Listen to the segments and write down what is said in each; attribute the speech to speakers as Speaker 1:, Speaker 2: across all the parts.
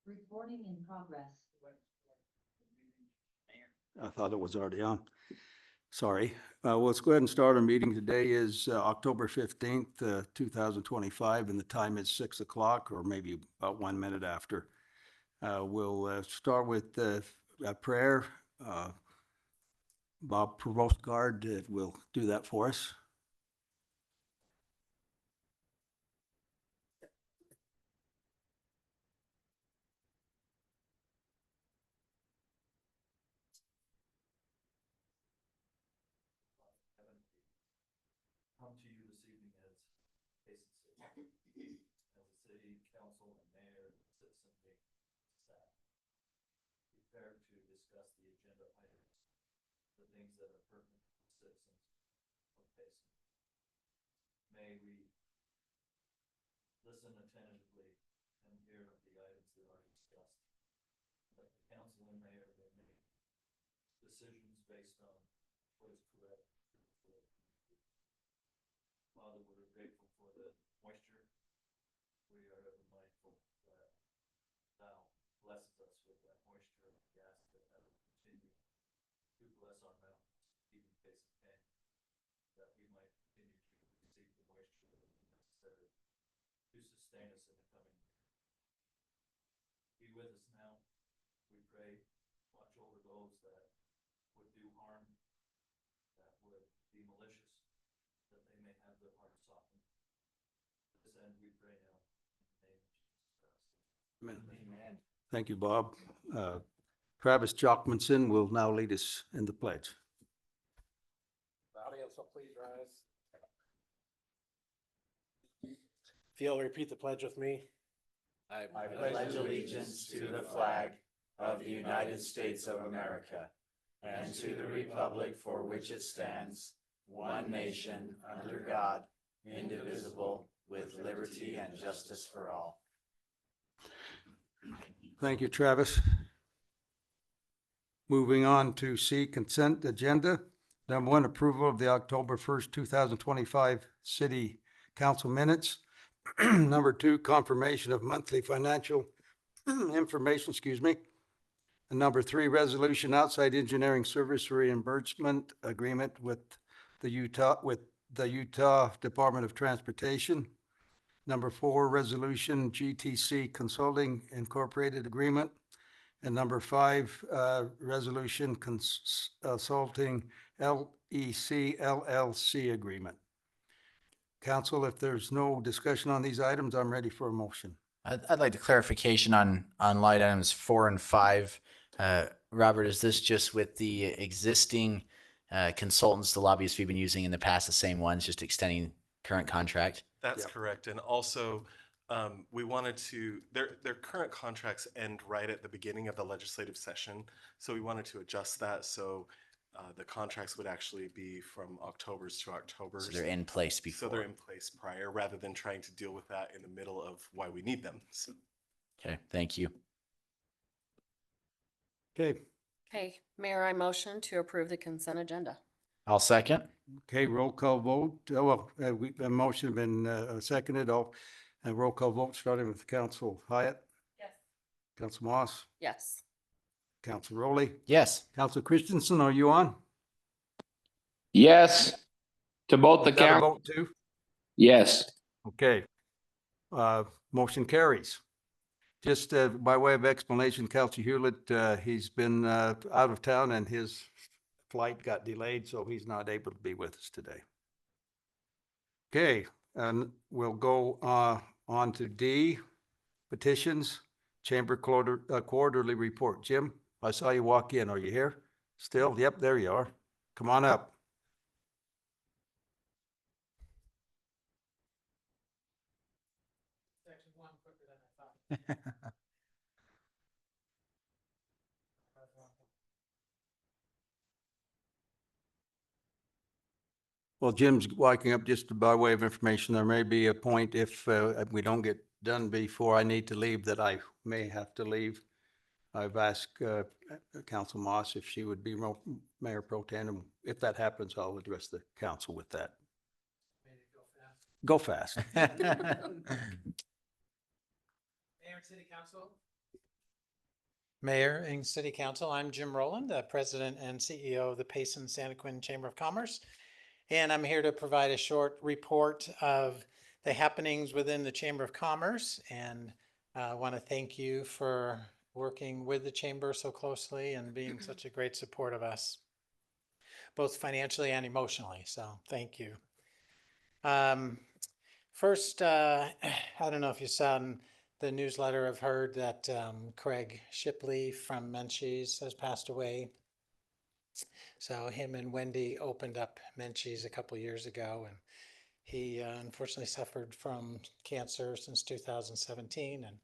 Speaker 1: Recording in progress.
Speaker 2: I thought it was already on. Sorry. Well, let's go ahead and start our meeting. Today is October 15th, 2025, and the time is 6 o'clock or maybe about 1 minute after. We'll start with a prayer. Bob Provost Guard will do that for us.
Speaker 3: Come to you this evening as Payson City, as a city council and mayor, citizen league staff, prepared to discuss the agenda items, the things that are pertinent to citizens of Payson. May we listen attentively and hear the items that are discussed, that the council and mayor may make decisions based on what is correct. Father, we're grateful for the moisture. We are ever mindful that thou blesses us with that moisture. We ask that thou continue to bless our mountains, even Payson Canyon, that we might continue to receive the moisture that is necessary to sustain us in the coming year. Be with us now, we pray. Watch over those that would do harm, that would be malicious, that they may have their hearts softened. To this end, we pray now in the name of Jesus Christ.
Speaker 2: Amen. Thank you, Bob. Travis Jockmanson will now lead us in the pledge.
Speaker 4: The audience will please rise. If you'll repeat the pledge with me.
Speaker 5: I pledge allegiance to the flag of the United States of America and to the republic for which it stands, one nation, under God, indivisible, with liberty and justice for all.
Speaker 2: Thank you, Travis. Moving on to C, consent agenda. Number one, approval of the October 1st, 2025 City Council minutes. Number two, confirmation of monthly financial information, And number three, resolution outside engineering service reimbursement agreement with the Utah Department of Transportation. Number four, resolution GTC Consulting Incorporated Agreement. And number five, resolution consulting LEC LLC agreement. Council, if there's no discussion on these items, I'm ready for a motion.
Speaker 6: I'd like the clarification on line items 4 and 5. Robert, is this just with the existing consultants, the lobbyists we've been using in the past, the same ones, just extending current contract?
Speaker 7: That's correct. And also, we wanted to, their current contracts end right at the beginning of the legislative session. So we wanted to adjust that. So the contracts would actually be from October's to October's.
Speaker 6: So they're in place before.
Speaker 7: So they're in place prior, rather than trying to deal with that in the middle of why we need them. So.
Speaker 6: Okay, thank you.
Speaker 2: Okay.
Speaker 8: Okay, Mayor, I motion to approve the consent agenda.
Speaker 6: I'll second.
Speaker 2: Okay, roll call vote. A motion has been seconded. Roll call vote starting with Council Hyatt.
Speaker 8: Yes.
Speaker 2: Council Moss.
Speaker 8: Yes.
Speaker 2: Council Rowley.
Speaker 6: Yes.
Speaker 2: Council Christensen, are you on?
Speaker 9: Yes, to both the
Speaker 2: Is that a
Speaker 9: council.
Speaker 2: vote too?
Speaker 9: Yes.
Speaker 2: Okay. Motion carries. Just by way of explanation, Council Hewlett, he's been out of town and his flight got delayed, so he's not able to be with us today. Okay, and we'll go on to D, petitions, chamber quarterly report. Jim, I saw you walk in. Are you here still? Yep, there you are. Come on up.
Speaker 4: Section 1 quicker than I thought.
Speaker 2: Well, Jim's walking up. Just by way of information, there may be a point if we don't get done before I need to leave that I may have to leave. I've asked Council Moss if she would be Mayor Pro Tem, and if that happens, I'll address the council with that. Go fast.
Speaker 4: Mayor and City Council,
Speaker 1: Mayor and City Council, I'm Jim Rowland, the President and CEO of the Payson Santaquin Chamber of Commerce. And I'm here to provide a short report of the happenings within the Chamber of Commerce. And I want to thank you for working with the Chamber so closely and being such a great support of us, both financially and emotionally. So thank you. First, I don't know if you saw in the newsletter, I've heard that Craig Shipley from Menchie's has passed away. So him and Wendy opened up Menchie's a couple years ago, and he unfortunately suffered from cancer since 2017 and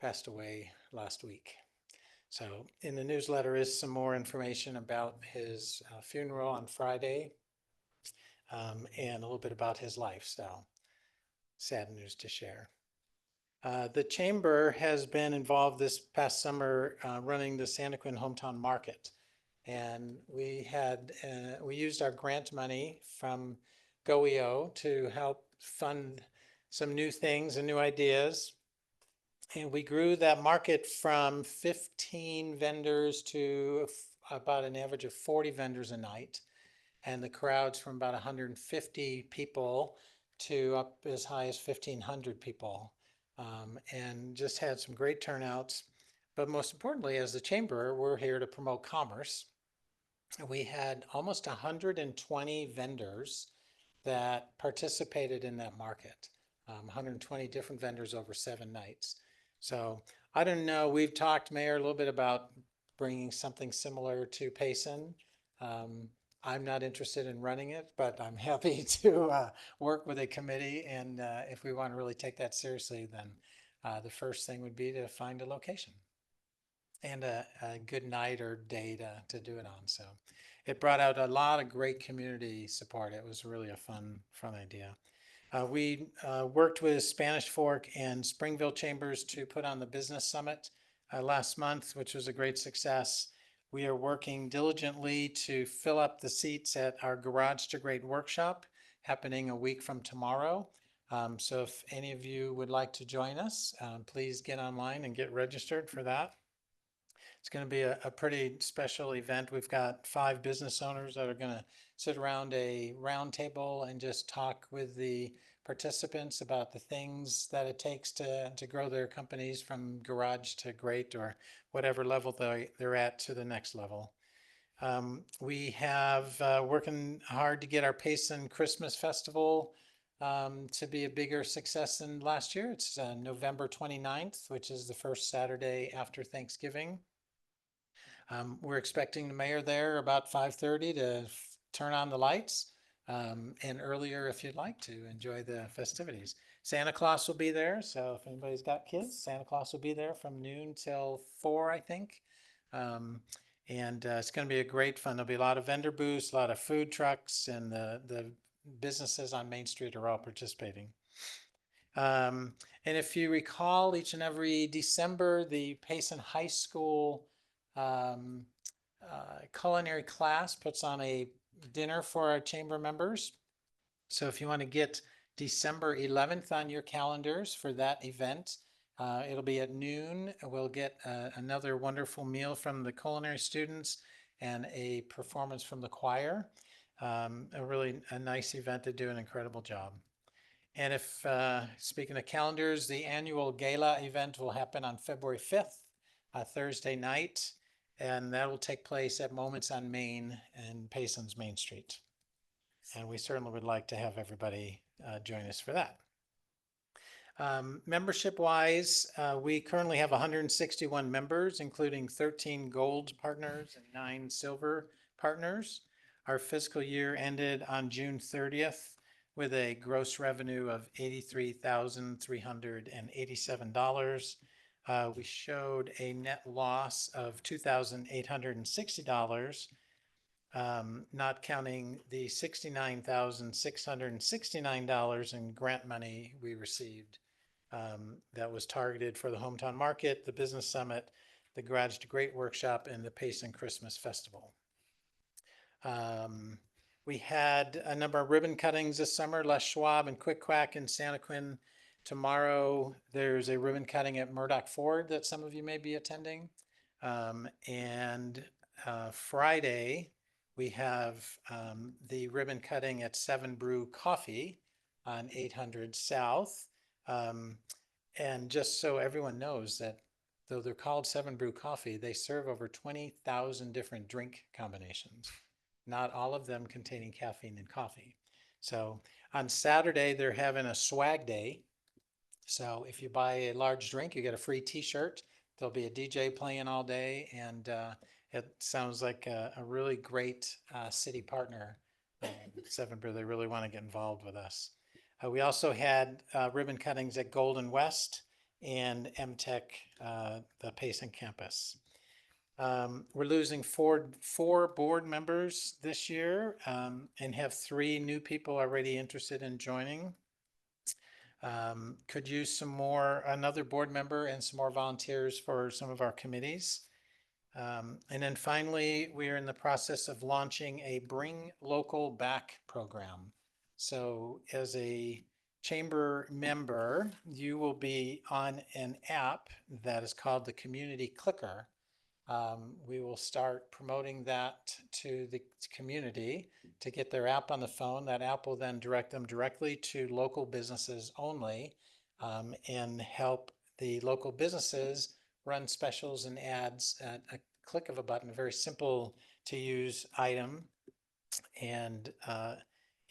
Speaker 1: passed away last week. So in the newsletter is some more information about his funeral on Friday and a little bit about his life. So sad news to share. The Chamber has been involved this past summer running the Santaquin Hometown Market. And we used our grant money from GoEO to help fund some new things and new ideas. And we grew that market from 15 vendors to about an average of 40 vendors a night. And the crowds from about 150 people to up as high as 1,500 people. And just had some great turnouts. But most importantly, as the Chamber, we're here to promote commerce. We had almost 120 vendors that participated in that market, 120 different vendors over 7 nights. So I don't know, we've talked, Mayor, a little bit about bringing something similar to Payson. I'm not interested in running it, but I'm happy to work with a committee. And if we want to really take that seriously, then the first thing would be to find a location and a good night or day to do it on. So it brought out a lot of great community support. It was really a fun idea. We worked with Spanish Fork and Springville Chambers to put on the Business Summit last month, which was a great success. We are working diligently to fill up the seats at our Garage to Great workshop happening a week from tomorrow. So if any of you would like to join us, please get online and get registered for that. It's going to be a pretty special event. We've got 5 business owners that are going to sit around a round table and just talk with the participants about the things that it takes to grow their companies from garage to great or whatever level they're at to the next level. We have working hard to get our Payson Christmas Festival to be a bigger success than last year. It's November 29th, which is the first Saturday after Thanksgiving. We're expecting the mayor there about 5:30 to turn on the lights, and earlier if you'd like to enjoy the festivities. Santa Claus will be there, so if anybody's got kids, Santa Claus will be there from noon till 4, I think. And it's going to be a great fun. There'll be a lot of vendor booths, a lot of food trucks, and the businesses on Main Street are all participating. And if you recall, each and every December, the Payson High School culinary class puts on a dinner for our chamber members. So if you want to get December 11th on your calendars for that event, it'll be at noon. We'll get another wonderful meal from the culinary students and a performance from the choir. A nice event. They do an incredible job. And if, speaking of calendars, the annual gala event will happen on February 5th, Thursday night, and that will take place at Moments on Main and Payson's Main Street. And we certainly would like to have everybody join us for that. Membership-wise, we currently have 161 members, including 13 gold partners and 9 silver partners. Our fiscal year ended on June 30th with a gross revenue of $83,387. We showed a net loss of $2,860, not counting the $69,669 in grant money we received. That was targeted for the Hometown Market, the Business Summit, the Garage to Great workshop, and the Payson Christmas Festival. We had a number of ribbon cuttings this summer. Les Schwab and Quick Quack in Santaquin Tomorrow, there's a ribbon cutting at Murdoch Ford that some of you may be attending. Friday, we have the ribbon cutting at Seven Brew Coffee on 800 South. And just so everyone knows that though they're called Seven Brew Coffee, they serve over 20,000 different drink combinations, not all of them containing caffeine and coffee. So on Saturday, they're having a swag day. So if you buy a large drink, you get a free t-shirt. There'll be a DJ playing all day, and it sounds like a really great city partner. Seven Brew, they really want to get involved with us. We also had ribbon cuttings at Golden West and MTech, the Payson campus. We're losing four board members this year, and have 3 new people already interested in joining. Could use another board member and some more volunteers for some of our committees. And then finally, we are in the process of launching a Bring Local Back program. So as a chamber member, you will be on an app that is called the Community Clicker. We will start promoting that to the community to get their app on the phone. That app will then direct them directly to local businesses only, and help the local businesses run specials and ads at a click of a button, a very simple to use item. And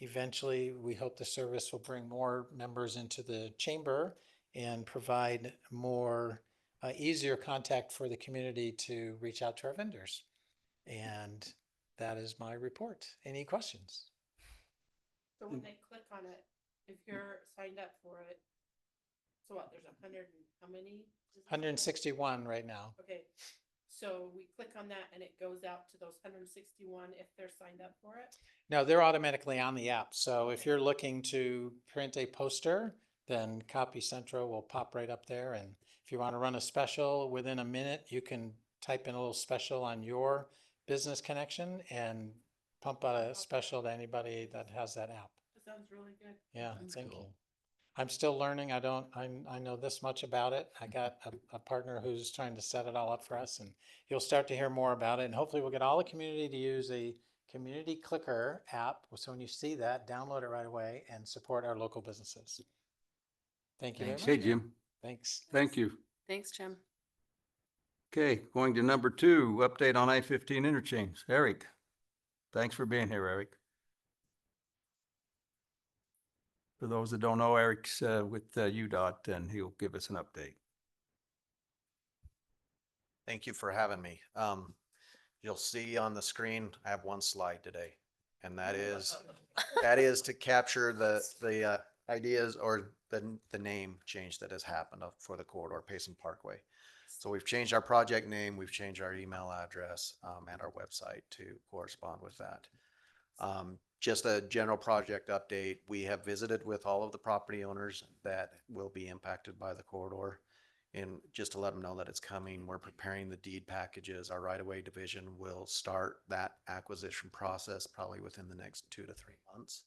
Speaker 1: eventually, we hope the service will bring more members into the chamber and provide more easier contact for the community to reach out to our vendors. And that is my report. Any questions?
Speaker 10: So when they click on it, if you're signed up for it, so what, there's 100 and how many?
Speaker 1: 161 right now.
Speaker 10: Okay, so we click on that and it goes out to those 161 if they're signed up for it?
Speaker 1: No, they're automatically on the app. So if you're looking to print a poster, then Copy Central will pop right up there. And if you want to run a special within a minute, you can type in a little special on your business connection and pump out a special to anybody that has that app.
Speaker 10: That sounds really good.
Speaker 1: Yeah,
Speaker 6: That's
Speaker 1: thank
Speaker 6: cool.
Speaker 1: you. I'm still learning. I know this much about it. I got a partner who's trying to set it all up for us, and you'll start to hear more about it. And hopefully we'll get all the community to use a community clicker app. So when you see that, download it right away and support our local businesses. Thank you very
Speaker 6: Thanks.
Speaker 1: much.
Speaker 2: Hey, Jim.
Speaker 1: Thanks.
Speaker 2: Thank you.
Speaker 8: Thanks, Jim.
Speaker 2: Okay, going to number 2, update on I-15 interchange. Eric, thanks for being here, Eric. For those that don't know, Eric's with UDOT, and he'll give us an update.
Speaker 4: Thank you for having me. You'll see on the screen, I have one slide today, and that is to capture the ideas or the name change that has happened for the corridor, Payson Parkway. So we've changed our project name, we've changed our email address, and our website to correspond with that. Just a general project update. We have visited with all of the property owners that will be impacted by the corridor. And just to let them know that it's coming, we're preparing the deed packages. Our right-of-way division will start that acquisition process probably within the next 2 to 3 months.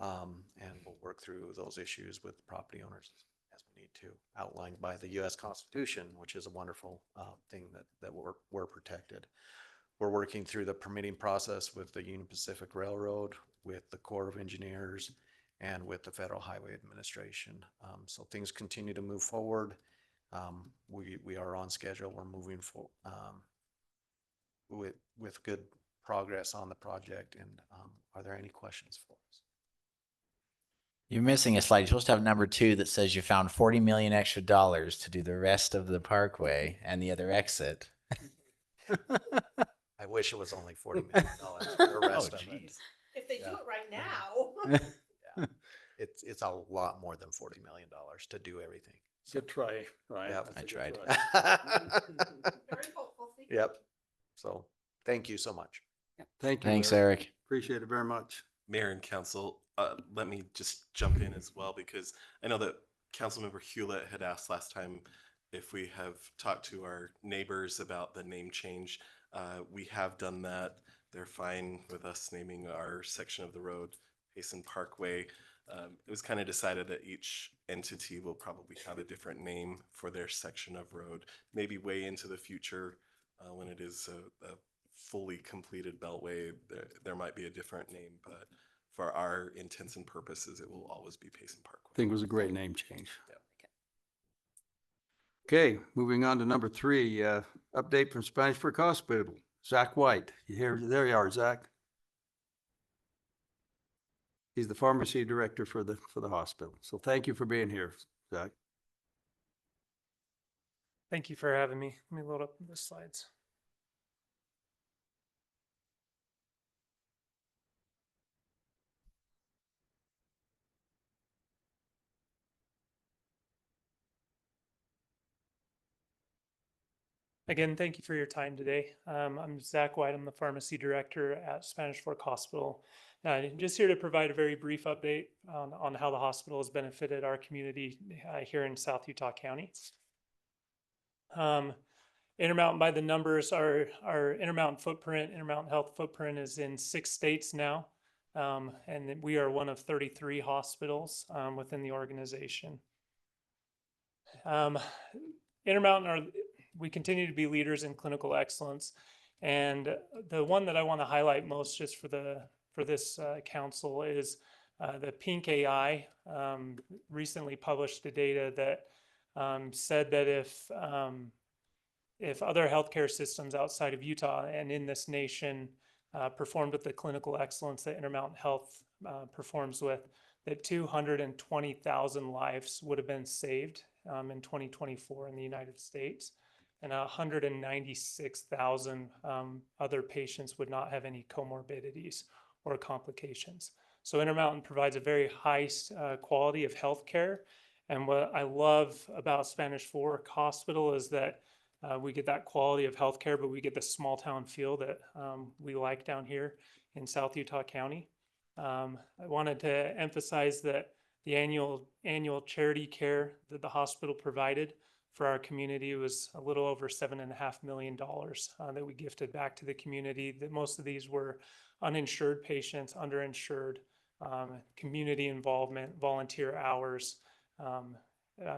Speaker 4: And we'll work through those issues with the property owners as we need to, outlined by the U.S. Constitution, which is a wonderful thing that we're protected. We're working through the permitting process with the Union Pacific Railroad, with the Corps of Engineers, and with the Federal Highway Administration. So things continue to move forward. We are on schedule. We're moving with good progress on the project. And are there any questions for us?
Speaker 6: You're missing a slide. You're supposed to have number 2 that says you found 40 million extra dollars to do the rest of the parkway and the other exit.
Speaker 4: I wish it was only $40 million for the rest of it.
Speaker 6: geez.
Speaker 10: If they do
Speaker 4: Yeah.
Speaker 10: it right now.
Speaker 4: Yeah. It's a lot more than $40 million to do everything.
Speaker 2: Good try, Ryan.
Speaker 4: Yep.
Speaker 6: I tried.
Speaker 10: Very hopeful.
Speaker 4: Yep. So thank you so much.
Speaker 2: Thank you.
Speaker 6: Thanks, Eric.
Speaker 2: Appreciate it very much.
Speaker 7: Mayor and council, let me just jump in as well, because I know that Councilmember Hewlett had asked last time if we have talked to our neighbors about the name change. We have done that. They're fine with us naming our section of the road Payson Parkway. It was kind of decided that each entity will probably have a different name for their section of road, maybe way into the future, when it is a fully completed beltway, there might be a different name, but for our intents and purposes, it will always be Payson
Speaker 2: I
Speaker 7: Parkway.
Speaker 2: think it was a great name change.
Speaker 7: Yeah.
Speaker 2: Okay, moving on to number 3, update from Spanish Fork Hospital. Zach White, you here? There you are, Zach. He's the pharmacy director for the hospital. So thank you for being here, Zach.
Speaker 11: Thank you for having me. Let me load up the slides. Again, thank you for your time today. I'm Zach White. I'm the pharmacy director at Spanish Fork Hospital. Just here to provide a very brief update on how the hospital has benefited our community here in South Utah County. Intermountain, by the numbers, our Intermountain footprint, Intermountain Health footprint is in 6 states now. And we are one of 33 hospitals within the organization. Intermountain, we continue to be leaders in clinical excellence. And the one that I want to highlight most just for this council is the Pink AI recently published the data that said that if other healthcare systems outside of Utah and in this nation performed with the clinical excellence that Intermountain Health performs with, that 220,000 lives would have been saved in 2024 in the United States, and 196,000 other patients would not have any comorbidities or complications. So Intermountain provides a very high quality of healthcare. And what I love about Spanish Fork Hospital is that we get that quality of healthcare, but we get the small town feel that we like down here in South Utah County. I wanted to emphasize that the annual charity care that the hospital provided for our community was a little over $7.5 million that we gifted back to the community. That most of these were uninsured patients, underinsured, community involvement, volunteer hours,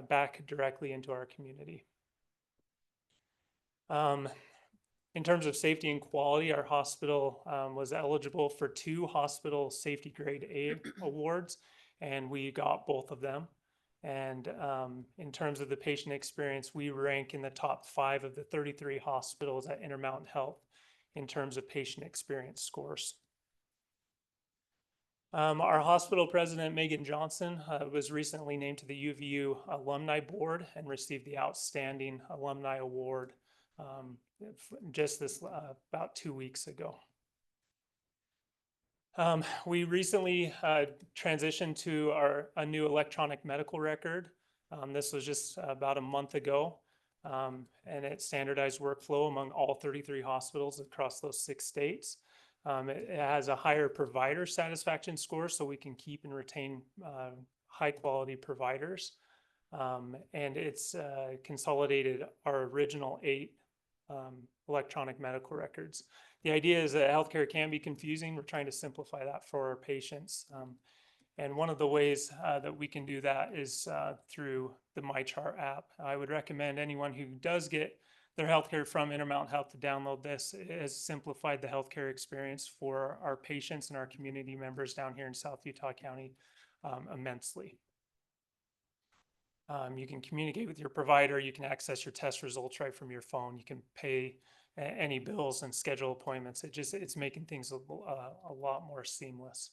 Speaker 11: back directly into our community. In terms of safety and quality, our hospital was eligible for 2 hospital safety grade A awards, and we got both of them. And in terms of the patient experience, we rank in the top 5 of the 33 hospitals at Intermountain Health in terms of patient experience scores. Our hospital president, Megan Johnson, was recently named to the UVU Alumni Board and received the Outstanding Alumni Award just this about 2 weeks ago. We recently transitioned to a new electronic medical record. This was just about a month ago, and it standardized workflow among all 33 hospitals across those 6 states. It has a higher provider satisfaction score, so we can keep and retain high quality providers. And it's consolidated our original 8 electronic medical records. The idea is that healthcare can be confusing. We're trying to simplify that for our patients. And one of the ways that we can do that is through the MyChart app. I would recommend anyone who does get their healthcare from Intermountain Health to download this. It has simplified the healthcare experience for our patients and our community members down here in South Utah County immensely. You can communicate with your provider. You can access your test results right from your phone. You can pay any bills and schedule appointments. It's making things a lot more seamless.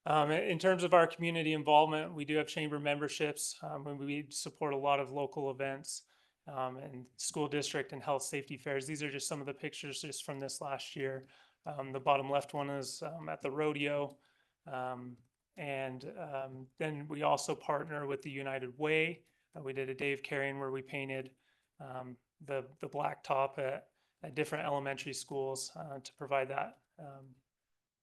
Speaker 11: In terms of our community involvement, we do have chamber memberships. We support a lot of local events and school district and health safety fairs. These are just some of the pictures just from this last year. The bottom left one is at the rodeo. Then we also partner with the United Way. We did a day of caring where we painted the blacktop at different elementary schools to provide that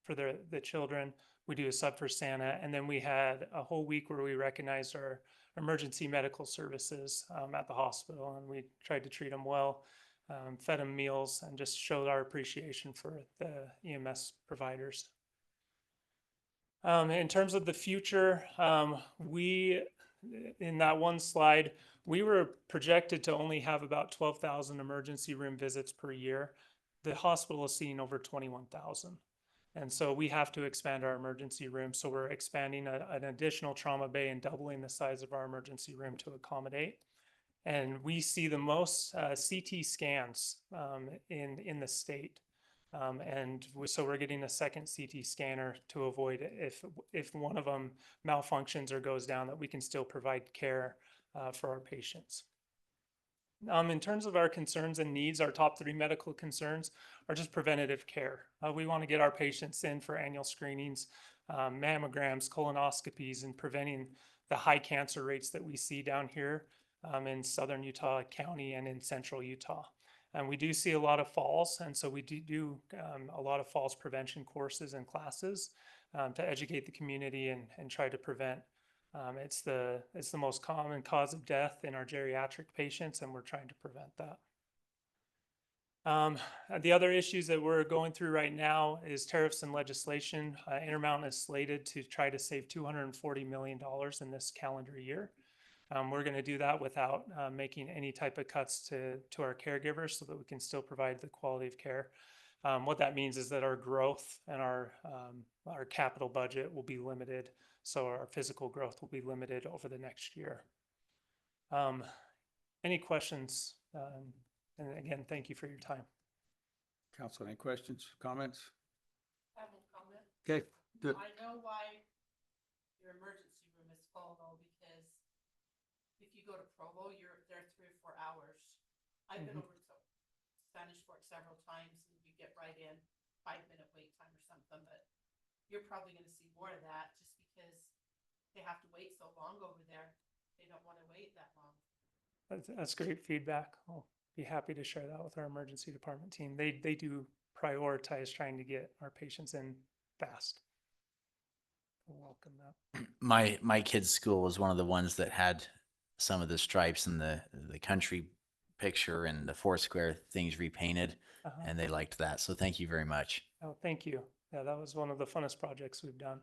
Speaker 11: for the children. We do a sub for Santa, and then we had a whole week where we recognized our emergency medical services at the hospital, and we tried to treat them well, fed them meals, and just showed our appreciation for the EMS providers. In terms of the future, we in that one slide, we were projected to only have about 12,000 emergency room visits per year. The hospital is seeing over 21,000. And so we have to expand our emergency room. So we're expanding an additional trauma bay and doubling the size of our emergency room to accommodate. And we see the most CT scans in the state. So we're getting a second CT scanner to avoid if one of them malfunctions or goes down, that we can still provide care for our patients. In terms of our concerns and needs, our top 3 medical concerns are just preventative care. We want to get our patients in for annual screenings, mammograms, colonoscopies, and preventing the high cancer rates that we see down here in southern Utah County and in central Utah. And we do see a lot of falls, and so we do a lot of falls prevention courses and classes to educate the community and try to prevent. It's the most common cause of death in our geriatric patients, and we're trying to prevent that. The other issues that we're going through right now is tariffs and legislation. Intermountain is slated to try to save $240 million in this calendar year. We're going to do that without making any type of cuts to our caregivers so that we can still provide the quality of care. What that means is that our growth and our capital budget will be limited. So our physical growth will be limited over the next year. Any questions? And again, thank you for your time.
Speaker 2: Council, any questions, comments?
Speaker 10: I have a comment.
Speaker 2: Okay, good.
Speaker 10: I know why your emergency room is full though, because if you go to Provo, you're there 3 or 4 hours. I've been over to Spanish Fork several times and you get right in, 5-minute wait time or something, but you're probably gonna see more of that just because they have to wait so long over there. They don't wanna wait that long.
Speaker 11: That's great feedback. I'll be happy to share that with our emergency department team. They do prioritize trying to get our patients in fast. We'll welcome that.
Speaker 6: My kid's school was one of the ones that had some of the stripes and the country picture and the 4 square things repainted, and they liked that. So thank you very much.
Speaker 11: Oh, thank you. Yeah, that was one of the funnest projects we've done.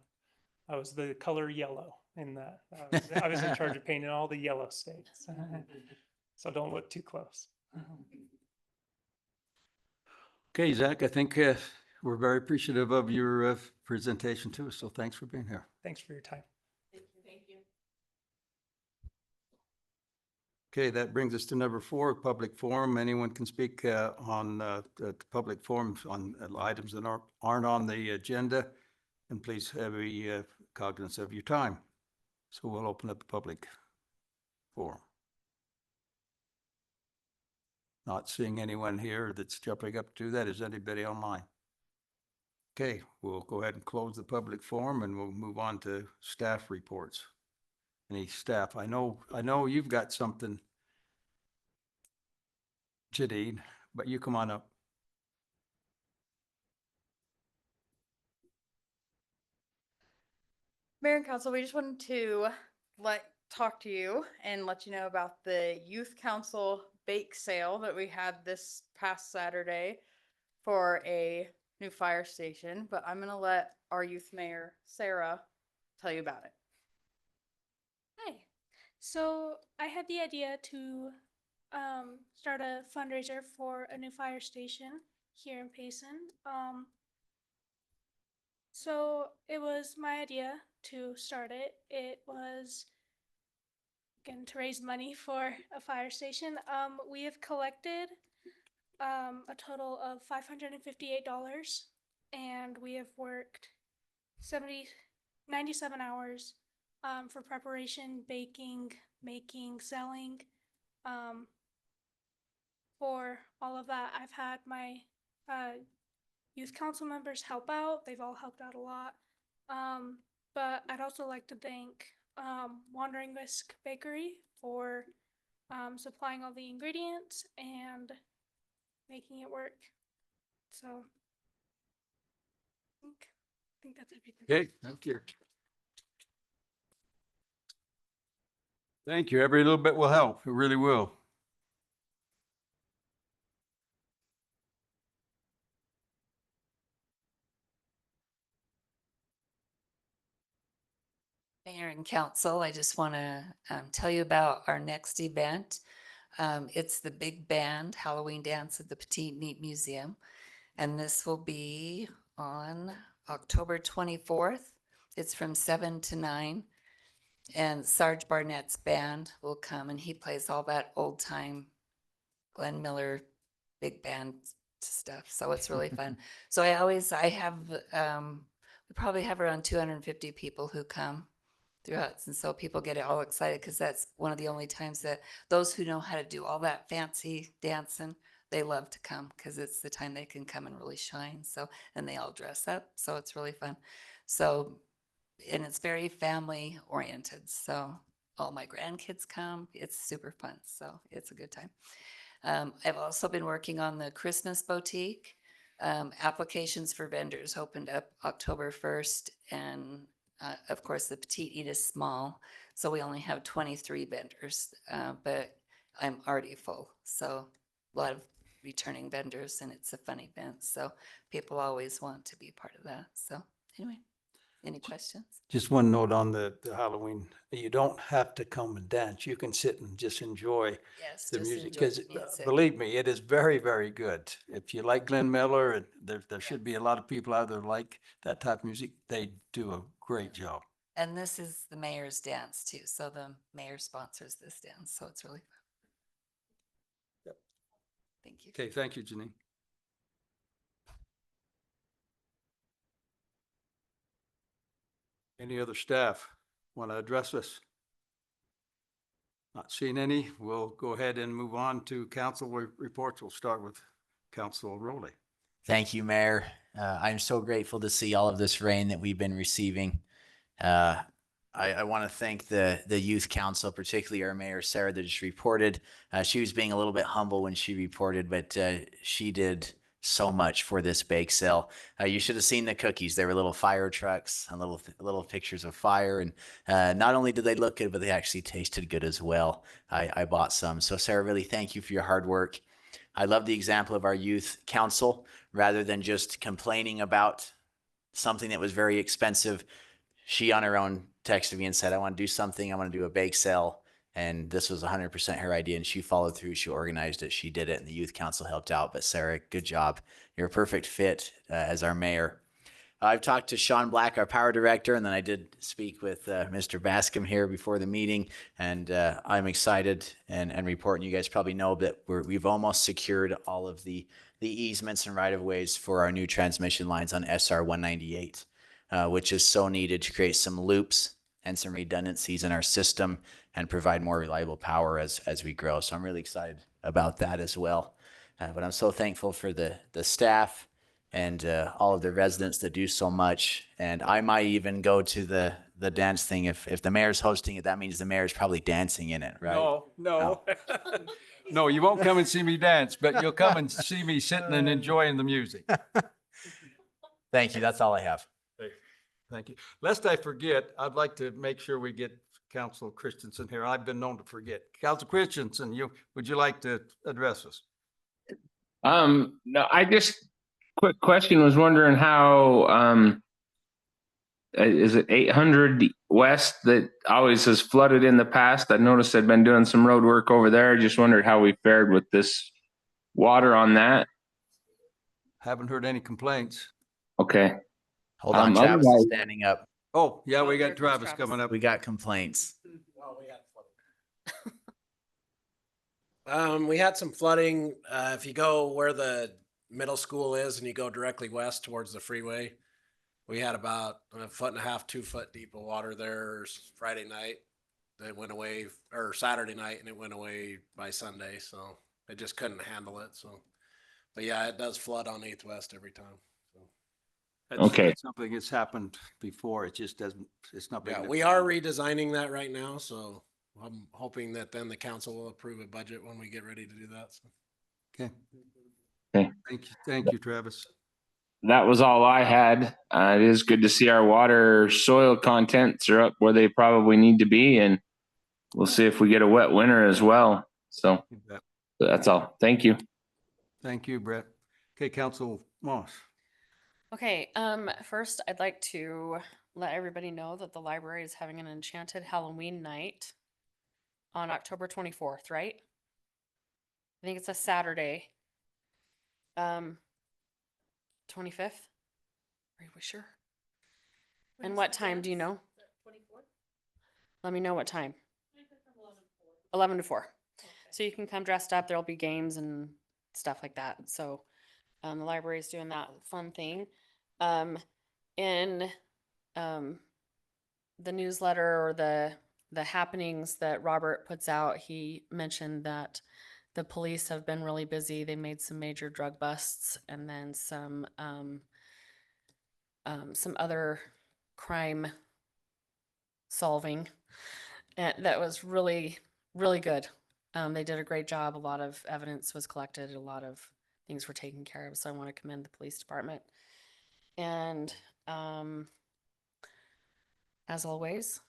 Speaker 11: I was the color yellow in that. I was in charge of painting all the yellow states. So don't look too close.
Speaker 2: Okay, Zach, I think we're very appreciative of your presentation too, so thanks for being here.
Speaker 11: Thanks for your time.
Speaker 10: Thank you.
Speaker 2: Okay, that brings us to number 4, public forum. Anyone can speak on the public forums on items that aren't on the agenda, and please be cognizant of your time. So we'll open up the public forum. Not seeing anyone here that's jumping up to that. Is anybody online? Okay, we'll go ahead and close the public forum and we'll move on to staff reports. Any staff? I know you've got something, Jadid, but you come on up.
Speaker 12: Mayor and Council, we just wanted to talk to you and let you know about the Youth Council bake sale that we had this past Saturday for a new fire station, but I'm gonna let our youth mayor, Sarah, tell you about it.
Speaker 13: Hi. So I had the idea to start a fundraiser for a new fire station here in Payson. So it was my idea to start it. It was again to raise money for a fire station. We have collected a total of $558, and we have worked 97 hours for preparation, baking, making, selling. For all of that, I've had my youth council members help out. They've all helped out a lot. But I'd also like to thank Wandering Whisk Bakery for supplying all the ingredients and making it work. So I think that's everything.
Speaker 2: Okay, thank you. Thank you. Every little bit will help. It really will.
Speaker 14: Mayor and council, I just want to tell you about our next event. It's the Big Band Halloween Dance at the Petite Neat Museum. And this will be on October 24th. It's from 7 to 9. And Sarge Barnett's band will come and he plays all that old time Glenn Miller big band stuff. So it's really fun. So I have, we probably have around 250 people who come throughout. And so people get all excited because that's one of the only times that those who know how to do all that fancy dancing, they love to come because it's the time they can come and really shine. So, and they all dress up. So it's really fun. So, and it's very family oriented. So all my grandkids come. It's super fun. So it's a good time. I've also been working on the Christmas boutique. Applications for vendors opened up October 1st. And of course, the Petite Eat is small. So we only have 23 vendors, but I'm already full. So a lot of returning vendors and it's a fun event. So people always want to be part of that. So anyway, any questions?
Speaker 2: Just one note on the Halloween, you don't have to come and dance. You can sit and just enjoy
Speaker 14: Yes,
Speaker 2: the
Speaker 14: just
Speaker 2: music.
Speaker 14: enjoy
Speaker 2: Because
Speaker 14: the music.
Speaker 2: believe me, it is very, very good. If you like Glenn Miller, and there should be a lot of people out there like that type of music, they do a great job.
Speaker 14: And this is the mayor's dance too. So the mayor sponsors this dance. So it's really fun.
Speaker 2: Yep.
Speaker 14: Thank you.
Speaker 2: Okay, thank you, Janine. Any other staff want to address us? Not seeing any, we'll go ahead and move on to council reports. We'll start with Council Rowley.
Speaker 6: Thank you, Mayor. I'm so grateful to see all of this rain that we've been receiving. I want to thank the youth council, particularly our mayor, Sarah, that just reported. She was being a little bit humble when she reported, but she did so much for this bake sale. You should have seen the cookies. They were little fire trucks and little pictures of fire. And not only did they look good, but they actually tasted good as well. I bought some. So Sarah, really thank you for your hard work. I love the example of our youth council. Rather than just complaining about something that was very expensive, she on her own texted me and said, I want to do something. I want to do a bake sale. And this was 100% her idea. And she followed through. She organized it. She did it. And the youth council helped out. But Sarah, good job. You're a perfect fit as our mayor. I've talked to Sean Black, our power director, and then I did speak with Mr. Bascom here before the meeting. And I'm excited and reporting. You guys probably know that we've almost secured all of the easements and right-of-ways for our new transmission lines on SR 198, which is so needed to create some loops and some redundancies in our system and provide more reliable power as we grow. So I'm really excited about that as well. But I'm so thankful for the staff and all of the residents that do so much. And I might even go to the dance thing. If the mayor's hosting it, that means the mayor's probably dancing in it, right?
Speaker 2: No. No, you won't come and see me dance, but you'll come and see me sitting and enjoying the music.
Speaker 6: Thank you. That's all I have.
Speaker 2: Thank you. Lest I forget, I'd like to make sure we get Council Christensen here. I've been known to forget. Council Christensen, would you like to address us?
Speaker 9: No, I just, quick question, was wondering how, is it 800 West that always has flooded in the past? I noticed they've been doing some road work over there. Just wondered how we fared with this water on that.
Speaker 2: Haven't heard any complaints.
Speaker 9: Okay.
Speaker 6: Hold on, Travis is
Speaker 9: otherwise-
Speaker 6: standing up.
Speaker 2: Oh, yeah, we
Speaker 8: Here
Speaker 2: got
Speaker 8: comes
Speaker 2: Travis
Speaker 8: Travis.
Speaker 2: coming up.
Speaker 6: We got complaints.
Speaker 15: We had some flooding. If you go where the middle school is and you go directly west towards the freeway, we had about 1.5 feet, 2 foot deep of water there Friday night. That went away, or Saturday night, and it went away by Sunday. So it just couldn't handle it. So, but yeah, it does flood on 8th West every time. So.
Speaker 9: Okay.
Speaker 2: Something that's happened before. It just doesn't, it's not big
Speaker 15: Yeah,
Speaker 2: enough.
Speaker 15: we are redesigning that right now. So I'm hoping that then the council will approve a budget when we get ready to do that. So.
Speaker 2: Okay.
Speaker 9: Okay.
Speaker 2: Thank you, Travis.
Speaker 9: That was all I had. It is good to see our water soil contents are up where they probably need to be, and we'll see if we get a wet winter as well. So that's all. Thank you.
Speaker 2: Thank you, Brett. Okay, Council Moss.
Speaker 8: Okay, first I'd like to let everybody know that the library is having an enchanted Halloween night on October 24th, right? I think it's a Saturday. 25th? Are we sure? And what time do you know? Let me know what time. 11 to 4. So you can come dressed up. There'll be games and stuff like that. So the library is doing that fun thing. In the newsletter or the happenings that Robert puts out, he mentioned that the police have been really busy. They made some major drug busts and then some other crime solving. And that was really, really good. They did a great job. A lot of evidence was collected. A lot of things were taken care of. So I want to commend the police department. And as always,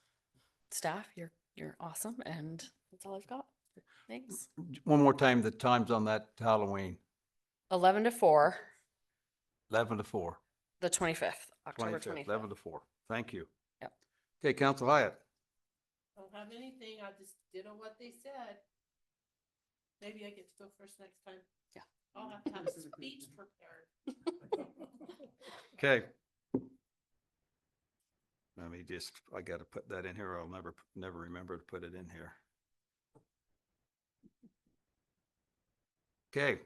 Speaker 8: staff, you're awesome. And that's all I've got. Thanks.
Speaker 2: One more time, the times on that Halloween,
Speaker 8: 11 to 4,
Speaker 2: 11 to 4.
Speaker 8: the 25th, October
Speaker 2: 25th,
Speaker 8: 25th.
Speaker 2: 11 to 4. Thank you.
Speaker 8: Yep.
Speaker 2: Okay, Council Hyatt.
Speaker 10: Don't have anything, I just did what they said. Maybe I get to go first next time.
Speaker 8: Yeah.
Speaker 10: I'll have to have a speech prepared.
Speaker 2: Okay. Let me just, I got to put that in here. I'll never remember to put it in here. Okay.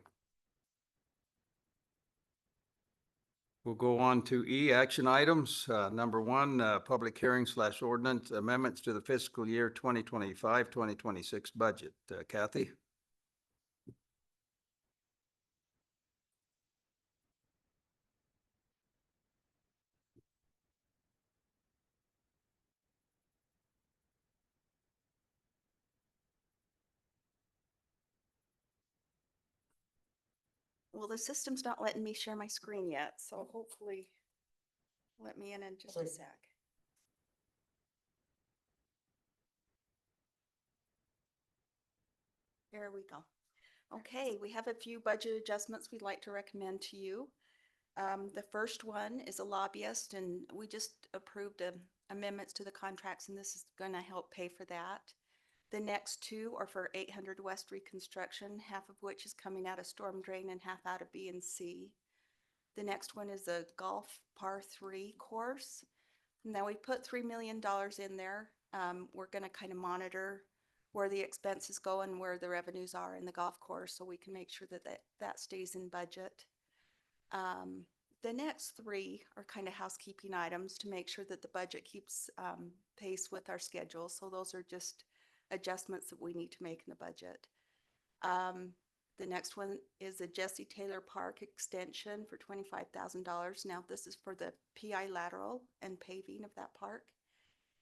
Speaker 2: We'll go on to E, action items. Number one, public hearing / ordinance amendments to the fiscal year 2025, 2026 budget. Kathy?
Speaker 16: Well, the system's not letting me share my screen yet, so hopefully let me in just a sec. There we go. Okay, we have a few budget adjustments we'd like to recommend to you. The first one is a lobbyist, and we just approved amendments to the contracts, and this is going to help pay for that. The next two are for 800 West reconstruction, half of which is coming out of storm drain and half out of B and C. The next one is a golf par 3 course. Now we put $3 million in there. We're going to kind of monitor where the expenses go and where the revenues are in the golf course, so we can make sure that stays in budget. The next three are kind of housekeeping items to make sure that the budget keeps pace with our schedule. So those are just adjustments that we need to make in the budget. The next one is a Jesse Taylor Park extension for $25,000. Now this is for the PI lateral and paving of that park.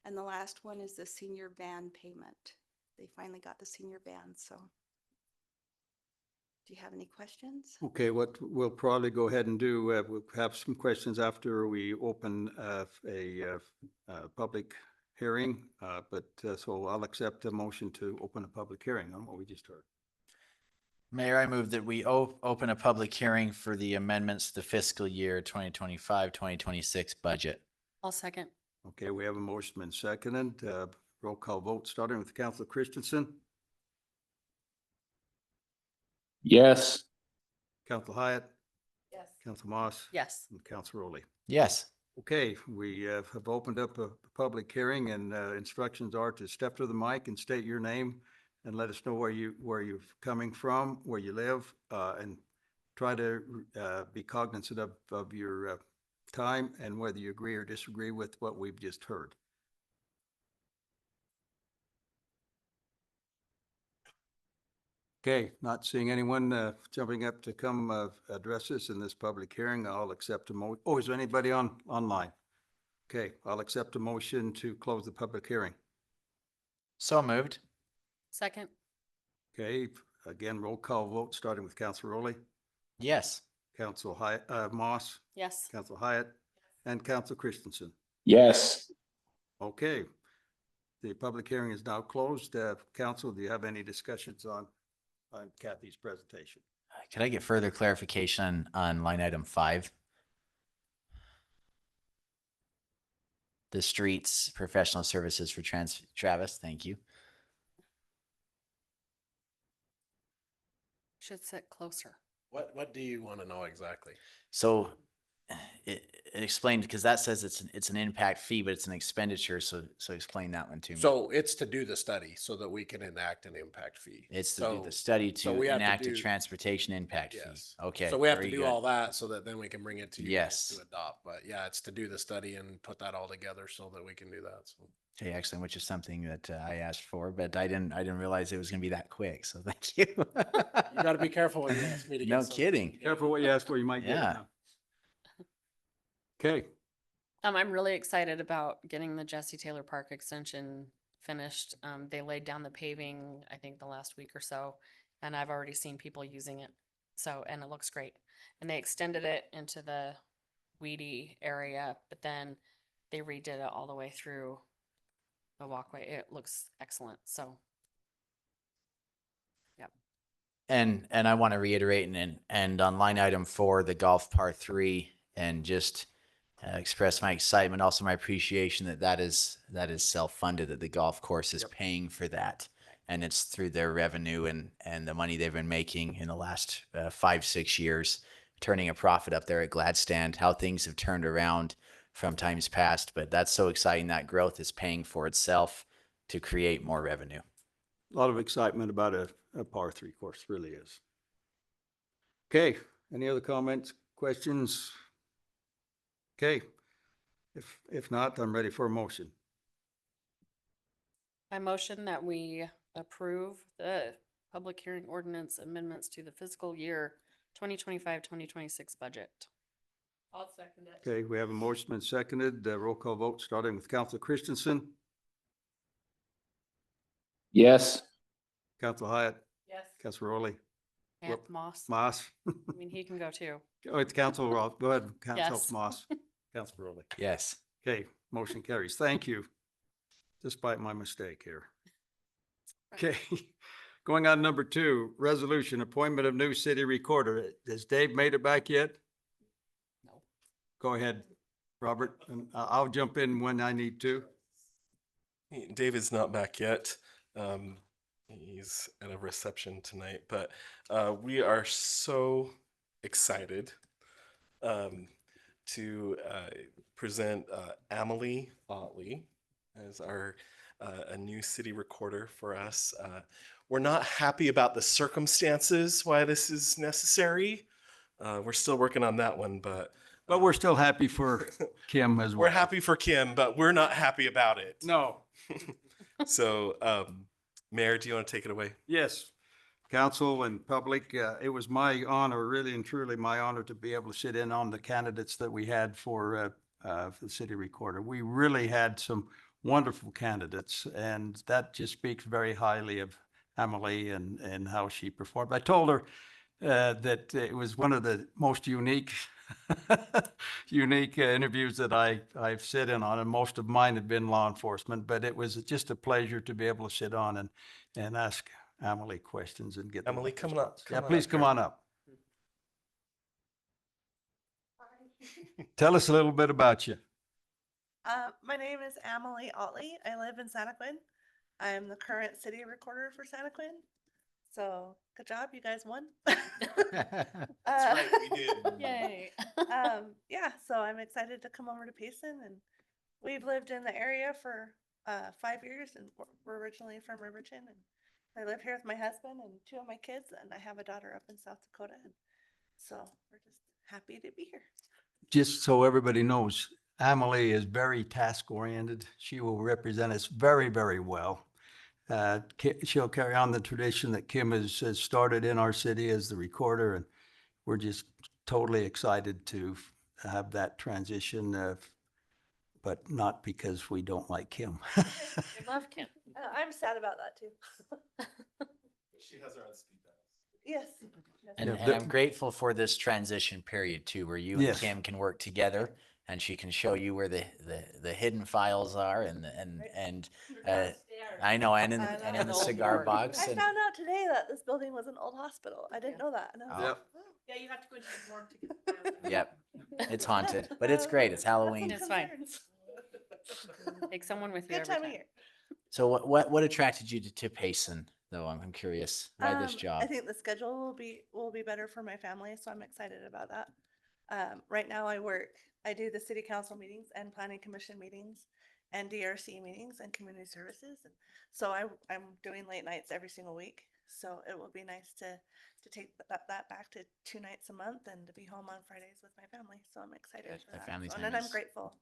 Speaker 16: And the last one is the senior van payment. They finally got the senior van, so. Do you have any questions?
Speaker 2: Okay, what we'll probably go ahead and do, we'll have some questions after we open a public hearing, so I'll accept a motion to open a public hearing on what we just heard.
Speaker 6: Mayor, I move that we open a public hearing for the amendments to the fiscal year 2025, 2026 budget.
Speaker 8: I'll second.
Speaker 2: Okay, we have a motion and seconded. Roll call vote, starting with Councilor Christensen,
Speaker 9: Yes.
Speaker 2: Councilor Hyatt,
Speaker 10: Yes.
Speaker 2: Councilor Moss,
Speaker 8: Yes.
Speaker 2: and Councilor Rowley.
Speaker 6: Yes.
Speaker 2: Okay, we have opened up a public hearing, and instructions are to step to the mic and state your name and let us know where you're coming from, where you live, and try to be cognizant of your time and whether you agree or disagree with what we've just heard. Okay, not seeing anyone jumping up to come address us in this public hearing, I'll accept a is there anybody online? Okay, I'll accept a motion to close the public hearing.
Speaker 6: So moved.
Speaker 8: Second.
Speaker 2: Okay, again, roll call vote, starting with Councilor Rowley,
Speaker 6: Yes.
Speaker 2: Council Moss,
Speaker 8: Yes.
Speaker 2: Council Hyatt, and Council Christensen.
Speaker 9: Yes.
Speaker 2: Okay, the public hearing is now closed. Council, do you have any discussions on Kathy's presentation?
Speaker 6: Could I get further clarification on line item 5? the streets professional services for Travis. Thank you.
Speaker 8: Should sit closer.
Speaker 15: What do you want to know exactly?
Speaker 6: So it explained, because that says it's an impact fee, but it's an expenditure. So explain that one to me.
Speaker 15: So it's to do the study so that we can enact an impact fee.
Speaker 6: It's to do
Speaker 15: So-
Speaker 6: the study
Speaker 15: so
Speaker 6: to
Speaker 15: we have to
Speaker 6: enact a
Speaker 15: do-
Speaker 6: transportation impact fee.
Speaker 15: Yes.
Speaker 6: Okay.
Speaker 15: So we have to
Speaker 6: very
Speaker 15: do
Speaker 6: good.
Speaker 15: all that so that then we can bring it to you guys
Speaker 6: Yes.
Speaker 15: to adopt. But yeah, it's to do the study and put that all together so that we can do that. So.
Speaker 6: Okay, excellent, which is something that I asked for, but I didn't realize it was going to be that quick. So thank you.
Speaker 15: You got to be careful when you ask me to get
Speaker 6: No
Speaker 15: something.
Speaker 6: kidding.
Speaker 2: Careful what you ask for, you might get it.
Speaker 6: Yeah.
Speaker 2: now. Okay,
Speaker 8: I'm really excited about getting the Jesse Taylor Park extension finished. They laid down the paving, I think the last week or so, and I've already seen people using it. So, and it looks great. And they extended it into the weedy area, but then they redid it all the way through the walkway. It looks excellent. So, yep.
Speaker 6: And I want to reiterate and on line item 4, the golf par 3, and just express my excitement, also my appreciation that is self-funded, that the golf course is paying for that, and it's through their revenue and the money they've been making in the last 5-6 years, turning a profit up there at Gladstand. How things have turned around from times past, but that's so exciting. That growth is paying for itself to create more revenue.
Speaker 2: a lot of excitement about a par 3 course, really is. Okay, any other comments, questions? Okay, if not, I'm ready for a motion.
Speaker 8: I motion that we approve the public hearing ordinance amendments to the fiscal year 2025-2026 budget.
Speaker 10: I'll second it.
Speaker 2: Okay, we have a motion and seconded, roll call vote, starting with Council Christensen,
Speaker 9: Yes.
Speaker 2: Council Hyatt,
Speaker 10: Yes.
Speaker 2: Council Rowley,
Speaker 8: And
Speaker 2: Whoop.
Speaker 8: Moss.
Speaker 2: Moss.
Speaker 8: I mean, he can go too.
Speaker 2: Oh, it's Council Roth. Go ahead, Council
Speaker 8: Yes.
Speaker 2: Moss. Council Rowley.
Speaker 6: Yes.
Speaker 2: Okay, motion carries. Thank you. Despite my mistake here. Okay, going on number 2, resolution, appointment of new city recorder. Has Dave made it back yet?
Speaker 8: No.
Speaker 2: Go ahead, Robert, and I'll jump in when I need to.
Speaker 7: David's not back yet. He's at a reception tonight, but we are so excited to present Amelie Otley as our a new city recorder for us. We're not happy about the circumstances why this is necessary. We're still working on that one, but
Speaker 2: we're still happy for Kim as well.
Speaker 7: we're happy for Kim, but we're not happy about it.
Speaker 2: No.
Speaker 7: So, Mayor, do you want to take it away?
Speaker 2: Yes, council and public, it was my honor, really and truly my honor to be able to sit in on the candidates that we had for the city recorder. We really had some wonderful candidates, and that just speaks very highly of Emily and how she performed. I told her that it was one of the most unique interviews that I've sit in on, and most of mine have been law enforcement, but it was just a pleasure to be able to sit on and ask Emily questions and get.
Speaker 7: Emily, come up.
Speaker 2: Yeah, please come on up. Tell us a little bit about you.
Speaker 17: My name is Amelie Otley. I live in Santa Quin. I'm the current city recorder for Santa Quin. So good job, you guys won.
Speaker 7: That's right, we did.
Speaker 8: Yay.
Speaker 17: Yeah, so I'm excited to come over to Payson, and we've lived in the area for 5 years, and we're originally from Riverton, and I live here with my husband and 2 of my kids, and I have a daughter up in South Dakota, and so we're just happy to be here.
Speaker 2: Just so everybody knows, Emily is very task oriented. She will represent us very, very well. She'll carry on the tradition that Kim has started in our city as the recorder, and we're just totally excited to have that transition, but not because we don't like Kim.
Speaker 8: We love Kim.
Speaker 17: I'm sad about that too.
Speaker 7: She has her own speed dial.
Speaker 17: Yes.
Speaker 6: And,
Speaker 2: Yeah,
Speaker 6: and I'm grateful for this transition period too, where you and
Speaker 2: Yes.
Speaker 6: Kim can work together, and she can show you where the hidden files are and I know, and in
Speaker 17: I
Speaker 6: the
Speaker 17: know.
Speaker 6: cigar box.
Speaker 17: I
Speaker 6: And
Speaker 17: found out today that this building was an old hospital. I didn't know that. And I was
Speaker 6: Oh.
Speaker 17: like,
Speaker 2: Yep.
Speaker 10: Yeah, you have to go into the morgue to get the files.
Speaker 6: yep, it's haunted, but it's great. It's Halloween.
Speaker 8: It's fine.
Speaker 17: concerns.
Speaker 8: Take someone with you
Speaker 10: Good
Speaker 8: every
Speaker 10: time of
Speaker 8: time.
Speaker 10: year.
Speaker 6: So what attracted you to Payson though? I'm curious. Why this job?
Speaker 10: I think the schedule will be better for my family, so I'm excited about that. Right now I do the city council meetings and planning commission meetings and DRC meetings and community services. And so I'm doing late nights every single week. So it will be nice to take that back to 2 nights a month and to be home on Fridays with my family. So I'm excited
Speaker 6: Good.
Speaker 10: for
Speaker 6: The
Speaker 10: that.
Speaker 6: family
Speaker 10: So,
Speaker 6: time
Speaker 10: and I'm
Speaker 6: is
Speaker 10: grateful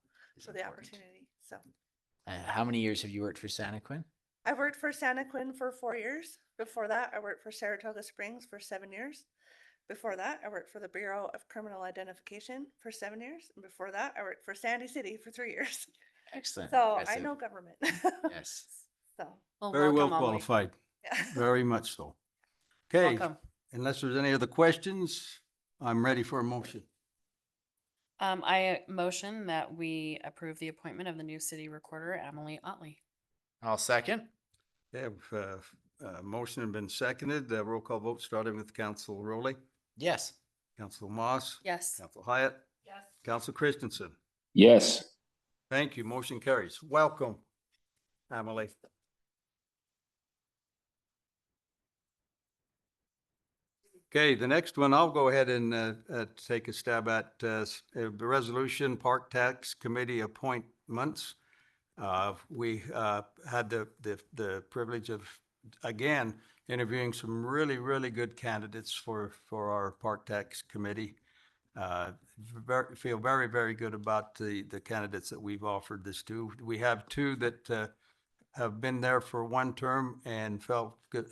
Speaker 10: for the
Speaker 6: important.
Speaker 10: opportunity. So
Speaker 6: How many years have you worked for Santa Quinn?
Speaker 10: I worked for Santa Quinn for 4 years. Before that, I worked for Saratoga Springs for 7 years. Before that, I worked for the Bureau of Criminal Identification for 7 years. And before that, I worked for Sandy City for 3 years.
Speaker 6: Excellent.
Speaker 10: So I
Speaker 6: Impressive.
Speaker 10: know government.
Speaker 6: Yes.
Speaker 10: So,
Speaker 8: Well,
Speaker 2: Very well
Speaker 8: welcome, Amelie.
Speaker 2: qualified,
Speaker 10: yeah.
Speaker 2: very much so. Okay,
Speaker 8: Welcome.
Speaker 2: unless there's any other questions, I'm ready for a motion.
Speaker 8: I motion that we approve the appointment of the new city recorder, Emily Otley.
Speaker 6: I'll second.
Speaker 2: They have, motion has been seconded, roll call vote starting with Council Rowley,
Speaker 6: Yes.
Speaker 2: Council Moss,
Speaker 8: Yes.
Speaker 2: Council Hyatt,
Speaker 10: Yes.
Speaker 2: Council Christensen.
Speaker 9: Yes.
Speaker 2: Thank you. Motion carries. Welcome, Emily. Okay, the next one, I'll go ahead and take a stab at the resolution, Park Tax Committee appointments. We had the privilege of, again, interviewing some really good candidates for our Park Tax Committee. Feel very good about the candidates that we've offered this to. We have two that have been there for one term and felt good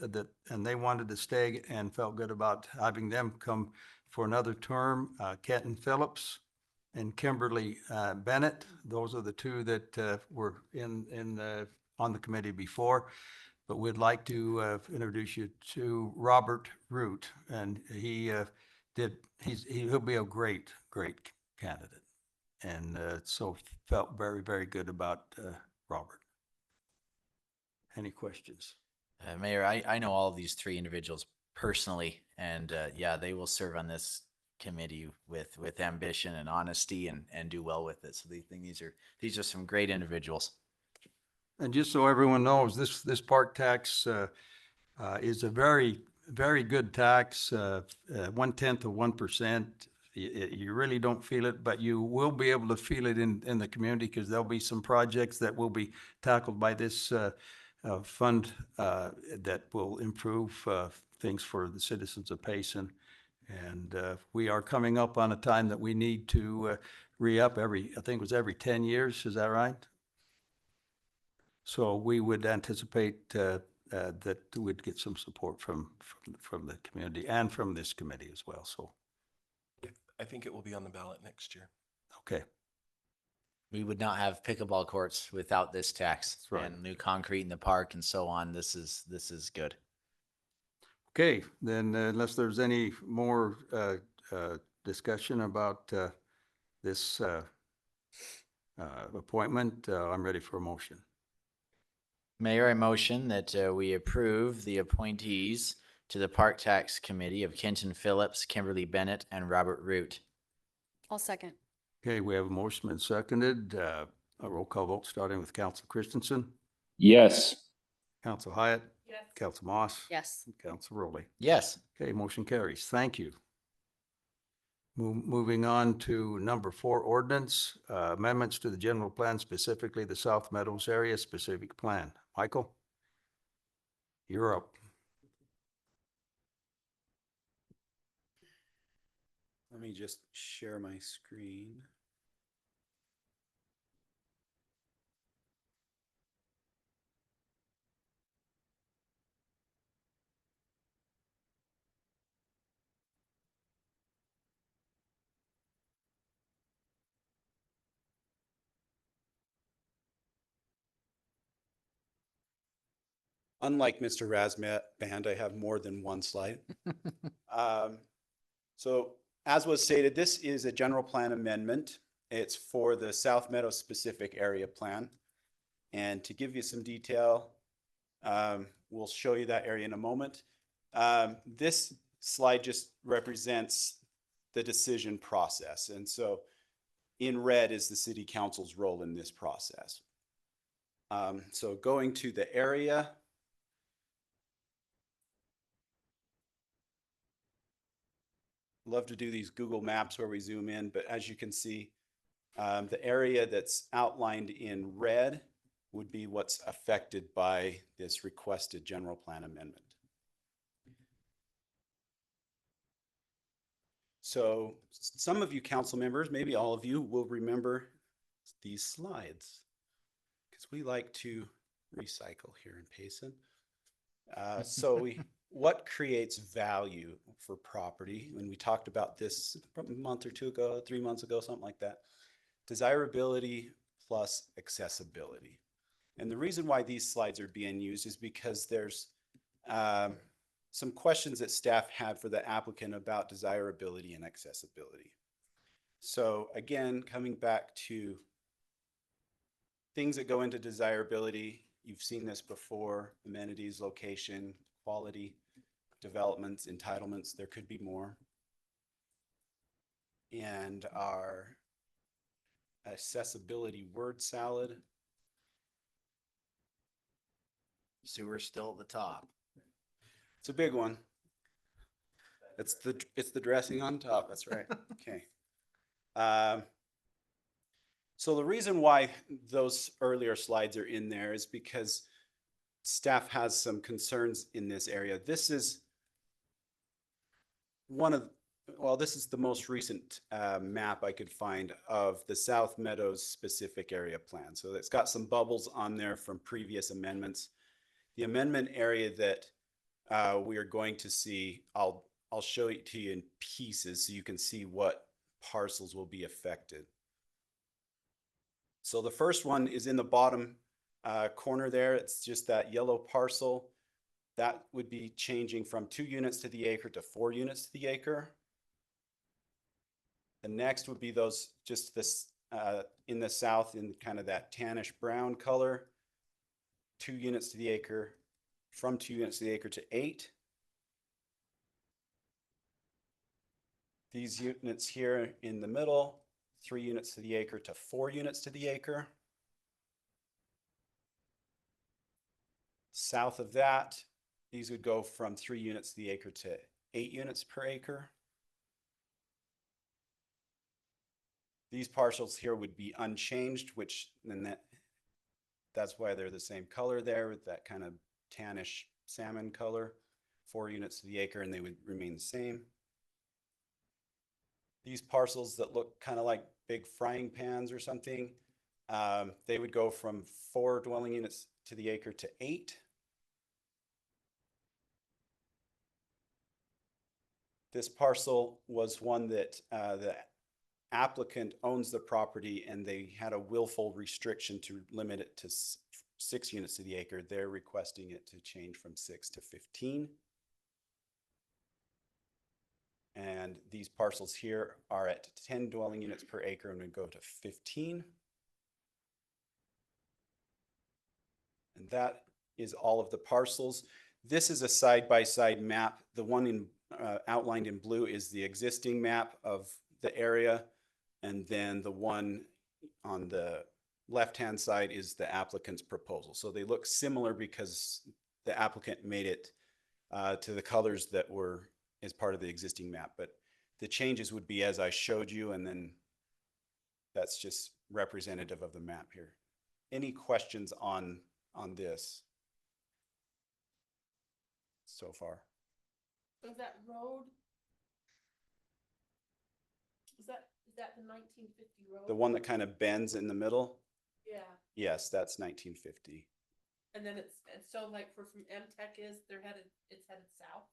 Speaker 2: and they wanted to stay and felt good about having them come for another term. Kenton Phillips and Kimberly Bennett. Those are the two that were on the committee before. But we'd like to introduce you to Robert Root, and he'll be a great candidate, and so felt very good about Robert. Any questions?
Speaker 6: Mayor, I know all of these three individuals personally, and yeah, they will serve on this committee with ambition and honesty and do well with it. So they think these are some great individuals.
Speaker 2: And just so everyone knows, this park tax is a very good tax, 1/10 of 1%. You really don't feel it, but you will be able to feel it in the community because there'll be some projects that will be tackled by this fund that will improve things for the citizens of Payson. And we are coming up on a time that we need to re-up I think it was every 10 years. Is that right? So we would anticipate that we'd get some support from the community and from this committee as well. So,
Speaker 7: I think it will be on the ballot next year.
Speaker 2: okay.
Speaker 6: We would not have pickleball courts without this tax.
Speaker 2: That's right.
Speaker 6: And new concrete in the park and so on. This is good.
Speaker 2: Okay, then unless there's any more discussion about this appointment, I'm ready for a motion.
Speaker 6: Mayor, I motion that we approve the appointees to the Park Tax Committee of Kenton Phillips, Kimberly Bennett, and Robert Root.
Speaker 8: I'll second.
Speaker 2: Okay, we have a motion and seconded. A roll call vote starting with Council Christensen,
Speaker 9: Yes.
Speaker 2: Council Hyatt,
Speaker 10: Yes.
Speaker 2: Council Moss,
Speaker 8: Yes.
Speaker 2: and Council Rowley.
Speaker 6: Yes.
Speaker 2: Okay, motion carries. Thank you. Moving on to number 4, ordinance, amendments to the general plan, specifically the South Meadows area specific plan. Michael? You're up.
Speaker 18: Let me just share my screen. Unlike Mr. Razband, I have more than one slide. So as was stated, this is a general plan amendment. It's for the South Meadows specific area plan. And to give you some detail, we'll show you that area in a moment. This slide just represents the decision process. And so in red is the city council's role in this process. So going to the area. Love to do these Google Maps where we zoom in, but as you can see, the area that's outlined in red would be what's affected by this requested general plan amendment. So some of you council members, maybe all of you, will remember these slides because we like to recycle here in Payson. What creates value for property? When we talked about this probably a month or two ago, 3 months ago, something like that. Desirability plus accessibility. And the reason why these slides are being used is because there's some questions that staff had for the applicant about desirability and accessibility. So again, coming back to things that go into desirability, you've seen this before: amenities, location, quality, developments, entitlements. There could be more. And our accessibility word salad.
Speaker 4: Sewer still at the top.
Speaker 18: It's a big one. It's the dressing on top. That's right. Okay. So the reason why those earlier slides are in there is because staff has some concerns in this area. This is this is the most recent map I could find of the South Meadows specific area plan. So it's got some bubbles on there from previous amendments. The amendment area that we are going to see, I'll show it to you in pieces so you can see what parcels will be affected. So the first one is in the bottom corner there. It's just that yellow parcel. That would be changing from 2 units to the acre to 4 units to the acre. The next would be those just this in the south in kind of that tannish brown color, 2 units to the acre, from 2 units to the acre to 8. These units here in the middle, 3 units to the acre to 4 units to the acre. South of that, these would go from 3 units to the acre to 8 units per acre. These parcels here would be unchanged, which then that's why they're the same color there with that kind of tannish salmon color. 4 units to the acre, and they would remain the same. These parcels that look kind of like big frying pans or something, they would go from 4 dwelling units to the acre to 8. This parcel was one that the applicant owns the property and they had a willful restriction to limit it to 6 units to the acre. They're requesting it to change from 6 to 15. And these parcels here are at 10 dwelling units per acre and would go to 15. And that is all of the parcels. This is a side-by-side map. The one in outlined in blue is the existing map of the area. And then the one on the left-hand side is the applicant's proposal. So they look similar because the applicant made it to the colors that were as part of the existing map. But the changes would be as I showed you, and then that's just representative of the map here. Any questions on this so far?
Speaker 10: Is that road? Is that the 1950 road?
Speaker 18: The one that kind of bends in the middle?
Speaker 10: Yeah.
Speaker 18: Yes, that's 1950.
Speaker 10: And then it's so like from MTech it's headed south.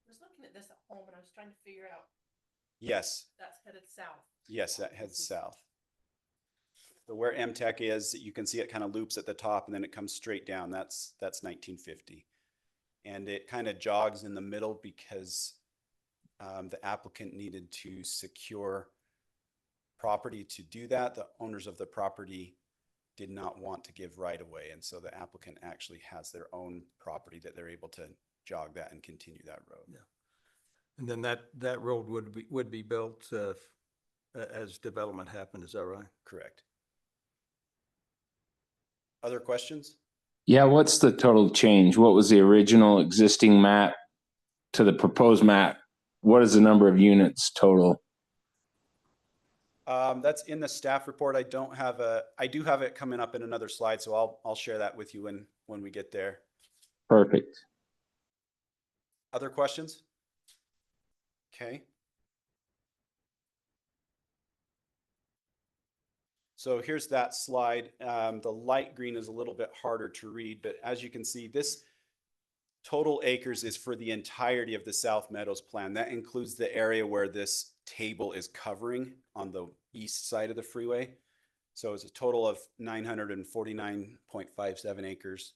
Speaker 10: I was looking at this at home and I was trying to figure out.
Speaker 18: Yes.
Speaker 10: That's headed south.
Speaker 18: Yes, that heads south. So where MTech is, you can see it kind of loops at the top and then it comes straight down. That's 1950. And it kind of jogs in the middle because the applicant needed to secure property to do that. The owners of the property did not want to give right away. And so the applicant actually has their own property that they're able to jog that and continue that road.
Speaker 2: Yeah. And then that road would be built as development happened. Is that right?
Speaker 18: Correct. Other questions?
Speaker 9: Yeah, what's the total change? What was the original existing map to the proposed map? What is the number of units total?
Speaker 18: That's in the staff report. I don't have I do have it coming up in another slide, so I'll share that with you when we get there.
Speaker 9: Perfect.
Speaker 18: Other questions? Okay. So here's that slide. The light green is a little bit harder to read, but as you can see, this total acres is for the entirety of the South Meadows plan. That includes the area where this table is covering on the east side of the freeway. So it's a total of 949.57 acres.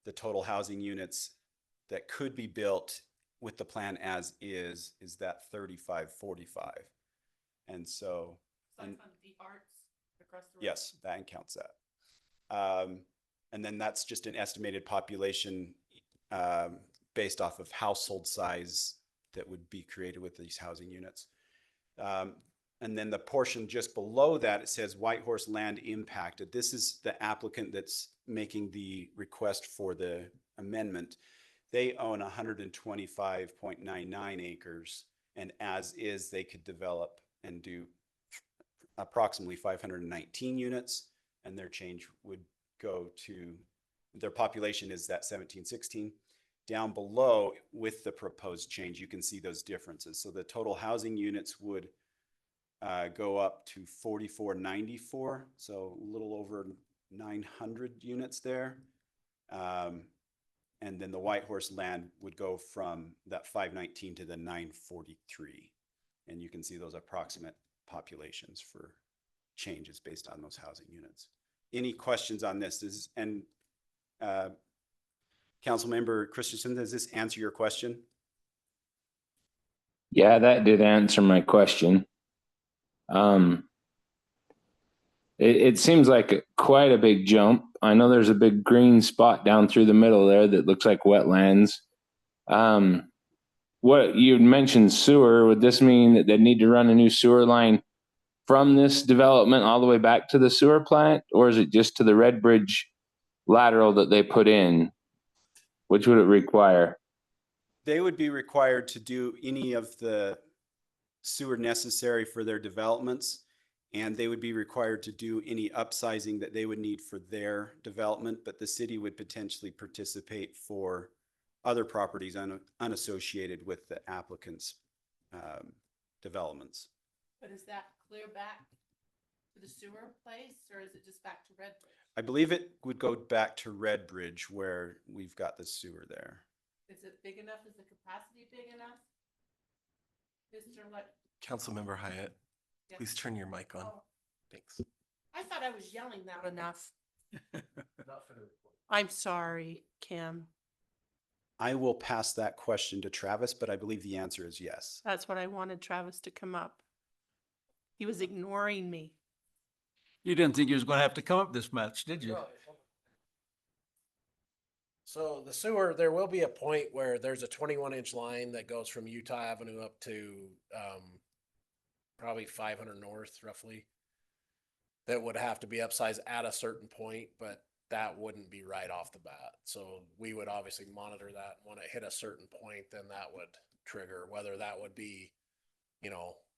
Speaker 18: The total housing units that could be built with the plan as is that 3545. And so, and
Speaker 10: the arts across the road.
Speaker 18: yes, that counts that. And then that's just an estimated population based off of household size that would be created with these housing units. And then the portion just below that, it says Whitehorse land impacted. This is the applicant that's making the request for the amendment. They own 125.99 acres, and as is, they could develop and do approximately 519 units, and their change would go to, their population is that 1716. Down below with the proposed change, you can see those differences. So the total housing units would go up to 4494, so a little over 900 units there. And then the Whitehorse land would go from that 519 to the 943. And you can see those approximate populations for changes based on those housing units. Any questions on this? Councilmember Christensen, does this answer your question?
Speaker 9: Yeah, that did answer my question. It seems like quite a big jump. I know there's a big green spot down through the middle there that looks like wetlands. What you'd mentioned sewer, would this mean that they need to run a new sewer line from this development all the way back to the sewer plant? Or is it just to the Red Bridge lateral that they put in? Which would it require?
Speaker 18: They would be required to do any of the sewer necessary for their developments, and they would be required to do any upsizing that they would need for their development, but the city would potentially participate for other properties unassociated with the applicant's developments.
Speaker 10: But is that clear back to the sewer place, or is it just back to Redbridge?
Speaker 18: I believe it would go back to Red Bridge where we've got the sewer there.
Speaker 10: Is it big enough? Is the capacity big enough? Mr. What?
Speaker 7: Councilmember Hyatt,
Speaker 10: Yes.
Speaker 7: please turn your mic on.
Speaker 10: Oh,
Speaker 7: Thanks.
Speaker 10: I thought I was yelling loud enough. I'm sorry, Kim.
Speaker 18: I will pass that question to Travis, but I believe the answer is yes.
Speaker 10: That's what I wanted Travis to come up. He was ignoring me.
Speaker 2: You didn't think you was going to have to come up this much, did you?
Speaker 15: So the sewer, there will be a point where there's a 21-inch line that goes from Utah Avenue up to probably 500 North roughly. That would have to be upsized at a certain point, but that wouldn't be right off the bat. So we would obviously monitor that. When it hit a certain point, then that would trigger, whether that would be,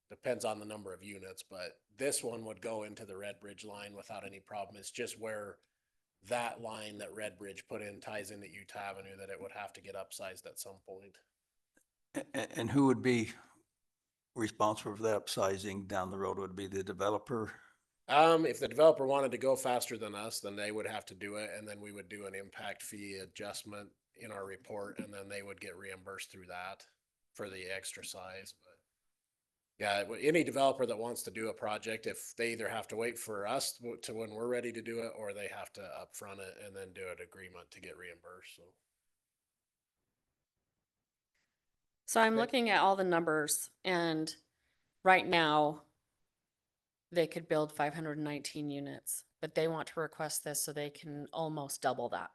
Speaker 15: depends on the number of units, but this one would go into the Red Bridge line without any problem. It's just where that line that Red Bridge put in ties into Utah Avenue that it would have to get upsized at some point.
Speaker 2: And who would be responsible for that upsizing down the road? Would it be the developer?
Speaker 15: If the developer wanted to go faster than us, then they would have to do it, and then we would do an impact fee adjustment in our report, and then they would get reimbursed through that for the extra size. But yeah, any developer that wants to do a project, if they either have to wait for us to when we're ready to do it, or they have to upfront it and then do an agreement to get reimbursed.
Speaker 8: So I'm looking at all the numbers, and right now they could build 519 units, but they want to request this so they can almost double that.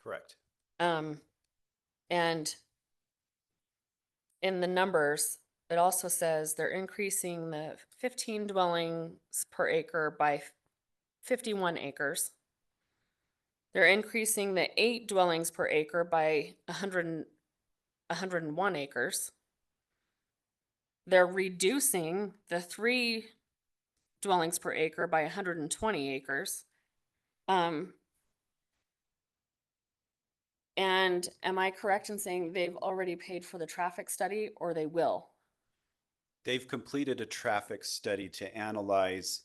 Speaker 18: Correct.
Speaker 8: And in the numbers, it also says they're increasing the 15 dwellings per acre by 51 acres. They're increasing the 8 dwellings per acre by 101 acres. They're reducing the 3 dwellings per acre by 120 acres. And am I correct in saying they've already paid for the traffic study, or they will?
Speaker 18: They've completed a traffic study to analyze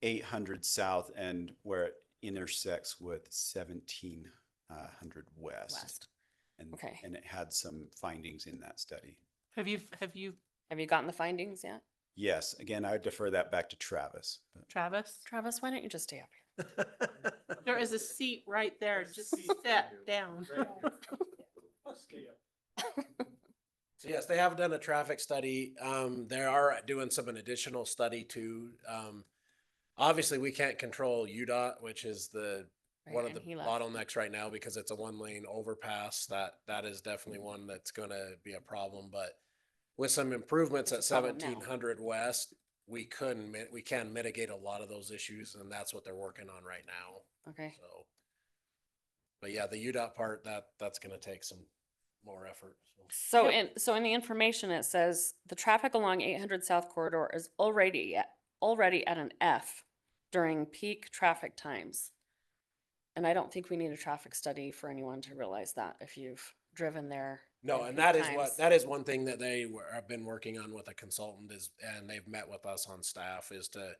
Speaker 18: 800 South and where it intersects with 1700 West. And,
Speaker 8: Okay.
Speaker 18: and it had some findings in that study.
Speaker 10: Have you,
Speaker 8: gotten the findings yet?
Speaker 18: Yes, again, I would defer that back to Travis.
Speaker 10: Travis?
Speaker 8: Travis, why don't you just stay up here?
Speaker 10: There is a seat right there. Just sit down.
Speaker 15: So yes, they have done a traffic study. They are doing some additional study too. Obviously, we can't control UDOT, which is one of
Speaker 8: and
Speaker 15: the
Speaker 8: he left.
Speaker 15: bottlenecks right now because it's a 1-lane overpass. That is definitely one that's gonna be a problem, but with some improvements at
Speaker 8: It's a problem now.
Speaker 15: 1700 West, we can mitigate a lot of those issues, and that's what they're working on right now.
Speaker 8: Okay.
Speaker 15: So, but yeah, the UDOT part, that's gonna take some more effort.
Speaker 8: So in the information, it says the traffic along 800 South Corridor is already at an F during peak traffic times. And I don't think we need a traffic study for anyone to realize that if you've driven there.
Speaker 15: No,
Speaker 8: at
Speaker 15: and
Speaker 8: peak times.
Speaker 15: that is one thing that have been working on with a consultant and they've met with us on staff is to,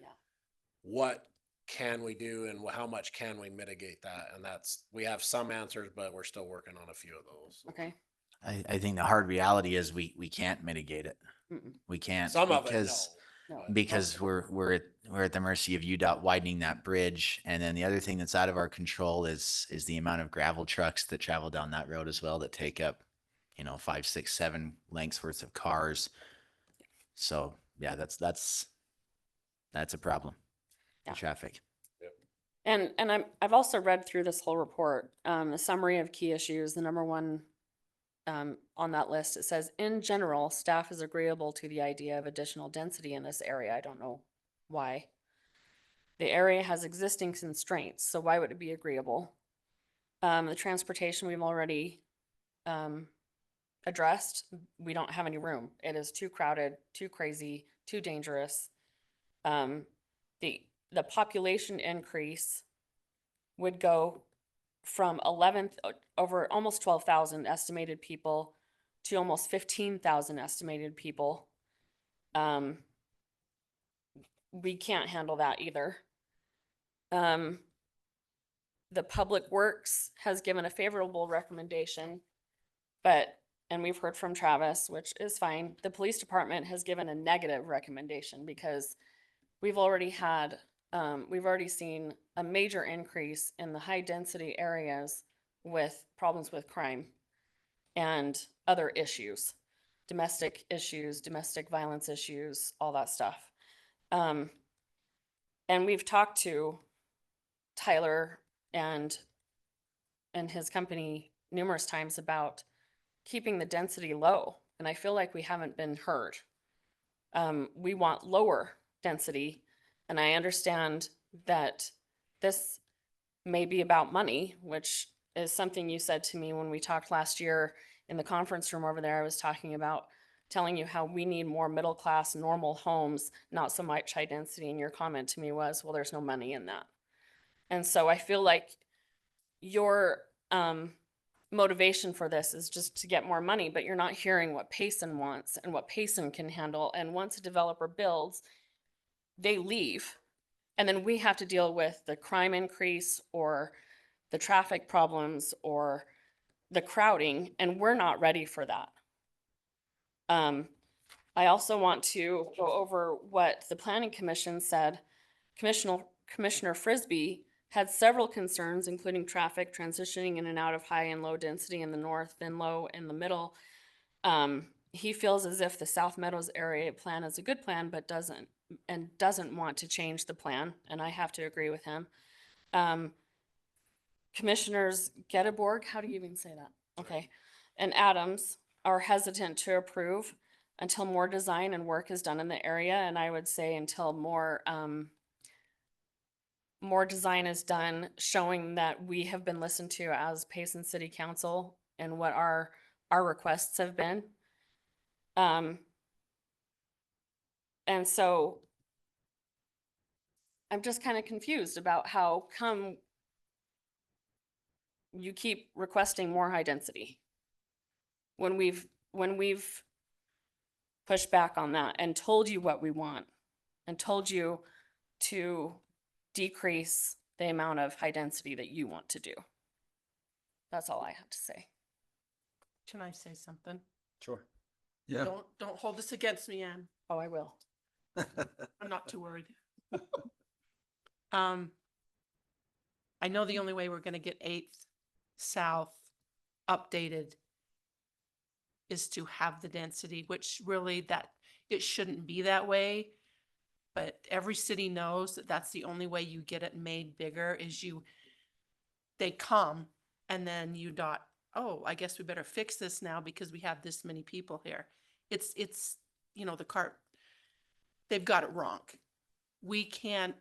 Speaker 15: what can we do and how much can we mitigate that? And we have some answers, but we're still working on a few of those.
Speaker 8: Okay.
Speaker 6: I think the hard reality is we can't mitigate it.
Speaker 8: Mm-mm.
Speaker 6: We can't
Speaker 15: Some of it,
Speaker 6: because
Speaker 8: No.
Speaker 6: because we're at the mercy of UDOT widening that bridge. And then the other thing that's out of our control is the amount of gravel trucks that travel down that road as well that take up, 5, 6, 7 lengths worth of cars. So yeah, that's a problem.
Speaker 8: Yeah.
Speaker 6: The traffic.
Speaker 8: And I've also read through this whole report, the summary of key issues, the number one on that list. It says, in general, staff is agreeable to the idea of additional density in this area. I don't know why. The area has existing constraints, so why would it be agreeable? The transportation we've already addressed. We don't have any room. It is too crowded, too crazy, too dangerous. The population increase would go from over almost 12,000 estimated people to almost 15,000 estimated people. We can't handle that either. The Public Works has given a favorable recommendation, and we've heard from Travis, which is fine. The police department has given a negative recommendation because we've already seen a major increase in the high density areas with problems with crime and other issues, domestic violence issues, all that stuff. And we've talked to Tyler and his company numerous times about keeping the density low, and I feel like we haven't been heard. We want lower density, and I understand that this may be about money, which is something you said to me when we talked last year in the conference room over there. I was talking about telling you how we need more middle class, normal homes, not so much high density, and your comment to me was, well, there's no money in that. And so I feel like your motivation for this is just to get more money, but you're not hearing what Payson wants and what Payson can handle. And once a developer builds, they leave. And then we have to deal with the crime increase or the traffic problems or the crowding, and we're not ready for that. I also want to go over what the Planning Commission said. Commissioner Frisbee had several concerns, including traffic transitioning in and out of high and low density in the north, then low in the middle. He feels as if the South Meadows area plan is a good plan, but doesn't want to change the plan, and I have to agree with him. Commissioners Getteborg, how do you even say that? Okay, and Adams are hesitant to approve until more design and work is done in the area, and I would say until more more design is done showing that we have been listened to as Payson City Council and what our requests have been. And so I'm just kind of confused about how come you keep requesting more high density when we've pushed back on that and told you what we want and told you to decrease the amount of high density that you want to do. That's all I have to say.
Speaker 10: Can I say something?
Speaker 18: Sure.
Speaker 2: Yeah.
Speaker 10: Don't hold this against me, Ann.
Speaker 8: Oh, I will.
Speaker 10: I'm not too worried. I know the only way we're gonna get 8th South updated is to have the density, which really it shouldn't be that way. But every city knows that that's the only way you get it made bigger is they come and then oh, I guess we better fix this now because we have this many people here. It's, the cart, they've got it wrong. We can't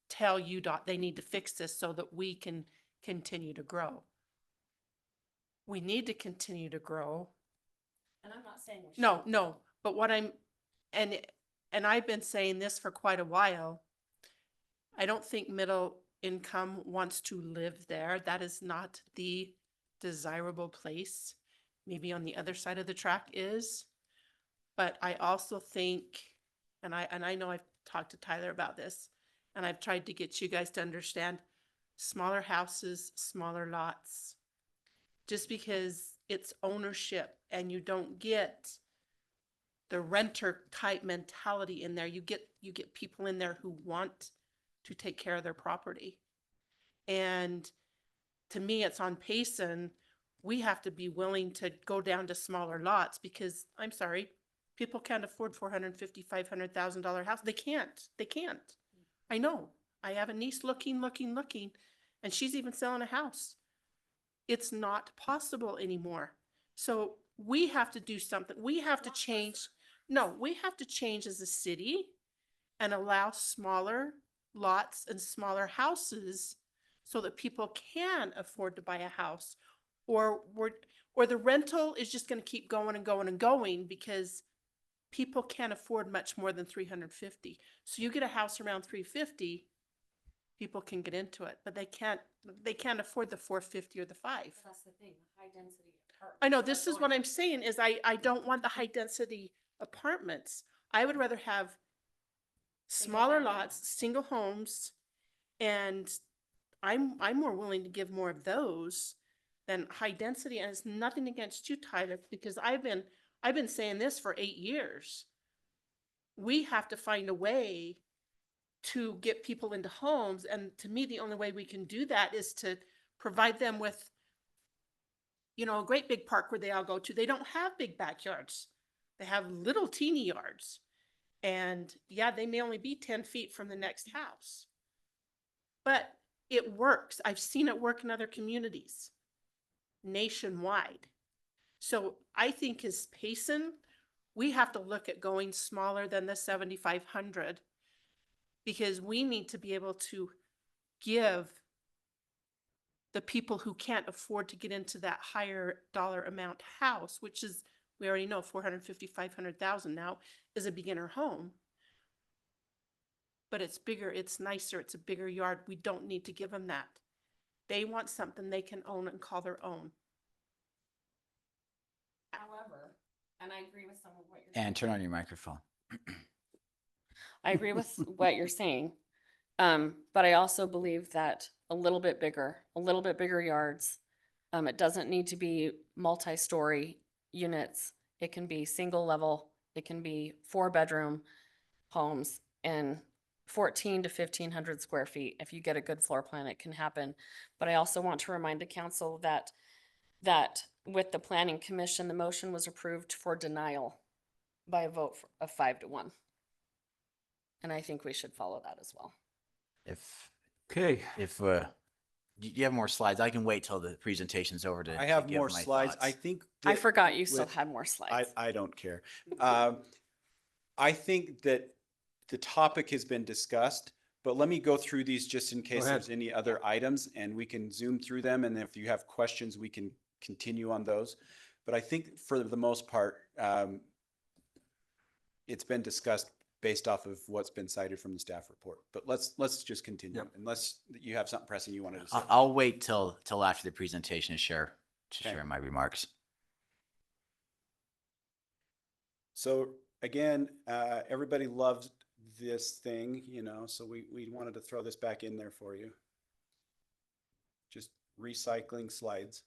Speaker 10: tell UDOT they need to fix this so that we can continue to grow. We need to continue to grow.
Speaker 8: And I'm not saying we
Speaker 10: No, but and I've been saying this for quite a while. I don't think middle income wants to live there. That is not the desirable place. Maybe on the other side of the track is. But I also think, and I know I've talked to Tyler about this, and I've tried to get you guys to understand smaller houses, smaller lots. Just because it's ownership and you don't get the renter type mentality in there, you get people in there who want to take care of their property. And to me, it's on Payson. We have to be willing to go down to smaller lots because I'm sorry, people can't afford $450,000, $500,000 house. They can't. I know. I have a niece looking, and she's even selling a house. It's not possible anymore. So we have to do something. We have to change. No, we have to change as a city and allow smaller lots and smaller houses so that people can afford to buy a house, or the rental is just going to keep going and going and going because people can't afford much more than 350. So you get a house around 350, people can get into it, but they can't afford the 450 or the 5.
Speaker 8: That's the thing, high density apartments.
Speaker 10: I know, this is what I'm saying is I don't want the high density apartments. I would rather have smaller lots, single homes, and I'm more willing to give more of those than high density. And it's nothing against you, Tyler, because I've been saying this for 8 years. We have to find a way to get people into homes, and to me, the only way we can do that is to provide them with, a great big park where they all go to. They don't have big backyards. They have little teeny yards. And yeah, they may only be 10 feet from the next house. But it works. I've seen it work in other communities nationwide. So I think as Payson, we have to look at going smaller than the 7,500 because we need to be able to give the people who can't afford to get into that higher dollar amount house, which is, we already know 450, 500,000 now is a beginner home. But it's bigger, it's nicer, it's a bigger yard. We don't need to give them that. They want something they can own and call their own.
Speaker 8: However, and I agree with some of what you're saying.
Speaker 6: And turn on your microphone.
Speaker 8: I agree with what you're saying. But I also believe that a little bit bigger yards. It doesn't need to be multi-story units. It can be single level. It can be 4-bedroom homes and 14 to 1,500 square feet. If you get a good floor plan, it can happen. But I also want to remind the council that with the planning commission, the motion was approved for denial by a vote of 5-1. And I think we should follow that as well.
Speaker 6: If
Speaker 2: Okay.
Speaker 6: you have more slides, I can wait till the presentation's over to
Speaker 18: I have
Speaker 6: give
Speaker 18: more
Speaker 6: my
Speaker 18: slides.
Speaker 6: thoughts.
Speaker 18: I think.
Speaker 8: I
Speaker 18: that
Speaker 8: forgot you still
Speaker 18: with-
Speaker 8: had more slides.
Speaker 18: I don't care. I think that the topic has been discussed, But let me go through these just in case
Speaker 2: ahead.
Speaker 18: there's any other items, and we can zoom through them. And if you have questions, we can continue on those. But I think for the most part, it's been discussed based off of what's been cited from the staff report. But let's just continue,
Speaker 2: Yep.
Speaker 18: unless you have something pressing you wanted to say.
Speaker 6: I'll wait till after the presentation to
Speaker 18: Okay.
Speaker 6: share my remarks.
Speaker 18: So again, everybody loves this thing, you know, so we wanted to throw this back in there for you. Just recycling slides.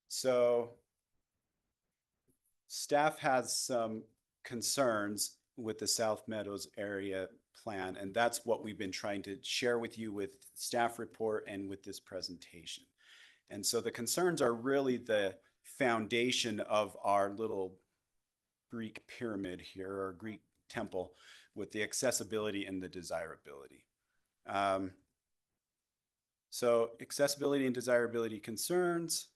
Speaker 18: So staff has some concerns with the South Meadows area plan, and that's what we've been trying to share with you with staff report and with this presentation. And so the concerns are really the foundation of our little Greek pyramid here, or Greek temple, with the accessibility and the desirability. So accessibility and desirability concerns.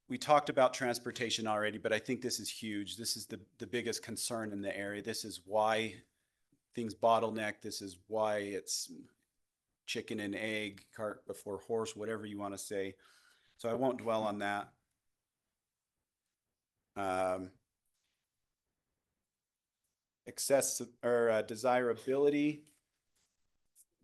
Speaker 18: We talked about transportation already, but I think this is huge. This is the biggest concern in the area. This is why things bottleneck. This is why it's chicken and egg, cart before horse, whatever you want to say. So I won't dwell on that. Access or desirability.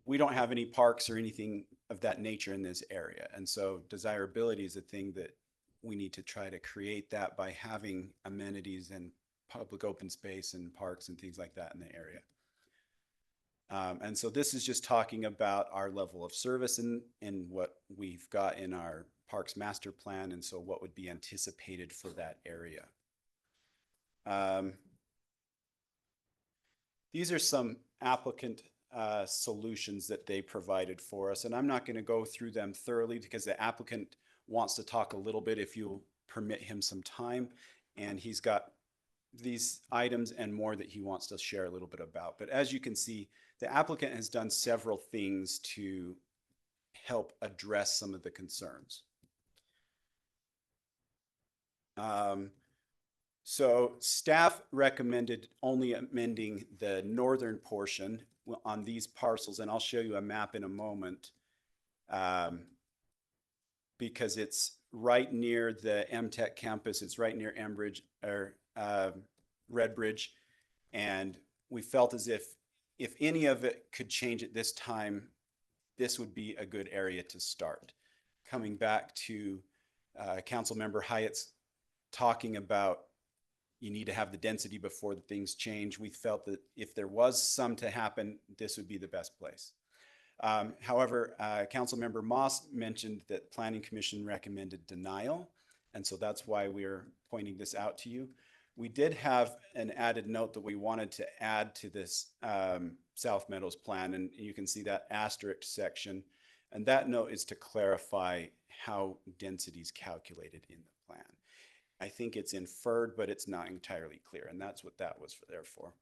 Speaker 18: We don't have any parks or anything of that nature in this area. And so desirability is a thing that we need to try to create that by having amenities and public open space and parks and things like that in the area. And so this is just talking about our level of service and what we've got in our parks master plan. And so what would be anticipated for that area. These are some applicant solutions that they provided for us. And I'm not going to go through them thoroughly because the applicant wants to talk a little bit if you'll permit him some time. And he's got these items and more that he wants to share a little bit about. But as you can see, the applicant has done several things to help address some of the concerns. So staff recommended only amending the northern portion on these parcels, and I'll show you a map in a moment, because it's right near the MTech campus. It's right near Enbridge or Redbridge, and we felt as if any of it could change at this time, this would be a good area to start. Coming back to Councilmember Hyatt's talking about you need to have the density before the things change. We felt that if there was some to happen, this would be the best place. However, Councilmember Moss mentioned that Planning Commission recommended denial, and so that's why we're pointing this out to you. We did have an added note that we wanted to add to this South Meadows plan, and you can see that asterisk section, and that note is to clarify how density is calculated in the plan. I think it's inferred, but it's not entirely clear, and that's what that was there for.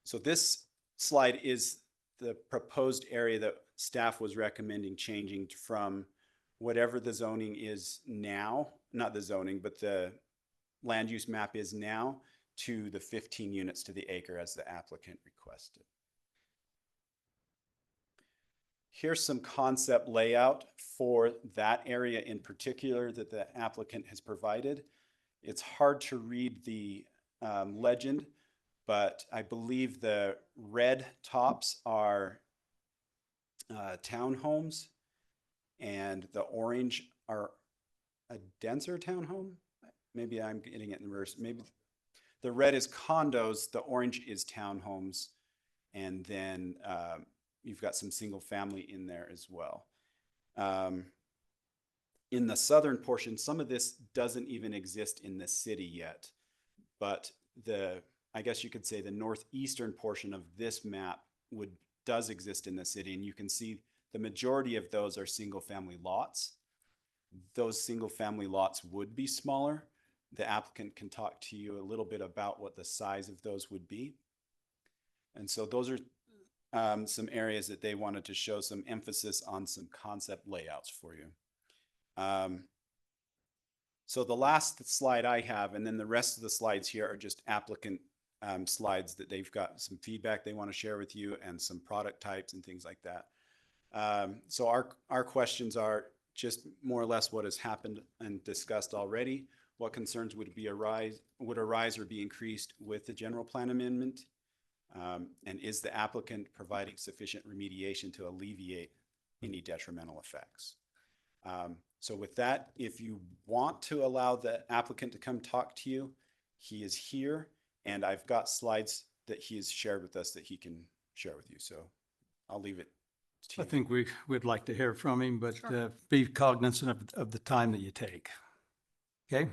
Speaker 18: So this slide is the proposed area that staff was recommending changing from whatever the zoning is now, not the zoning, but the land use map is now, to the 15 units to the acre as the applicant requested. Here's some concept layout for that area in particular that the applicant has provided. It's hard to read the legend, but I believe the red tops are townhomes and the orange are a denser townhome. Maybe I'm getting it in reverse. Maybe the red is condos, the orange is townhomes, and then you've got some single family in there as well. In the southern portion, some of this doesn't even exist in the city yet, but I guess you could say the northeastern portion of this map does exist in the city, and you can see the majority of those are single family lots. Those single family lots would be smaller. The applicant can talk to you a little bit about what the size of those would be. And so those are some areas that they wanted to show some emphasis on some concept layouts for you. So the last slide I have, and then the rest of the slides here are just applicant slides that they've got some feedback they want to share with you and some product types and things like that. So our questions are just more or less what has happened and discussed already. What concerns would arise or be increased with the general plan amendment? And is the applicant providing sufficient remediation to alleviate any detrimental effects? So with that, if you want to allow the applicant to come talk to you, he is here, and I've got slides that he has shared with us that he can share with you. So I'll leave it to
Speaker 2: I
Speaker 18: you.
Speaker 2: think we'd like to hear from him, but
Speaker 10: Sure.
Speaker 2: be cognizant of the time that you take. Okay?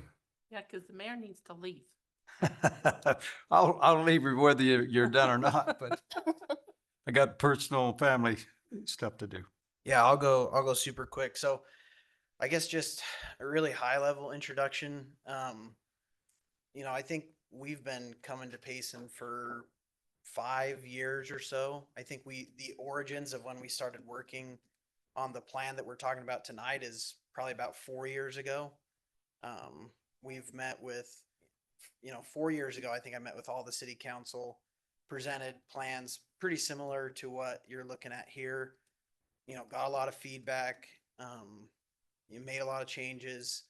Speaker 10: Yeah, because the mayor needs to leave.
Speaker 2: I'll leave you whether you're done or not, but I got personal and family stuff to do.
Speaker 4: Yeah, I'll go super quick. So I guess just a really high level introduction. I think we've been coming to Payson for 5 years or so. I think the origins of when we started working on the plan that we're talking about tonight is probably about 4 years ago. We've met with, 4 years ago, I think I met with all the city council, presented plans pretty similar to what you're looking at here. Got a lot of feedback. You made a lot of changes.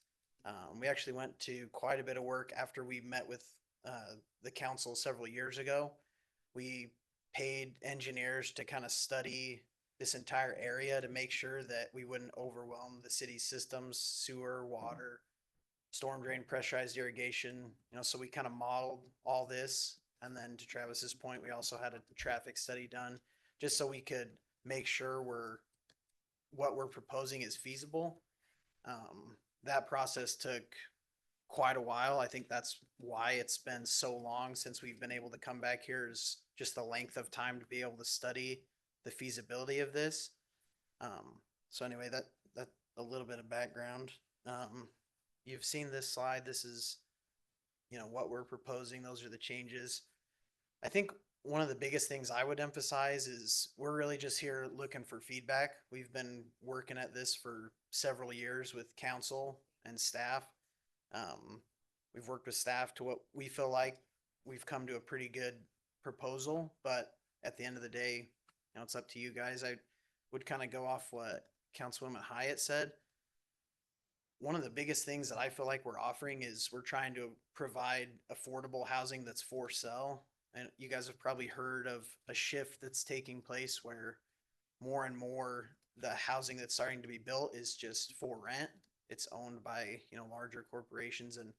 Speaker 4: We actually went to quite a bit of work after we met with the council several years ago. We paid engineers to kind of study this entire area to make sure that we wouldn't overwhelm the city's systems, sewer, water, storm drain, pressurized irrigation. So we kind of modeled all this. And then to Travis's point, we also had a traffic study done just so we could make sure what we're proposing is feasible. That process took quite a while. I think that's why it's been so long since we've been able to come back here, is just the length of time to be able to study the feasibility of this. So anyway, that a little bit of background. You've seen this slide. This is, what we're proposing. Those are the changes. I think one of the biggest things I would emphasize is we're really just here looking for feedback. We've been working at this for several years with council and staff. We've worked with staff to what we feel like we've come to a pretty good proposal, but at the end of the day, it's up to you guys. I would kind of go off what Councilwoman Hyatt said. One of the biggest things that I feel like we're offering is we're trying to provide affordable housing that's for sale. And you guys have probably heard of a shift that's taking place where more and more the housing that's starting to be built is just for rent. It's owned by, larger corporations, and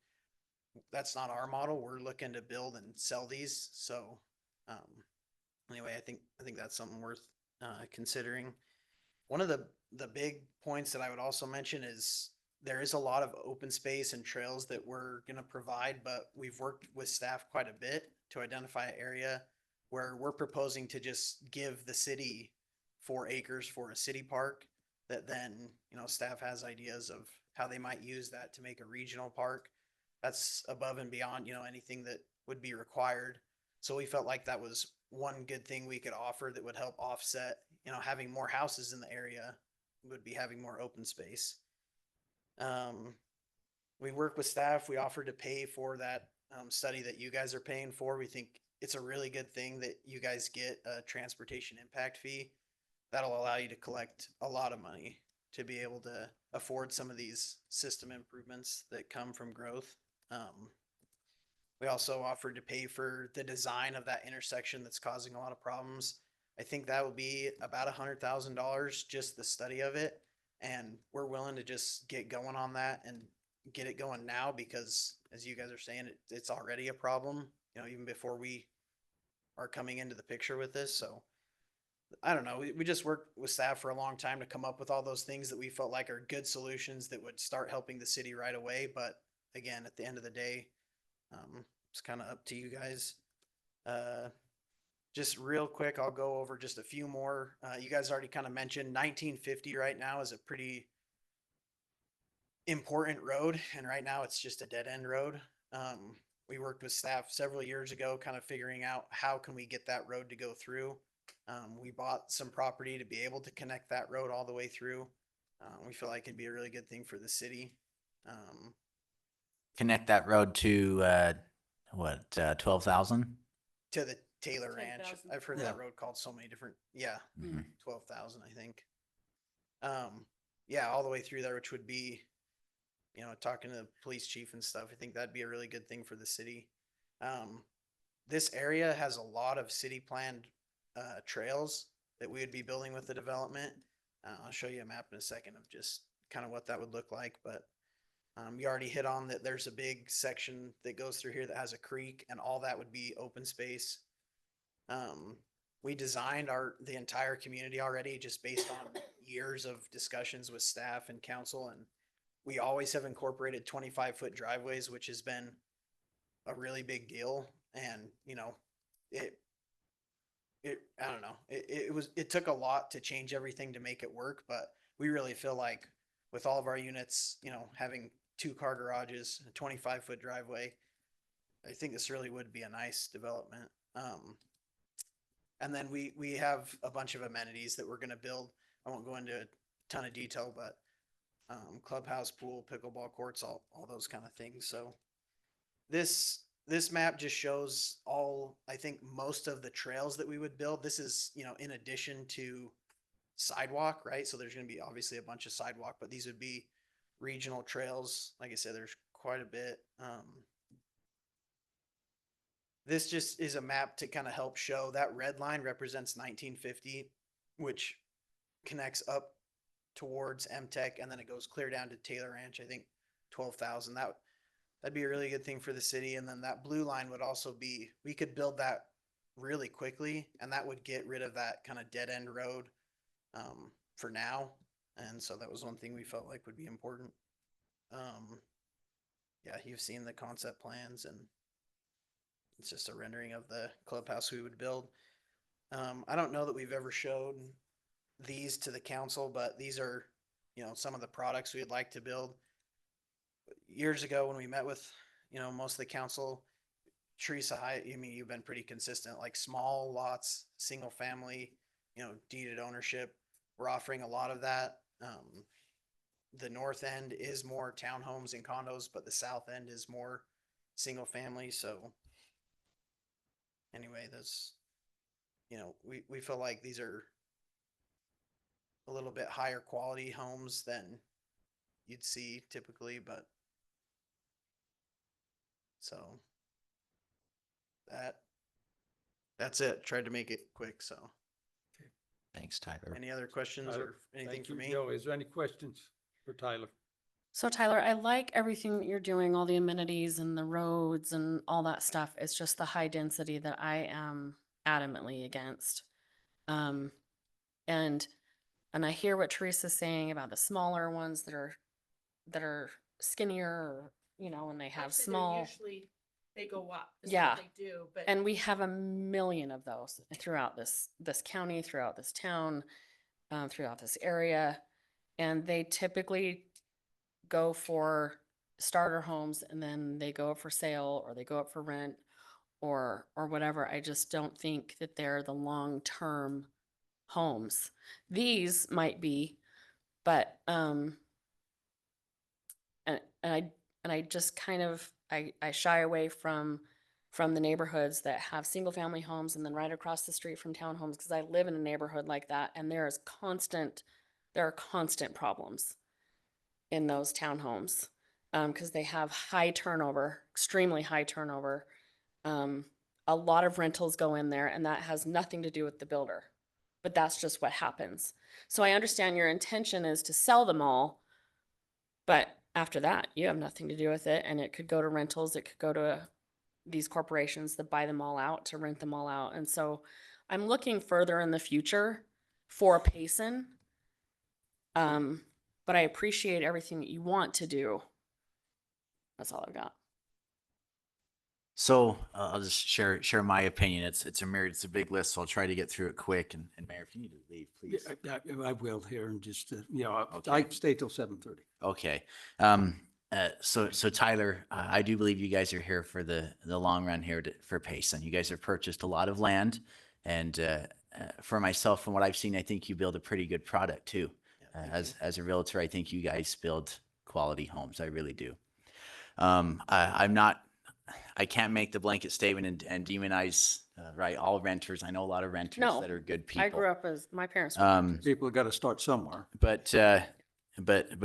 Speaker 4: that's not our model. We're looking to build and sell these. So, anyway, I think that's something worth considering. One of the big points that I would also mention is there is a lot of open space and trails that we're going to provide, but we've worked with staff quite a bit to identify an area where we're proposing to just give the city 4 acres for a city park that then, staff has ideas of how they might use that to make a regional park. That's above and beyond, anything that would be required. So we felt like that was one good thing we could offer that would help offset, having more houses in the area would be having more open space. We work with staff. We offered to pay for that study that you guys are paying for. We think it's a really good thing that you guys get a transportation impact fee. That'll allow you to collect a lot of money to be able to afford some of these system improvements that come from growth. We also offered to pay for the design of that intersection that's causing a lot of problems. I think that would be about $100,000, just the study of it. And we're willing to just get going on that and get it going now because, as you guys are saying, it's already a problem, even before we are coming into the picture with this. So I don't know. We just worked with staff for a long time to come up with all those things that we felt like are good solutions that would start helping the city right away. But again, at the end of the day, it's kind of up to you guys. Just real quick, I'll go over just a few more. You guys already kind of mentioned 1950 right now is a pretty important road. And right now it's just a dead end road. We worked with staff several years ago, kind of figuring out how can we get that road to go through. We bought some property to be able to connect that road all the way through. We feel like it'd be a really good thing for the city.
Speaker 6: Connect that road to 12,000?
Speaker 4: To the Taylor Ranch.
Speaker 8: 10,000.
Speaker 4: I've heard
Speaker 2: Yeah.
Speaker 4: that road called so many different, yeah,
Speaker 6: Mhm.
Speaker 4: 12,000, I think. Yeah, all the way through there, which would be, you know, talking to the police chief and stuff, I think that'd be a really good thing for the city. This area has a lot of city planned, trails that we would be building with the development. I'll show you a map in a second of just kind of what that would look like, but you already hit on that there's a big section that goes through here that has a creek, and all that would be open space. We designed the entire community already just based on years of discussions with staff and council, and we always have incorporated 25-foot driveways, which has been a really big deal. And, you know, I don't know, it took a lot to change everything to make it work, but we really feel like with all of our units, you know, having 2-car garages, a 25-foot driveway, I think this really would be a nice development. And then we have a bunch of amenities that we're gonna build. I won't go into a ton of detail, but clubhouse, pool, pickleball courts, all those kind of things. So this map just shows I think most of the trails that we would build. This is, you know, in addition to sidewalk, right? So there's gonna be obviously a bunch of sidewalk, but these would be regional trails. Like I said, there's quite a bit. This just is a map to kind of help show that red line represents 1950, which connects up towards MTech, and then it goes clear down to Taylor Ranch. I think 12,000. That'd be a really good thing for the city. And then that blue line would also be, we could build that really quickly, and that would get rid of that kind of dead end road for now. And so that was one thing we felt like would be important. Yeah, you've seen the concept plans, and it's just a rendering of the clubhouse we would build. I don't know that we've ever showed these to the council, but these are, you know, some of the products we'd like to build. Years ago when we met with, you know, most of the council, Teresa, I mean, you've been pretty consistent, like small lots, single family, you know, deeded ownership. We're offering a lot of that. The north end is more townhomes and condos, but the south end is more single family. So anyway, that's, you know, we feel like these are a little bit higher quality homes than you'd see typically, but so that's it. Tried to make it quick. So
Speaker 6: Thanks, Tyler.
Speaker 4: any other questions
Speaker 2: Tyler,
Speaker 4: or anything
Speaker 2: Thank
Speaker 4: for
Speaker 2: you,
Speaker 4: me?
Speaker 2: Joe. Is there any questions for Tyler?
Speaker 8: So Tyler, I like everything that you're doing, all the amenities and the roads and all that stuff. It's just the high density that I am adamantly against. And I hear what Teresa's saying about the smaller ones that are skinnier, or, you know, and they have small.
Speaker 10: Usually they go up. is what
Speaker 8: Yeah.
Speaker 10: They do, but.
Speaker 8: And we have a million of those throughout this county, throughout this town, throughout this area. And they typically go for starter homes, and then they go up for sale, or they go up for rent, or whatever. I just don't think that they're the long-term homes. These might be, but and I just kind of I shy away from the neighborhoods that have single family homes and then right across the street from townhomes, because I live in a neighborhood like that, and there are constant problems in those townhomes, because they have high turnover, extremely high turnover. A lot of rentals go in there, and that has nothing to do with the builder, but that's just what happens. So I understand your intention is to sell them all, but after that, you have nothing to do with it, and it could go to rentals. It could go to these corporations that buy them all out to rent them all out. And so I'm looking further in the future for Payson. But I appreciate everything that you want to do. That's all I've got.
Speaker 6: So I'll just share my opinion. It's a big list, so I'll try to get through it quick. And Mayor, if you need to leave, please.
Speaker 2: I will here and just, you know,
Speaker 6: Okay.
Speaker 2: I stay till 7:30.
Speaker 6: Okay. So Tyler, I do believe you guys are here for the long run here for Payson. You guys have purchased a lot of land, and for myself, from what I've seen, I think you build a pretty good product too. As a realtor, I think you guys build quality homes. I really do. I can't make the blanket statement and demonize, right, all renters. I know a lot of renters
Speaker 8: No,
Speaker 6: that are good people.
Speaker 8: I grew up as, my parents were
Speaker 6: Um,
Speaker 8: renters.
Speaker 2: People got to start somewhere.
Speaker 6: But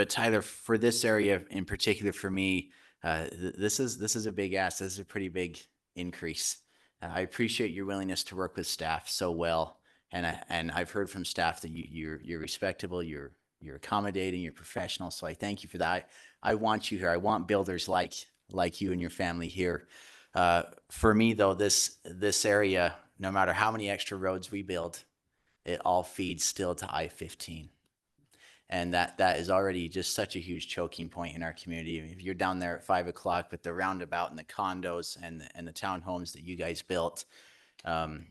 Speaker 6: Tyler, for this area in particular, for me, this is a big ask. This is a pretty big increase. I appreciate your willingness to work with staff so well, and I've heard from staff that you're respectable, you're accommodating, you're professional. So I thank you for that. I want you here. I want builders like you and your family here. For me though, this area, no matter how many extra roads we build, it all feeds still to I-15. And that is already just such a huge choking point in our community. If you're down there at 5 o'clock with the roundabout and the condos and the townhomes that you guys built,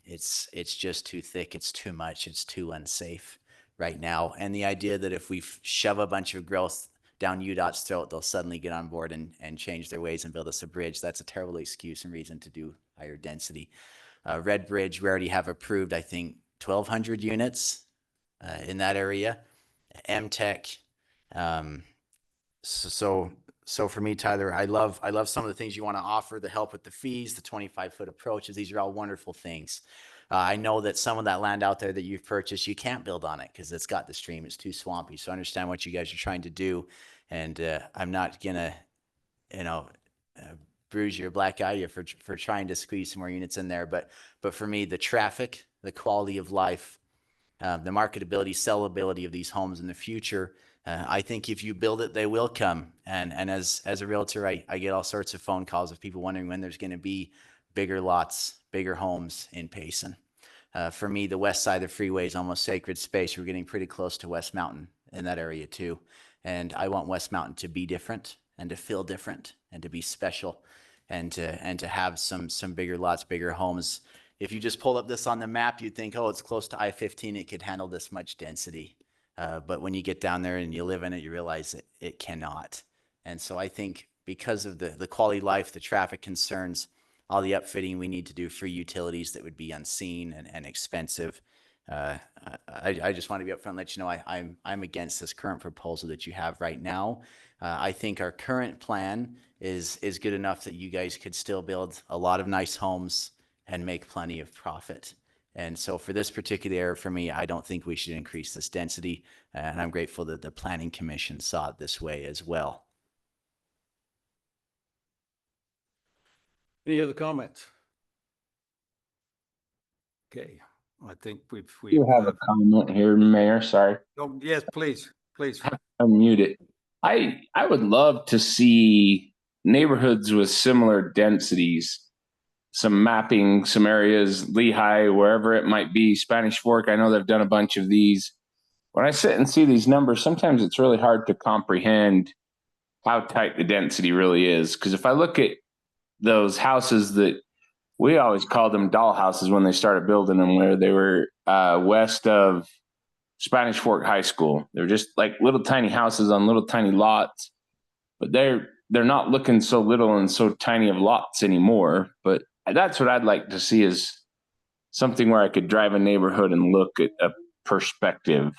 Speaker 6: it's just too thick. It's too much. It's too unsafe right now. And the idea that if we shove a bunch of growth down UDOT's throat, they'll suddenly get on board and change their ways and build us a bridge. That's a terrible excuse and reason to do higher density. Red Bridge, we already have approved, I think, 1,200 units in that area. MTech. So for me, Tyler, I love some of the things you want to offer, the help with the fees, the 25-foot approaches. These are all wonderful things. I know that some of that land out there that you've purchased, you can't build on it because it's got the stream. It's too swampy. So I understand what you guys are trying to do. And I'm not going to, bruise your black eye for trying to squeeze some more units in there. But for me, the traffic, the quality of life, the marketability, sellability of these homes in the future. I think if you build it, they will come. And as a realtor, I get all sorts of phone calls of people wondering when there's going to be bigger lots, bigger homes in Payson. For me, the west side of the freeway is almost sacred space. We're getting pretty close to West Mountain in that area too. And I want West Mountain to be different and to feel different and to be special and to have some bigger lots, bigger homes. If you just pulled up this on the map, you'd think, oh, it's close to I-15. It could handle this much density. But when you get down there and you live in it, you realize it cannot. And so I think because of the quality of life, the traffic concerns, all the upfitting we need to do for utilities that would be unseen and expensive, I just want to be upfront and let you know I'm against this current proposal that you have right now. I think our current plan is good enough that you guys could still build a lot of nice homes and make plenty of profit. And so for this particular area, for me, I don't think we should increase this density. And I'm grateful that the Planning Commission saw it this way as well.
Speaker 2: Any other comments? Okay, I think we've.
Speaker 9: You have a comment here, Mayor, sorry.
Speaker 2: Oh, yes, please.
Speaker 9: Unmute it. I would love to see neighborhoods with similar densities, some mapping, some areas, Lehigh, wherever it might be, Spanish Fork. I know they've done a bunch of these. When I sit and see these numbers, sometimes it's really hard to comprehend how tight the density really is. Because if I look at those houses that we always called them doll houses when they started building them, where they were west of Spanish Fork High School. They're just like little tiny houses on little tiny lots, but they're not looking so little and so tiny of lots anymore. But that's what I'd like to see, is something where I could drive a neighborhood and look at a perspective.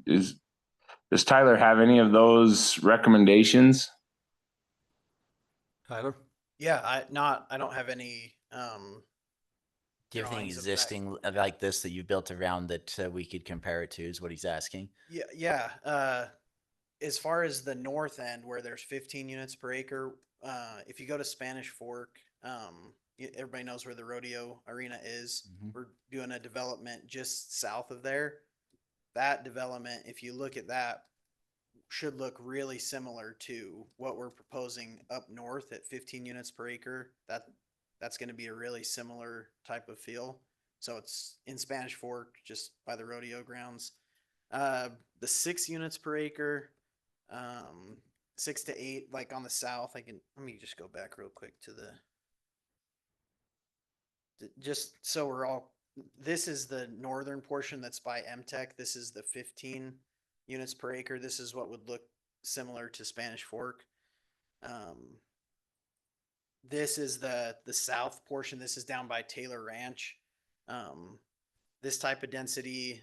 Speaker 9: Does Tyler have any of those recommendations?
Speaker 2: Tyler?
Speaker 4: Yeah, I don't have any,
Speaker 6: Do you have anything
Speaker 4: drawings of that.
Speaker 6: existing like this that you built around that we could compare it to, is what he's asking?
Speaker 4: Yeah. As far as the north end where there's 15 units per acre, if you go to Spanish Fork, everybody knows where the rodeo arena is.
Speaker 6: Mhm.
Speaker 4: We're doing a development just south of there. That development, if you look at that, should look really similar to what we're proposing up north at 15 units per acre. That's going to be a really similar type of feel. So it's in Spanish Fork, just by the rodeo grounds. The 6 units per acre, 6 to 8, like on the south. Let me just go back real quick to just so we're all, this is the northern portion that's by MTech. This is the 15 units per acre. This is what would look similar to Spanish Fork. This is the south portion. This is down by Taylor Ranch. This type of density,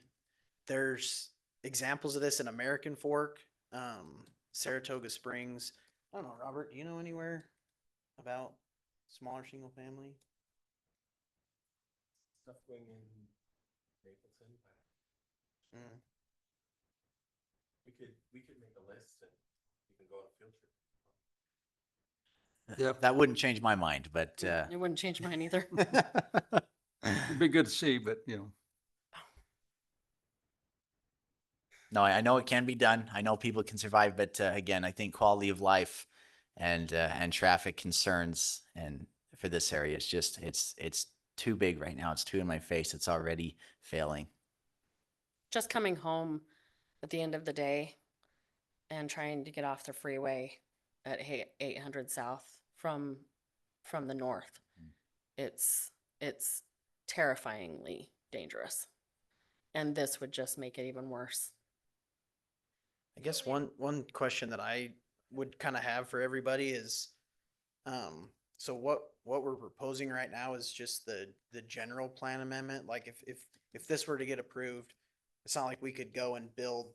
Speaker 4: there's examples of this in American Fork, Saratoga Springs. I don't know, Robert, do you know anywhere about smaller single family?
Speaker 7: Stuff going in Mapleton.
Speaker 4: Mm.
Speaker 7: We could make a list and you can go on a field trip.
Speaker 2: Yep.
Speaker 6: That wouldn't change my mind, but
Speaker 8: It wouldn't change mine either.
Speaker 2: It'd be good to see, but
Speaker 6: no, I know it can be done. I know people can survive, but again, I think quality of life and traffic concerns and for this area, it's too big right now. It's too in my face. It's already failing.
Speaker 8: Just coming home at the end of the day and trying to get off the freeway at 800 South from the north. It's terrifyingly dangerous. And this would just make it even worse.
Speaker 4: I guess one question that I would kind of have for everybody is, so what we're proposing right now is just the general plan amendment. Like if this were to get approved, it's not like we could go and build,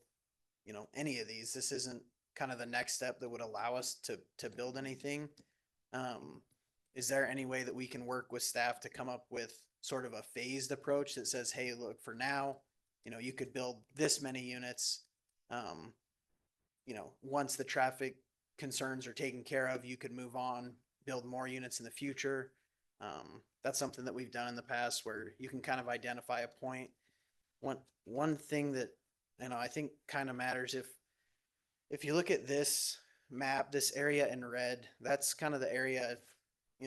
Speaker 4: any of these. This isn't kind of the next step that would allow us to build anything. Is there any way that we can work with staff to come up with sort of a phased approach that says, hey, look, for now, you could build this many units. Once the traffic concerns are taken care of, you could move on, build more units in the future. That's something that we've done in the past where you can kind of identify a point. One thing that, I think kind of matters if you look at this map, this area in red, that's kind of the area,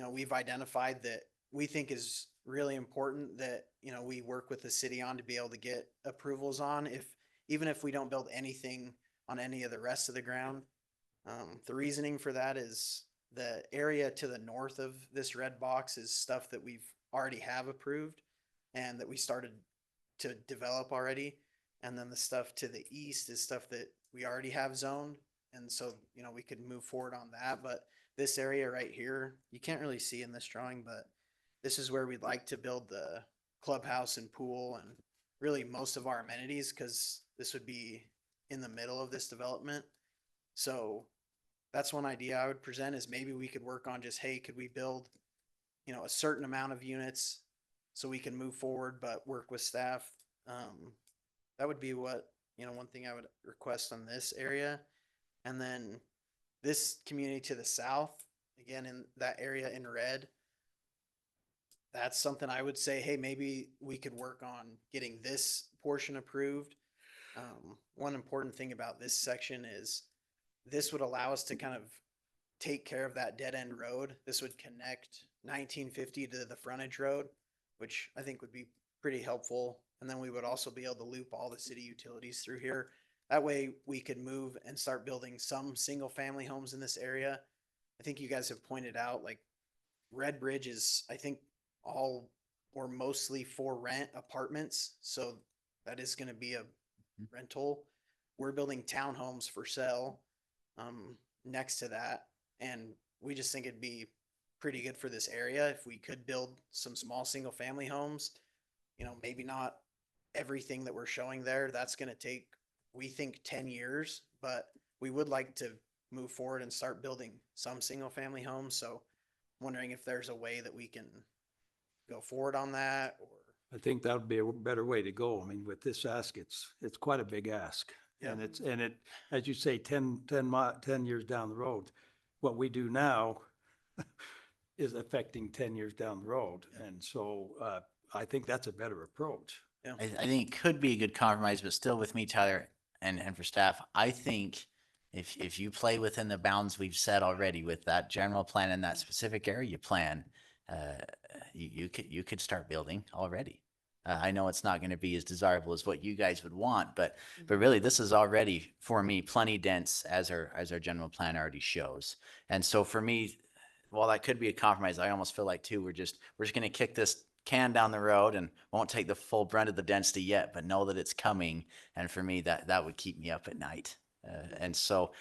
Speaker 4: we've identified that we think is really important that, we work with the city on to be able to get approvals on even if we don't build anything on any of the rest of the ground. The reasoning for that is the area to the north of this red box is stuff that we've already have approved and that we started to develop already. And then the stuff to the east is stuff that we already have zoned. And so, we could move forward on that. But this area right here, you can't really see in this drawing, but this is where we'd like to build the clubhouse and pool and really most of our amenities, because this would be in the middle of this development. So that's one idea I would present is maybe we could work on just, hey, could we build, a certain amount of units so we can move forward, but work with staff. That would be what, one thing I would request on this area. And then this community to the south, again, in that area in red, that's something I would say, hey, maybe we could work on getting this portion approved. One important thing about this section is this would allow us to kind of take care of that dead end road. This would connect 1950 to the frontage road, which I think would be pretty helpful. And then we would also be able to loop all the city utilities through here. That way we could move and start building some single family homes in this area. I think you guys have pointed out, like, Red Bridge is, I think, all or mostly for rent apartments. So that is going to be a rental. We're building townhomes for sale next to that. And we just think it'd be pretty good for this area if we could build some small single family homes. Maybe not everything that we're showing there. That's going to take, we think, 10 years, but we would like to move forward and start building some single family homes. So I'm wondering if there's a way that we can go forward on that, or
Speaker 2: I think that would be a better way to go. I mean, with this ask, it's quite a big ask.
Speaker 4: Yeah.
Speaker 2: And it, as you say, 10 years down the road, what we do now is affecting 10 years down the road. And so, I think that's a better approach.
Speaker 4: yeah.
Speaker 6: I think it could be a good compromise, but still with me, Tyler, and for staff, I think if you play within the bounds we've set already with that general plan and that specific area plan, you could start building already. I know it's not going to be as desirable as what you guys would want, but really this is already, for me, plenty dense as our general plan already shows. And so for me, while that could be a compromise, I almost feel like too, we're just going to kick this can down the road and won't take the full brunt of the density yet, but know that it's coming. And for me, that would keep me up at night. And so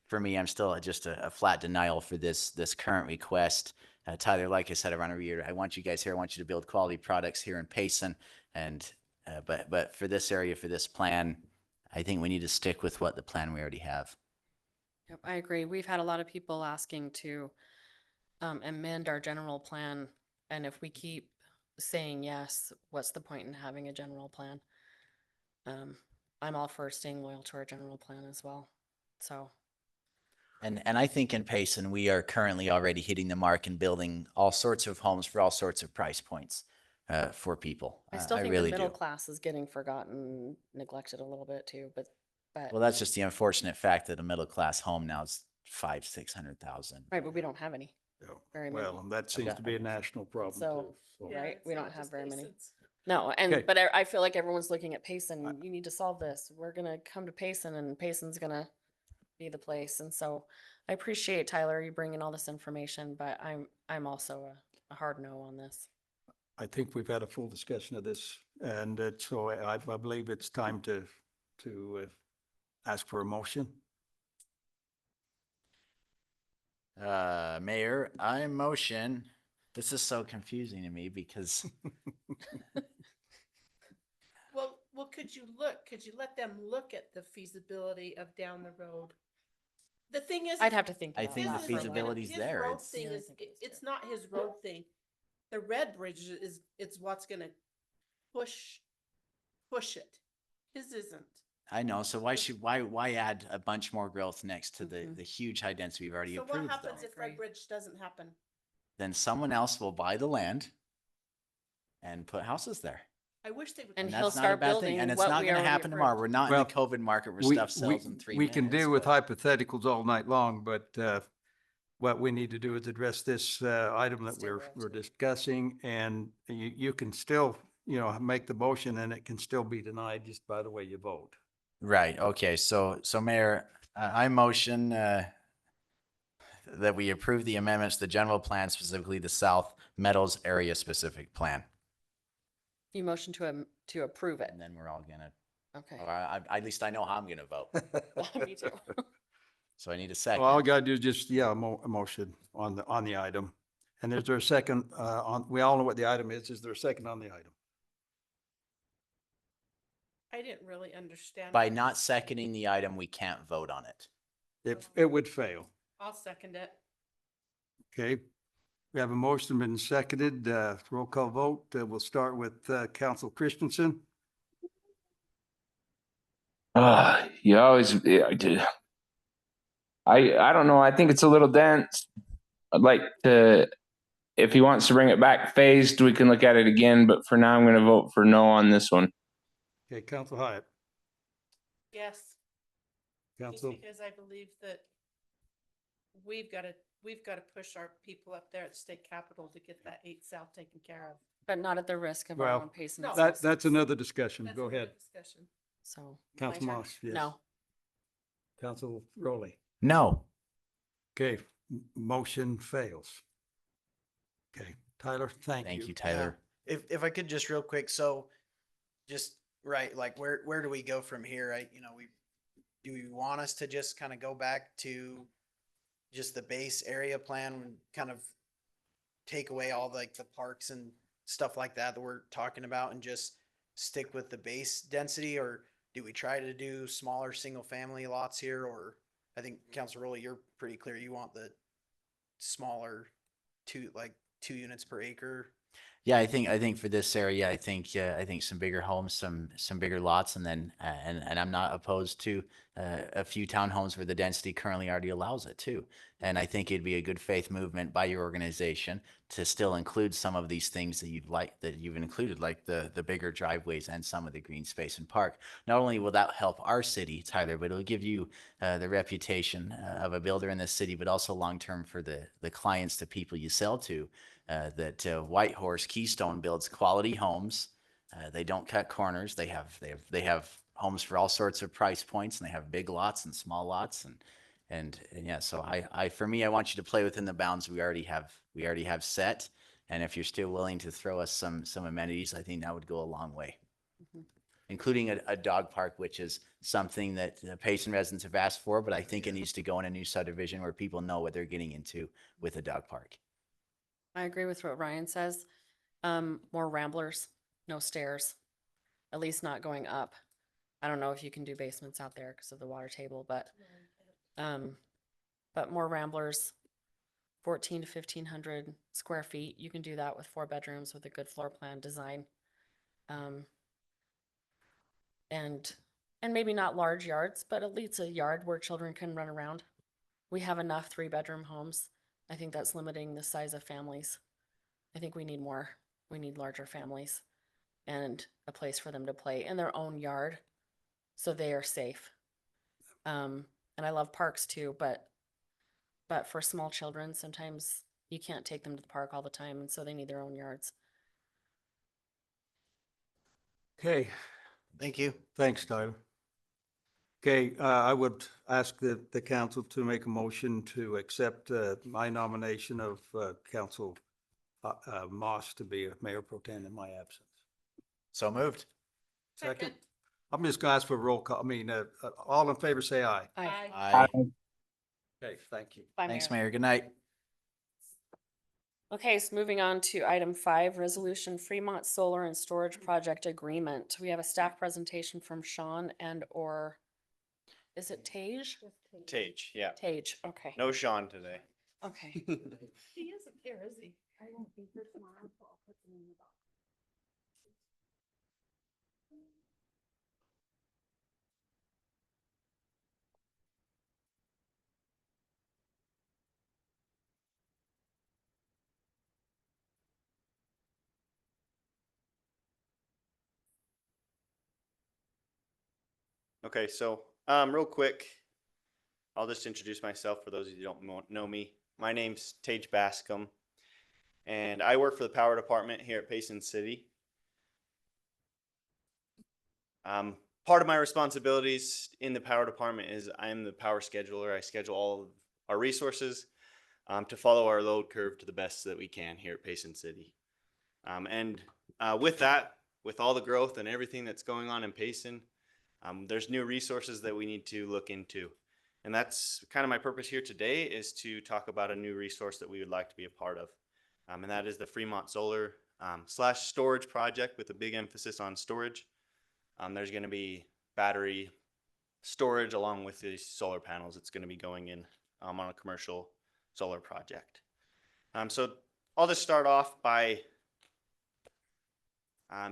Speaker 6: for me, I'm still just a flat denial for this current request. Tyler, like I said, around a year, I want you guys here. I want you to build quality products here in Payson. And, but for this area, for this plan, I think we need to stick with what the plan we already have.
Speaker 8: Yep, I agree. We've had a lot of people asking to amend our general plan. And if we keep saying yes, what's the point in having a general plan? I'm all for staying loyal to our general plan as well. So,
Speaker 6: And I think in Payson, we are currently already hitting the mark and building all sorts of homes for all sorts of price points for people.
Speaker 8: I still think
Speaker 6: really
Speaker 8: the middle
Speaker 6: do.
Speaker 8: class is getting forgotten, neglected a little bit too, but
Speaker 6: Well, that's just the unfortunate fact that a middle class home now is 500,000-600,000.
Speaker 8: right, but we don't have any. Very many.
Speaker 2: Well, and that seems to be a national problem
Speaker 8: So,
Speaker 2: too.
Speaker 10: Yeah,
Speaker 8: right,
Speaker 10: it's
Speaker 8: we
Speaker 10: not
Speaker 8: don't have
Speaker 10: just
Speaker 8: very many.
Speaker 10: Payson's.
Speaker 8: No, and
Speaker 2: Okay.
Speaker 8: but I feel like everyone's looking at Payson. You need to solve this. We're gonna come to Payson, and Payson's gonna be the place. And so, I appreciate Tyler you bringing all this information, but I'm also a hard no on this.
Speaker 2: I think we've had a full discussion of this, and so I believe it's time to ask for a motion.
Speaker 6: Mayor, I motion. This is so confusing to me because
Speaker 10: Well, could you let them look at the feasibility of down the road? The thing is.
Speaker 8: I'd have to think.
Speaker 6: I
Speaker 8: about
Speaker 6: think the
Speaker 8: that for a while.
Speaker 6: feasibility's
Speaker 10: His
Speaker 6: there.
Speaker 10: road
Speaker 6: It's-
Speaker 10: thing
Speaker 8: Yeah, I
Speaker 10: is,
Speaker 8: think it's
Speaker 10: it's not his road thing. The red bridge it's what's gonna push it. His isn't.
Speaker 6: I know. So why add a bunch more growth next to the huge high density we've already
Speaker 10: So what
Speaker 6: approved
Speaker 10: happens
Speaker 6: though?
Speaker 10: if Red Bridge doesn't happen?
Speaker 6: Then someone else will buy the land and put houses there.
Speaker 10: I wish they would.
Speaker 8: And
Speaker 6: And
Speaker 8: he'll
Speaker 6: that's not a
Speaker 8: start
Speaker 6: bad thing.
Speaker 8: building
Speaker 6: And it's
Speaker 8: what
Speaker 6: not
Speaker 8: we
Speaker 6: going to
Speaker 8: already
Speaker 6: happen tomorrow.
Speaker 8: approved.
Speaker 6: We're not
Speaker 2: Well,
Speaker 6: in the COVID market where
Speaker 2: We-
Speaker 6: stuff sells in 3
Speaker 2: We
Speaker 6: minutes.
Speaker 2: can deal with
Speaker 6: but-
Speaker 2: hypotheticals all night long, but what we need to do is address this item that
Speaker 8: Stay
Speaker 2: we're
Speaker 8: real to it.
Speaker 2: discussing, and you can still, make the motion and it can still be denied just by the way you vote.
Speaker 6: Right. Okay. So Mayor, I motion that we approve the amendments to the general plan, specifically the South Meadows area specific plan.
Speaker 8: You motion to approve it.
Speaker 6: And then we're all gonna,
Speaker 8: Okay.
Speaker 6: or at least I know how I'm gonna vote.
Speaker 8: Me too.
Speaker 6: So I need a
Speaker 2: Well,
Speaker 6: second.
Speaker 2: all I gotta do is just, a motion on the item. And is there a second, we all know what the item is. Is there a second on the item?
Speaker 10: I didn't really understand.
Speaker 6: By not seconding the item, we can't vote on it.
Speaker 2: It would fail.
Speaker 10: I'll second it.
Speaker 2: Okay. We have a motion been seconded, roll call vote. We'll start with, Council Christensen.
Speaker 9: You always, I don't know. I think it's a little dense. I'd like to, if he wants to bring it back phased, we can look at it again. But for now, I'm going to vote for no on this one.
Speaker 2: Okay, Council Hyatt,
Speaker 10: Yes. Just
Speaker 2: Council,
Speaker 10: because I believe that we've got to push our people up there at the state capitol to get that 8 South taken care of.
Speaker 8: But not at the risk of our
Speaker 2: Well,
Speaker 8: own Payson.
Speaker 10: No.
Speaker 2: that's another discussion.
Speaker 10: That's
Speaker 2: Go
Speaker 10: another
Speaker 2: ahead.
Speaker 10: discussion.
Speaker 8: So.
Speaker 2: Council
Speaker 8: my turn.
Speaker 2: Moss, yes.
Speaker 8: No.
Speaker 2: Council Rowley.
Speaker 6: No.
Speaker 2: Okay, motion fails. Okay, Tyler, thank you.
Speaker 6: Thank you, Tyler.
Speaker 4: If I could just real quick, so just right, like where do we go from here? Do we want us to just kind of go back to just the base area plan and kind of take away all like the parks and stuff like that we're talking about and just stick with the base density, or do we try to do smaller single family lots here? Or I think Councilor Rowley, you're pretty clear. You want the smaller 2 units per acre.
Speaker 6: Yeah, I think for this area, I think some bigger homes, some bigger lots, and then and I'm not opposed to a few townhomes where the density currently already allows it too. And I think it'd be a good faith movement by your organization to still include some of these things that you've included, like the bigger driveways and some of the green space and park. Not only will that help our city, Tyler, but it'll give you the reputation of a builder in this city, but also long term for the clients, the people you sell to. That Whitehorse Keystone builds quality homes. They don't cut corners. They have homes for all sorts of price points, and they have big lots and small lots, and yeah. So for me, I want you to play within the bounds we already have set. And if you're still willing to throw us some amenities, I think that would go a long way. Including a dog park, which is something that the Payson residents have asked for, but I think it needs to go in a new subdivision where people know what they're getting into with a dog park.
Speaker 8: I agree with what Ryan says. More ramblers, no stairs, at least not going up. I don't know if you can do basements out there because of the water table, but but more ramblers, 14 to 1,500 square feet. You can do that with 4 bedrooms with a good floor plan design. And maybe not large yards, but at least a yard where children can run around. We have enough 3-bedroom homes. I think that's limiting the size of families. I think we need more. We need larger families and a place for them to play in their own yard so they are safe. And I love parks too, but for small children, sometimes you can't take them to the park all the time, and so they need their own yards.
Speaker 2: Okay,
Speaker 4: Thank you.
Speaker 2: thanks, Tyler. Okay, I would ask the council to make a motion to accept my nomination of Council Moss to be a mayor pro tem in my absence.
Speaker 4: So moved.
Speaker 2: Second. I'm just gonna ask for a roll call. I mean, all in favor, say aye.
Speaker 8: Aye.
Speaker 4: Aye.
Speaker 2: Okay, thank you.
Speaker 8: Bye,
Speaker 6: Thanks,
Speaker 8: Mayor.
Speaker 6: Mayor. Good night.
Speaker 8: Okay, so moving on to item 5, Resolution Fremont Solar and Storage Project Agreement. We have a staff presentation from Sean and/or, is it Tage?
Speaker 18: Tage, yeah.
Speaker 8: Tage, okay.
Speaker 18: No Sean today.
Speaker 8: Okay.
Speaker 10: He isn't here, is he? I won't be here tomorrow, so I'll put them in the box.
Speaker 18: Okay, so real quick, I'll just introduce myself for those of you who don't know me. My name's Tage Bascom, and I work for the power department here at Payson City. Part of my responsibilities in the power department is I'm the power scheduler. I schedule all of our resources to follow our load curve to the best that we can here at Payson City. With that, with all the growth and everything that's going on in Payson, there's new resources that we need to look into. And that's kind of my purpose here today, is to talk about a new resource that we would like to be a part of. And that is the Fremont Solar / storage project, with a big emphasis on storage. There's going to be battery storage along with the solar panels. It's going to be going in on a commercial solar project. So I'll just start off by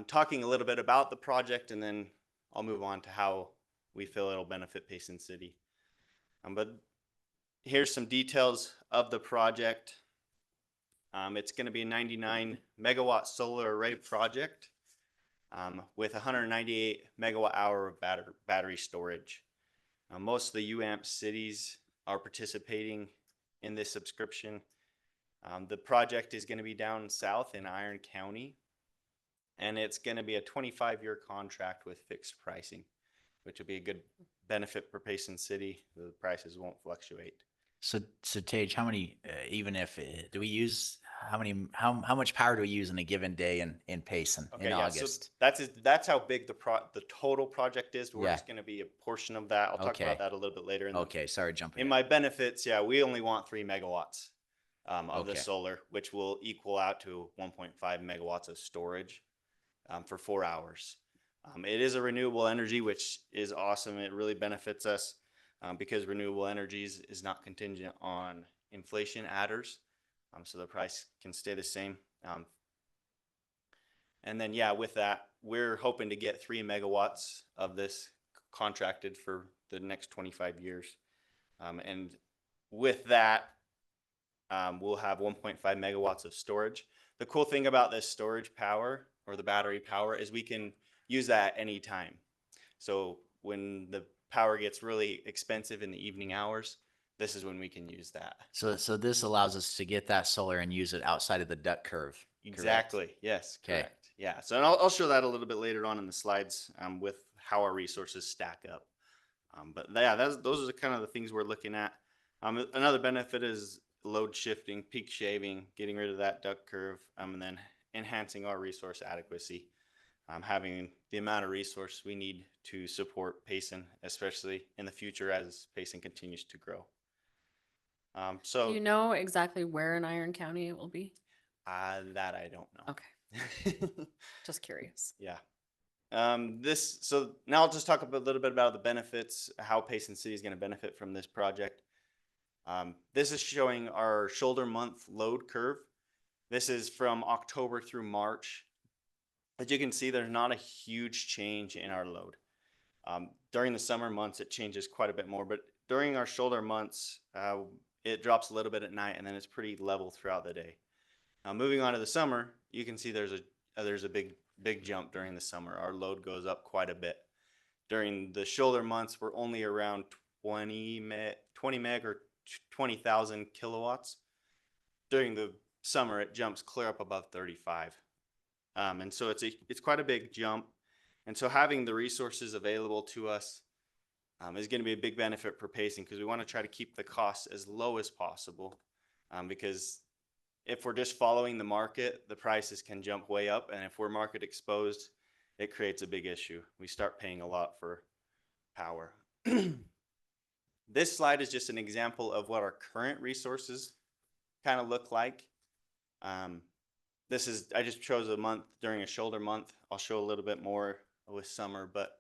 Speaker 18: talking a little bit about the project, and then I'll move on to how we feel it'll benefit Payson City. But here's some details of the project. It's going to be a 99 megawatt solar array project with 198 megawatt hour of battery storage. Most of the UAMP cities are participating in this subscription. The project is going to be down south in Iron County, and it's going to be a 25-year contract with fixed pricing, which will be a good benefit for Payson City. The prices won't fluctuate.
Speaker 6: So Tage, how many, even if, do we use, how much power do we use in a given day in Payson in August?
Speaker 18: So that's how big the total project is. We're
Speaker 6: Yeah.
Speaker 18: just going to be a portion of that. I'll talk
Speaker 6: Okay.
Speaker 18: about that a little bit later.
Speaker 6: Okay, sorry, jumping
Speaker 18: In
Speaker 6: in.
Speaker 18: my benefits, yeah, we only want 3 megawatts of the
Speaker 6: Okay.
Speaker 18: solar, which will equal out to 1.5 megawatts of storage for 4 hours. It is a renewable energy, which is awesome. It really benefits us because renewable energies is not contingent on inflation adders. So the price can stay the same. And then, yeah, with that, we're hoping to get 3 megawatts of this contracted for the next 25 years. And with that, we'll have 1.5 megawatts of storage. The cool thing about this storage power, or the battery power, is we can use that any time. So when the power gets really expensive in the evening hours, this is when we can use that.
Speaker 6: So this allows us to get that solar and use it outside of the duck curve. Correct?
Speaker 18: Exactly. Yes.
Speaker 6: Okay.
Speaker 18: Correct. Yeah. So and I'll show that a little bit later on in the slides with how our resources stack up. But yeah, those are kind of the things we're looking at. Another benefit is load shifting, peak shaving, getting rid of that duck curve, and then enhancing our resource adequacy. Having the amount of resource we need to support Payson, especially in the future as Payson continues to grow. So
Speaker 8: Do you know exactly where in Iron County it will be?
Speaker 18: that I don't know.
Speaker 8: Okay. Just curious.
Speaker 18: Yeah. So now I'll just talk a little bit about the benefits, how Payson City is going to benefit from this project. This is showing our shoulder month load curve. This is from October through March. As you can see, there's not a huge change in our load. During the summer months, it changes quite a bit more, but during our shoulder months, it drops a little bit at night and then it's pretty level throughout the day. Now, moving on to the summer, you can see there's a big jump during the summer. Our load goes up quite a bit. During the shoulder months, we're only around 20 meg or 20,000 kilowatts. During the summer, it jumps clear up above 35. And so it's quite a big jump. And so having the resources available to us is going to be a big benefit for Payson, because we want to try to keep the costs as low as possible. Because if we're just following the market, the prices can jump way up. And if we're market exposed, it creates a big issue. We start paying a lot for power. This slide is just an example of what our current resources kind of look like. I just chose a month during a shoulder month. I'll show a little bit more with summer, but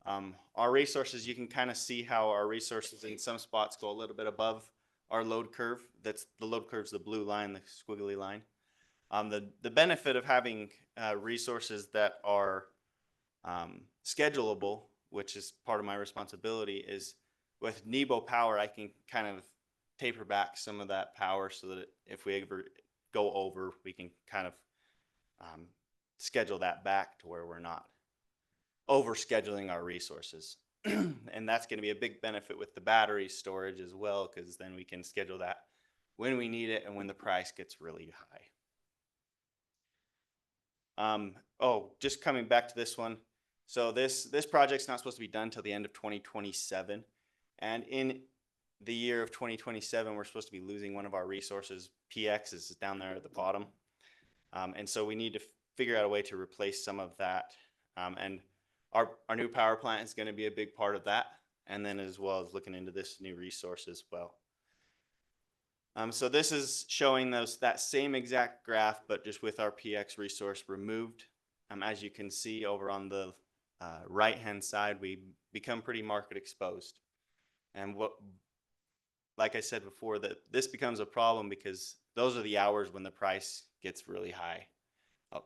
Speaker 18: our resources, you can kind of see how our resources in some spots go a little bit above our load curve. That's the load curve's the blue line, the squiggly line. The benefit of having resources that are schedulable, which is part of my responsibility, is with Nebo power, I can kind of taper back some of that power so that if we ever go over, we can kind of schedule that back to where we're not over scheduling our resources. And that's going to be a big benefit with the battery storage as well, because then we can schedule that when we need it and when the price gets really high. Just coming back to this one. So this project's not supposed to be done till the end of 2027. And in the year of 2027, we're supposed to be losing one of our resources. PX is down there at the bottom. And so we need to figure out a way to replace some of that. And our new power plant is going to be a big part of that. And then as well as looking into this new resource as well. So this is showing that same exact graph, but just with our PX resource removed. As you can see over on the right-hand side, we become pretty market exposed. And like I said before, that this becomes a problem because those are the hours when the price gets really high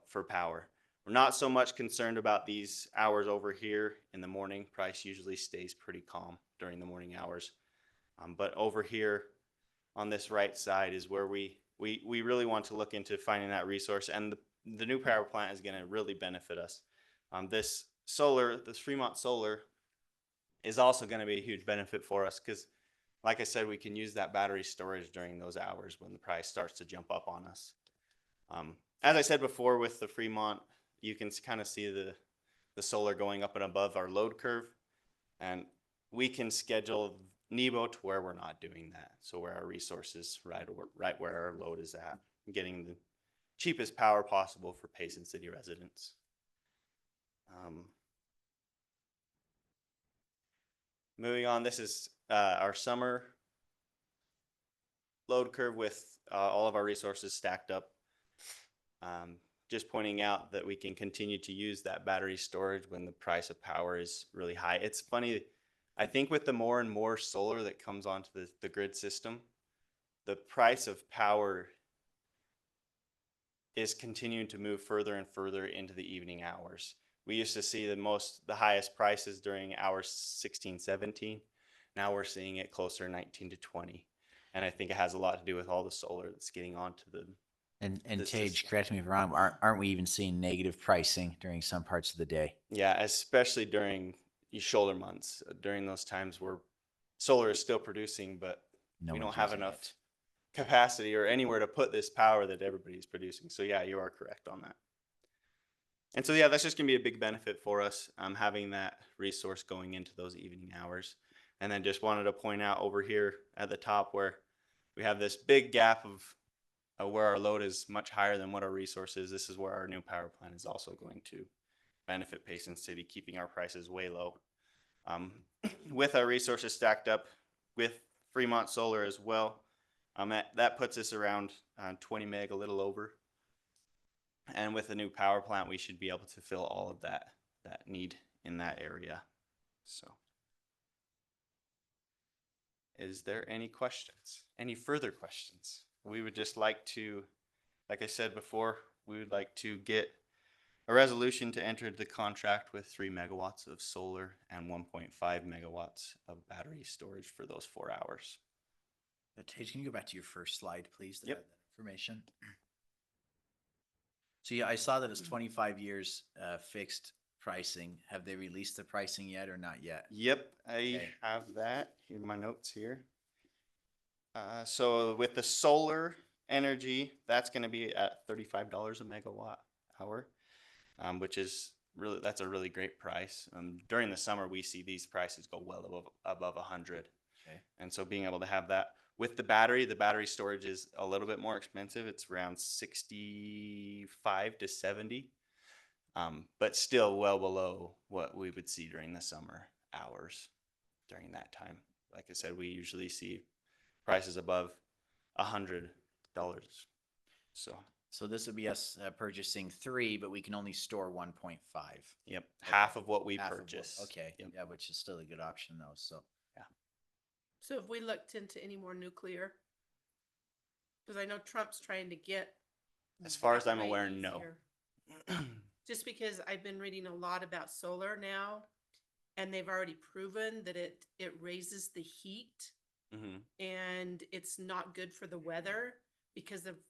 Speaker 18: for power. We're not so much concerned about these hours over here in the morning. Price usually stays pretty calm during the morning hours. But over here on this right side is where we really want to look into finding that resource. And the new power plant is going to really benefit us. This Fremont solar is also going to be a huge benefit for us because, like I said, we can use that battery storage during those hours when the price starts to jump up on us. As I said before, with the Fremont, you can kind of see the solar going up and above our load curve, and we can schedule Nebo to where we're not doing that. So where our resources right where our load is at, getting the cheapest power possible for Payson City residents. Moving on, this is our summer load curve with all of our resources stacked up. Just pointing out that we can continue to use that battery storage when the price of power is really high. It's funny, I think with the more and more solar that comes onto the grid system, the price of power is continuing to move further and further into the evening hours. We used to see the highest prices during hours 16, 17. Now we're seeing it closer to 19 to 20. And I think it has a lot to do with all the solar that's getting onto the
Speaker 6: And Tage, correct me if I'm wrong, aren't we even seeing negative pricing during some parts of the day?
Speaker 18: Yeah, especially during shoulder months, during those times where solar is still producing, but we don't have enough capacity or anywhere to put this power that everybody's producing. So yeah, you are correct on that. And so yeah, that's just gonna be a big benefit for us, having that resource going into those evening hours. And then just wanted to point out over here at the top where we have this big gap of where our load is much higher than what our resource is. This is where our new power plant is also going to benefit Payson City, keeping our prices way low. With our resources stacked up with Fremont Solar as well, that puts us around 20 meg, a little over. And with the new power plant, we should be able to fill all of that need in that area. So is there any questions? Any further questions? We would just like to, like I said before, we would like to get a resolution to enter the contract with 3 megawatts of solar and 1.5 megawatts of battery storage for those 4 hours.
Speaker 6: Tage, can you go back to your first slide, please?
Speaker 18: Yep.
Speaker 6: That information. So yeah, I saw that it's 25 years fixed pricing. Have they released the pricing yet or not yet?
Speaker 18: Yep, I
Speaker 6: Okay.
Speaker 18: have that in my notes here. So with the solar energy, that's gonna be at $35 a megawatt hour, which is really, that's a really great price. During the summer, we see these prices go well above 100.
Speaker 6: Okay.
Speaker 18: And so being able to have that with the battery storage is a little bit more expensive. It's around 65 to 70. But still well below what we would see during the summer hours during that time. Like I said, we usually see prices above $100.
Speaker 6: So this would be us purchasing 3, but we can only store 1.5.
Speaker 18: Yep, half of what we
Speaker 6: Half of what-
Speaker 18: purchase.
Speaker 6: Okay,
Speaker 18: Yep.
Speaker 6: yeah, which is still a good option though, so.
Speaker 10: So have we looked into any more nuclear? Because I know Trump's trying to get.
Speaker 18: As far as
Speaker 10: that
Speaker 18: I'm
Speaker 10: way
Speaker 18: aware, no.
Speaker 10: easier. Just because I've been reading a lot about solar now, and they've already proven that it raises the heat
Speaker 18: Mhm.
Speaker 10: and it's not good for the weather because of,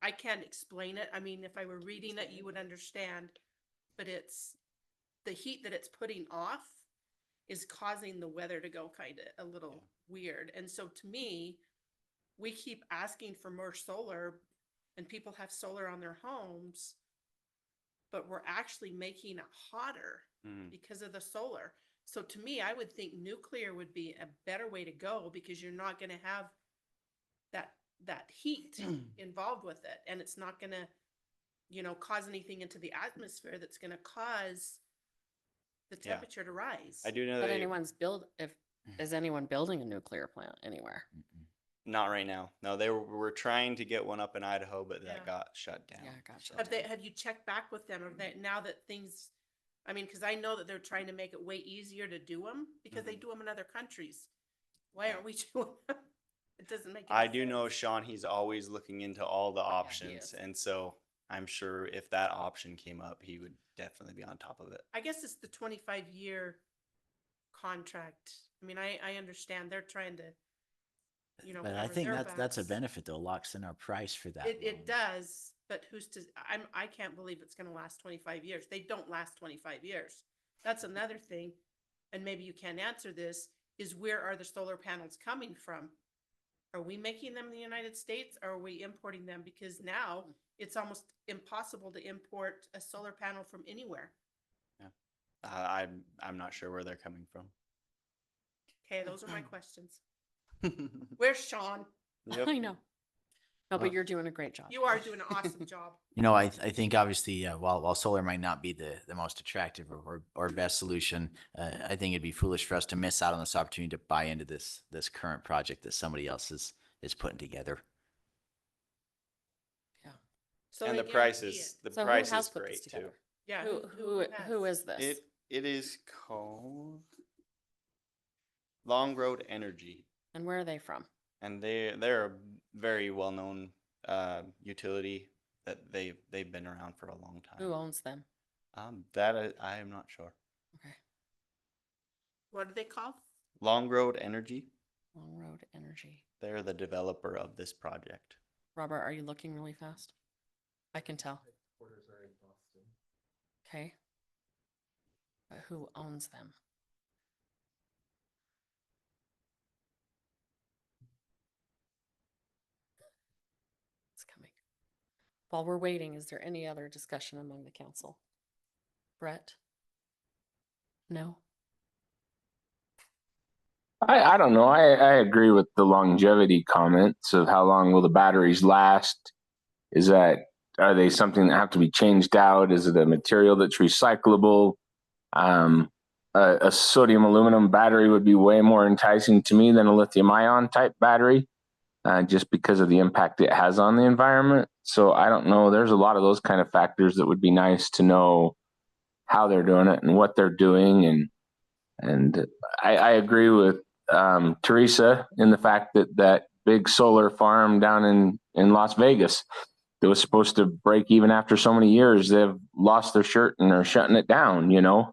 Speaker 10: I can't explain it. I mean, if I were reading it, you would understand, but it's the heat that it's putting off is causing the weather to go kind of a little weird. And so to me, we keep asking for more solar and people have solar on their homes, but we're actually making it hotter
Speaker 18: Mhm.
Speaker 10: because of the solar. So to me, I would think nuclear would be a better way to go because you're not going to have that heat involved with it. And it's not going to, cause anything into the atmosphere that's going to cause the
Speaker 18: Yeah.
Speaker 10: temperature to rise.
Speaker 18: I do know
Speaker 8: But
Speaker 18: that
Speaker 8: is anyone building a nuclear plant anywhere?
Speaker 18: not right now. No, they were trying to get one up in Idaho, but that
Speaker 10: Yeah.
Speaker 18: got shut down.
Speaker 8: Yeah, gotcha.
Speaker 10: Have you checked back with them? Now that things, I mean, because I know that they're trying to make it way easier to do them because they do them in other countries. Why aren't we doing them? It doesn't make any
Speaker 18: I do know
Speaker 10: sense.
Speaker 18: Sean, he's always looking into all the
Speaker 8: he
Speaker 18: options.
Speaker 8: is.
Speaker 18: And so I'm sure if that option came up, he would definitely be on top of it.
Speaker 10: I guess it's the 25-year contract. I mean, I understand they're trying to,
Speaker 6: But I
Speaker 10: cover
Speaker 6: think
Speaker 10: their
Speaker 6: that's a
Speaker 10: backs.
Speaker 6: benefit though, locks in our price for that.
Speaker 10: It
Speaker 6: loan.
Speaker 10: does, but I can't believe it's gonna last 25 years. They don't last 25 years. That's another thing, and maybe you can't answer this, is where are the solar panels coming from? Are we making them in the United States or are we importing them? Because now it's almost impossible to import a solar panel from anywhere.
Speaker 18: I'm not sure where they're coming from.
Speaker 10: Okay, those are my questions. Where's Sean?
Speaker 18: Yep.
Speaker 8: I know. No, but you're doing a great job.
Speaker 10: You are doing an awesome job.
Speaker 6: I think obviously, while solar might not be the most attractive or best solution, I think it'd be foolish for us to miss out on this opportunity to buy into this current project that somebody else is putting together.
Speaker 10: So
Speaker 18: And
Speaker 10: they
Speaker 18: the price
Speaker 10: guarantee
Speaker 18: is,
Speaker 10: it.
Speaker 18: the
Speaker 8: So who
Speaker 18: price
Speaker 8: has
Speaker 18: is
Speaker 8: put this
Speaker 18: great too.
Speaker 8: together?
Speaker 10: Yeah.
Speaker 8: Who is this?
Speaker 18: It is called Long Road Energy.
Speaker 8: And where are they from?
Speaker 18: And they're a very well-known utility that they've been around for a long time.
Speaker 8: Who owns them?
Speaker 18: That I am not sure.
Speaker 8: Okay.
Speaker 10: What are they called?
Speaker 18: Long Road Energy.
Speaker 8: Long Road Energy.
Speaker 18: They're the developer of this project.
Speaker 8: Robert, are you looking really fast? I can tell. Okay. But who owns them? It's coming. While we're waiting, is there any other discussion among the council? Brett? No?
Speaker 9: I don't know. I agree with the longevity comments of how long will the batteries last. Are they something that have to be changed out? Is it a material that's recyclable? A sodium aluminum battery would be way more enticing to me than a lithium ion type battery, just because of the impact it has on the environment. So I don't know. There's a lot of those kind of factors that would be nice to know how they're doing it and what they're doing. And I agree with Teresa in the fact that that big solar farm down in Las Vegas that was supposed to break even after so many years, they've lost their shirt and are shutting it down, you know?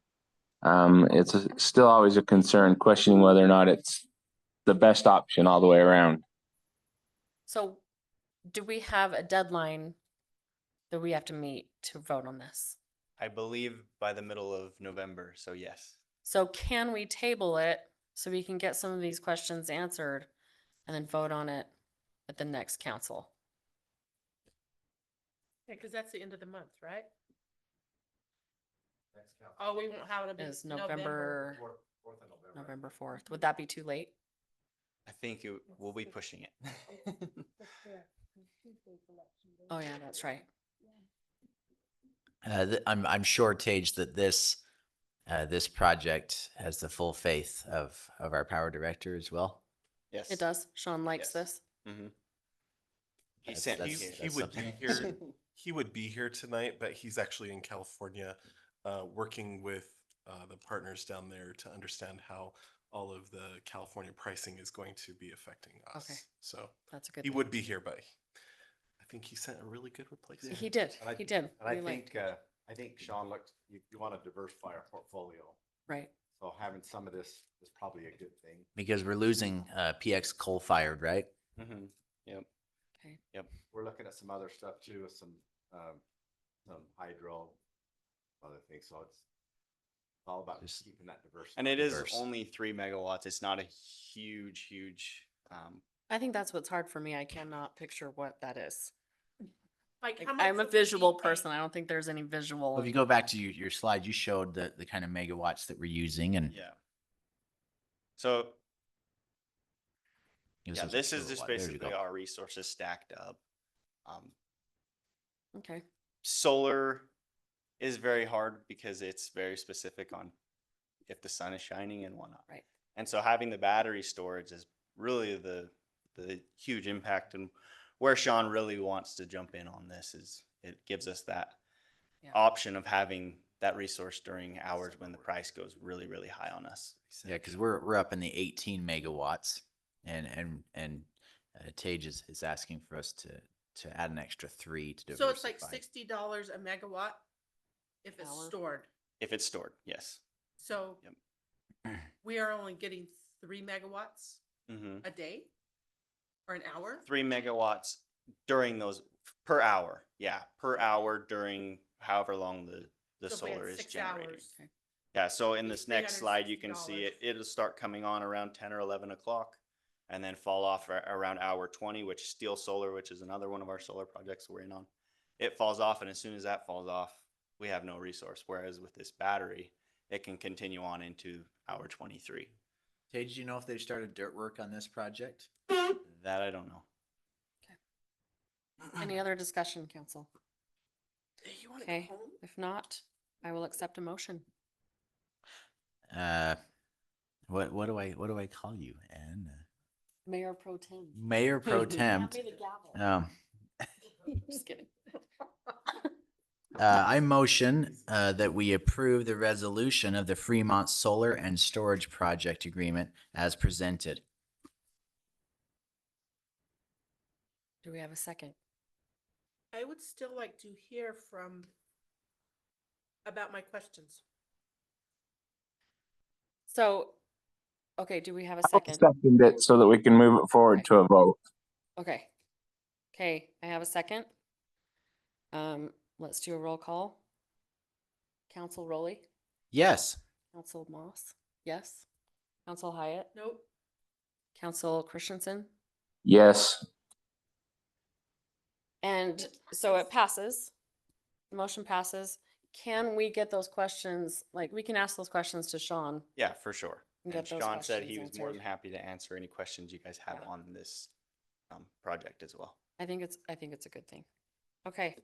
Speaker 9: It's still always a concern, questioning whether or not it's the best option all the way around.
Speaker 8: So do we have a deadline that we have to meet to vote on this?
Speaker 19: I believe by the middle of November, so yes.
Speaker 8: So can we table it so we can get some of these questions answered and then vote on it at the next council?
Speaker 10: Yeah, because that's the end of the month, right? Oh, we won't have it
Speaker 8: Is
Speaker 10: in November.
Speaker 8: November 4th. Would that be too late?
Speaker 19: I think we'll be pushing it.
Speaker 8: Oh yeah, that's right.
Speaker 6: I'm sure, Tage, that this project has the full faith of our power director as well.
Speaker 19: Yes.
Speaker 8: It does. Sean likes this.
Speaker 19: Mm-hmm.
Speaker 7: He would be here. He would be here tonight, but he's actually in California, working with the partners down there to understand how all of the California pricing is going to be affecting us.
Speaker 8: Okay.
Speaker 7: So
Speaker 8: That's a good
Speaker 7: he
Speaker 8: thing.
Speaker 7: would be here, but I think he sent a really good replacement.
Speaker 8: He did.
Speaker 4: And I-
Speaker 8: He did.
Speaker 4: And I
Speaker 8: We liked
Speaker 4: think, I think Sean looked, you want to diversify our portfolio.
Speaker 8: Right.
Speaker 4: So having some of this is probably a good thing.
Speaker 6: Because we're losing PX coal fired, right?
Speaker 19: Mm-hmm. Yep.
Speaker 8: Okay.
Speaker 19: Yep.
Speaker 4: We're looking at some other stuff too, some hydro, other things. So it's all about just keeping that diversity.
Speaker 19: And it is
Speaker 6: Diverse.
Speaker 19: only 3 megawatts. It's not a huge,
Speaker 8: I think that's what's hard for me. I cannot picture what that is.
Speaker 10: Like,
Speaker 8: Like,
Speaker 10: how much
Speaker 8: I'm a
Speaker 10: would we
Speaker 8: visual
Speaker 10: be
Speaker 8: person. I don't think there's any visual.
Speaker 6: Well, if you go back to your slide, you showed the kind of megawatts that we're using, and
Speaker 19: yeah. So
Speaker 6: gives
Speaker 19: yeah,
Speaker 6: us a
Speaker 19: this is just
Speaker 6: kilowatt. There you
Speaker 19: basically
Speaker 6: go.
Speaker 19: our resources stacked up.
Speaker 8: Okay.
Speaker 19: Solar is very hard because it's very specific on if the sun is shining and whatnot.
Speaker 8: Right.
Speaker 19: And so having the battery storage is really the huge impact, and where Sean really wants to jump in on this is it gives us that option of having that resource during hours when the price goes really, really high on us.
Speaker 6: Yeah, because we're up in the 18 megawatts, and Tage is asking for us to add an extra 3 to diversify.
Speaker 10: So it's like $60 a megawatt if it's stored.
Speaker 19: If it's stored, yes.
Speaker 10: So we are only getting 3 megawatts
Speaker 19: Mm-hmm.
Speaker 10: a day or an hour?
Speaker 19: 3 megawatts during those per hour. Yeah, per hour during however long the
Speaker 10: So if we had
Speaker 19: solar is
Speaker 10: 6
Speaker 19: generating.
Speaker 10: hours.
Speaker 19: Yeah, so in
Speaker 10: It's
Speaker 19: this next slide, you can
Speaker 10: $360.
Speaker 19: see it'll start coming on around 10 or 11 o'clock and then fall off around hour 20, which is Steel Solar, which is another one of our solar projects we're in on. It falls off, and as soon as that falls off, we have no resource. Whereas with this battery, it can continue on into hour 23.
Speaker 6: Tage, do you know if they've started dirt work on this project?
Speaker 19: That I don't know.
Speaker 8: Any other discussion, council?
Speaker 10: You want
Speaker 8: Okay. If not, I will accept a motion.
Speaker 6: What do I call you, Anne?
Speaker 8: Mayor Pro Tem.
Speaker 6: Mayor Pro Tem.
Speaker 8: Hand me the gavel. Just kidding.
Speaker 6: I motion that we approve the resolution of the Fremont Solar and Storage Project Agreement as presented.
Speaker 8: Do we have a second?
Speaker 10: I would still like to hear about my questions.
Speaker 8: So, okay, do we have a
Speaker 9: I'll
Speaker 8: second?
Speaker 9: second it so that we can move it forward to a vote.
Speaker 8: Okay. Okay, I have a second. Let's do a roll call. Council Rowley,
Speaker 6: Yes.
Speaker 8: Council Moss, yes. Council Hyatt,
Speaker 10: Nope.
Speaker 8: Council Christensen,
Speaker 9: Yes.
Speaker 8: and so it passes. The motion passes. Can we get those questions, like, we can ask those questions to Sean?
Speaker 19: Yeah, for sure.
Speaker 8: And
Speaker 19: And
Speaker 8: get those
Speaker 19: Sean said he
Speaker 8: questions
Speaker 19: was more than
Speaker 8: answered.
Speaker 19: happy to answer any questions you guys have
Speaker 8: Yeah.
Speaker 19: on this project as well.
Speaker 8: I think it's a good thing. Okay.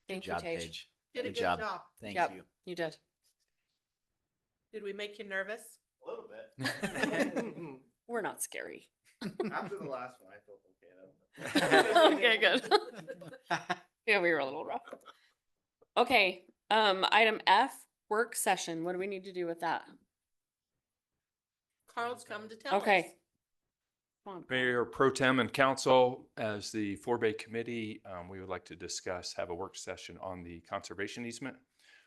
Speaker 8: Thank you,
Speaker 6: job,
Speaker 8: Tage.
Speaker 6: Tage.
Speaker 10: Did a
Speaker 6: Good
Speaker 10: good
Speaker 6: job.
Speaker 10: job.
Speaker 6: Thank
Speaker 8: Yep,
Speaker 6: you.
Speaker 8: you did.
Speaker 10: Did we make you nervous?
Speaker 19: A little bit.
Speaker 8: We're not scary.
Speaker 19: After the last one, I felt okay.
Speaker 8: Okay, good. Yeah, we were a little rough. Okay, item F, work session. What do we need to do with that?
Speaker 10: Carl's come to tell us.
Speaker 8: Okay. Come on.
Speaker 20: Mayor Pro Tem and Council, as the 4-Bay Committee, we would like to have a work session on the conservation easement.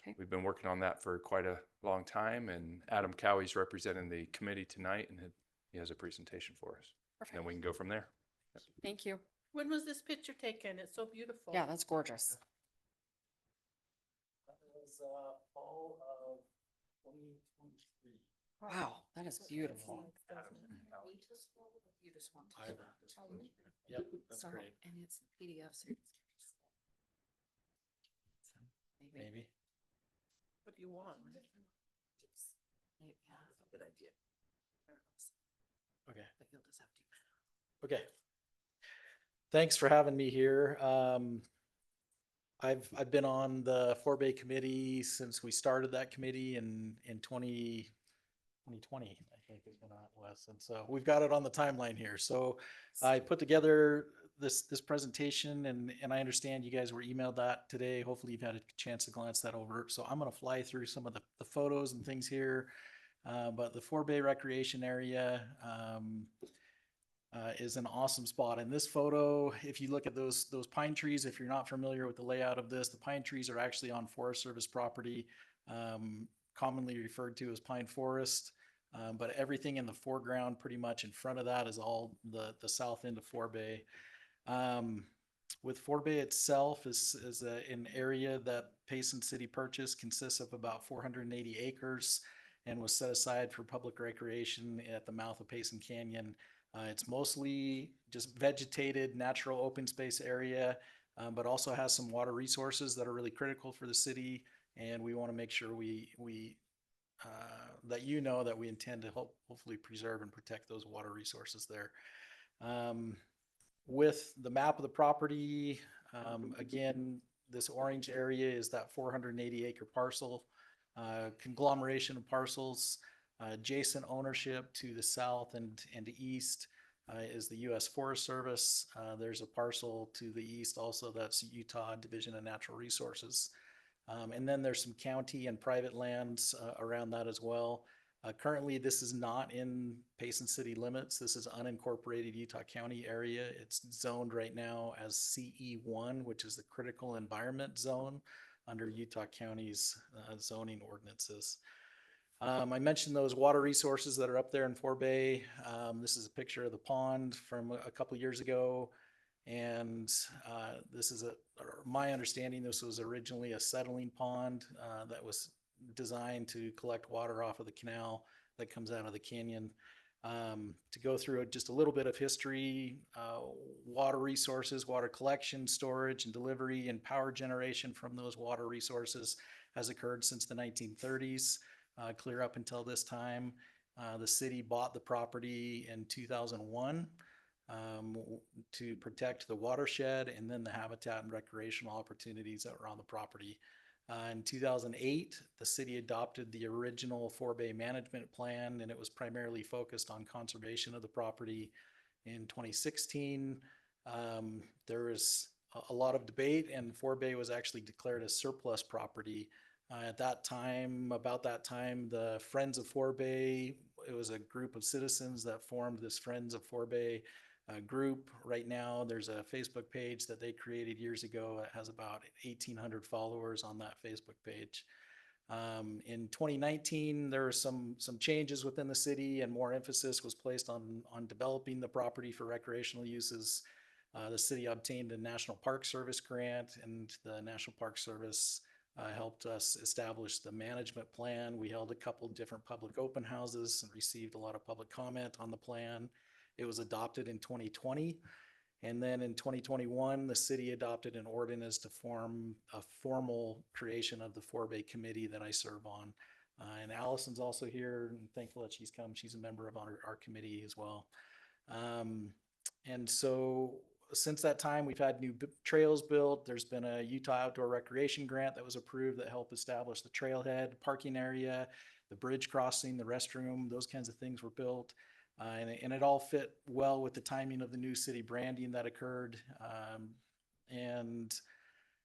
Speaker 8: Okay.
Speaker 20: We've been working on that for quite a long time, and Adam Cowie's representing the committee tonight, and he has a presentation for us.
Speaker 8: Perfect.
Speaker 20: Then we can go from there.
Speaker 8: Thank you.
Speaker 10: When was this picture taken? It's so beautiful.
Speaker 8: Yeah, that's gorgeous.
Speaker 3: That was, fall of 2023.
Speaker 8: Wow, that is beautiful.
Speaker 1: Yep, that's
Speaker 14: So-
Speaker 1: great.
Speaker 14: And it's PDF, so
Speaker 1: Maybe.
Speaker 10: What do you want?
Speaker 14: good idea.
Speaker 1: Okay.
Speaker 14: But you'll just have to.
Speaker 1: Okay. Thanks for having me here. I've been on the 4-Bay committee since we started that committee in 2020, I think is when that was. And so we've got it on the timeline here. So I put together this presentation and I understand you guys were emailed that today. Hopefully you've had a chance to glance that over. So I'm going to fly through some of the photos and things here. But the 4-Bay recreation area, is an awesome spot. In this photo, if you look at those pine trees, if you're not familiar with the layout of this, the pine trees are actually on Forest Service property, commonly referred to as pine forest. But everything in the foreground, pretty much in front of that, is all the south end of 4-Bay. With 4-Bay itself is an area that Payson City purchased, consists of about 480 acres and was set aside for public recreation at the mouth of Payson Canyon. It's mostly just vegetated, natural open space area, but also has some water resources that are really critical for the city. And we want to make sure that you know that we intend to hopefully preserve and protect those water resources there. With the map of the property, again, this orange area is that 480 acre parcel, conglomeration of parcels. Adjacent ownership to the south and to east is the U.S. Forest Service. There's a parcel to the east also that's Utah Division of Natural Resources. And then there's some county and private lands around that as well. Currently, this is not in Payson city limits. This is unincorporated Utah County area. It's zoned right now as CE1, which is the critical environment zone under Utah County's zoning ordinances. I mentioned those water resources that are up there in 4-Bay. This is a picture of the pond from a couple years ago. And this is my understanding, this was originally a settling pond that was designed to collect water off of the canal that comes out of the canyon. To go through just a little bit of history, water resources, water collection, storage and delivery and power generation from those water resources has occurred since the 1930s. Clear up until this time. The city bought the property in 2001 to protect the watershed and then the habitat and recreational opportunities that were on the property. In 2008, the city adopted the original 4-Bay management plan, and it was primarily focused on conservation of the property. In 2016, there was a lot of debate, and 4-Bay was actually declared a surplus property. At that time, about that time, the Friends of 4-Bay, it was a group of citizens that formed this Friends of 4-Bay group. Right now, there's a Facebook page that they created years ago. It has about 1,800 followers on that Facebook page. In 2019, there were some changes within the city and more emphasis was placed on developing the property for recreational uses. The city obtained a National Park Service grant, and the National Park Service helped us establish the management plan. We held a couple different public open houses and received a lot of public comment on the plan. It was adopted in 2020. And then in 2021, the city adopted an ordinance to form a formal creation of the 4-Bay committee that I serve on. And Allison's also here, and thankful that she's come. She's a member of our committee as well. And so since that time, we've had new trails built. There's been a Utah Outdoor Recreation Grant that was approved that helped establish the trailhead, parking area, the bridge crossing, the restroom, those kinds of things were built. And it all fit well with the timing of the new city branding that occurred. And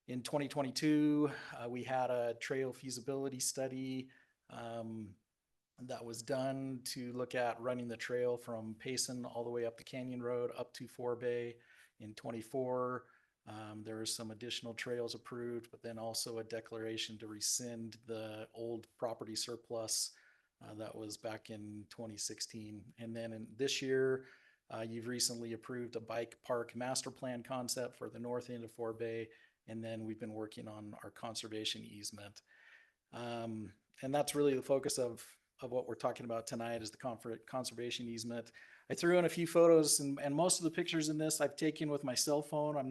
Speaker 1: in 2022, we had a trail feasibility study
Speaker 21: that was done to look at running the trail from Payson all the way up the Canyon Road up to Forebay in 24. There were some additional trails approved, but then also a declaration to rescind the old property surplus that was back in 2016. And then in this year, you've recently approved a bike park master plan concept for the north end of Forebay. And then we've been working on our conservation easement. And that's really the focus of what we're talking about tonight is the conservation easement. I threw in a few photos and most of the pictures in this I've taken with my cell phone. I'm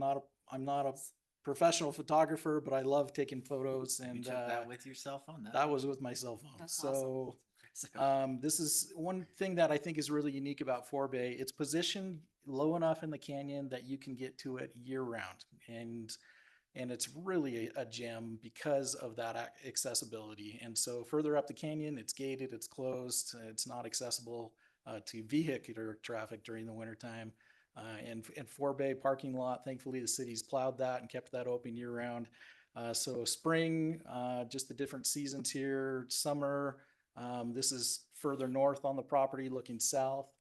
Speaker 21: not a professional photographer, but I love taking photos. And
Speaker 6: You took that with your cell phone?
Speaker 21: that was with my cell phone.
Speaker 6: That's
Speaker 21: So
Speaker 6: awesome.
Speaker 21: this is one thing that I think is really unique about Forebay. It's positioned low enough in the canyon that you can get to it year round. And it's really a gem because of that accessibility. And so further up the canyon, it's gated, it's closed, it's not accessible to vehicular traffic during the wintertime. And Forebay parking lot, thankfully the city's plowed that and kept that open year round. So spring, just the different seasons here, summer, this is further north on the property looking south.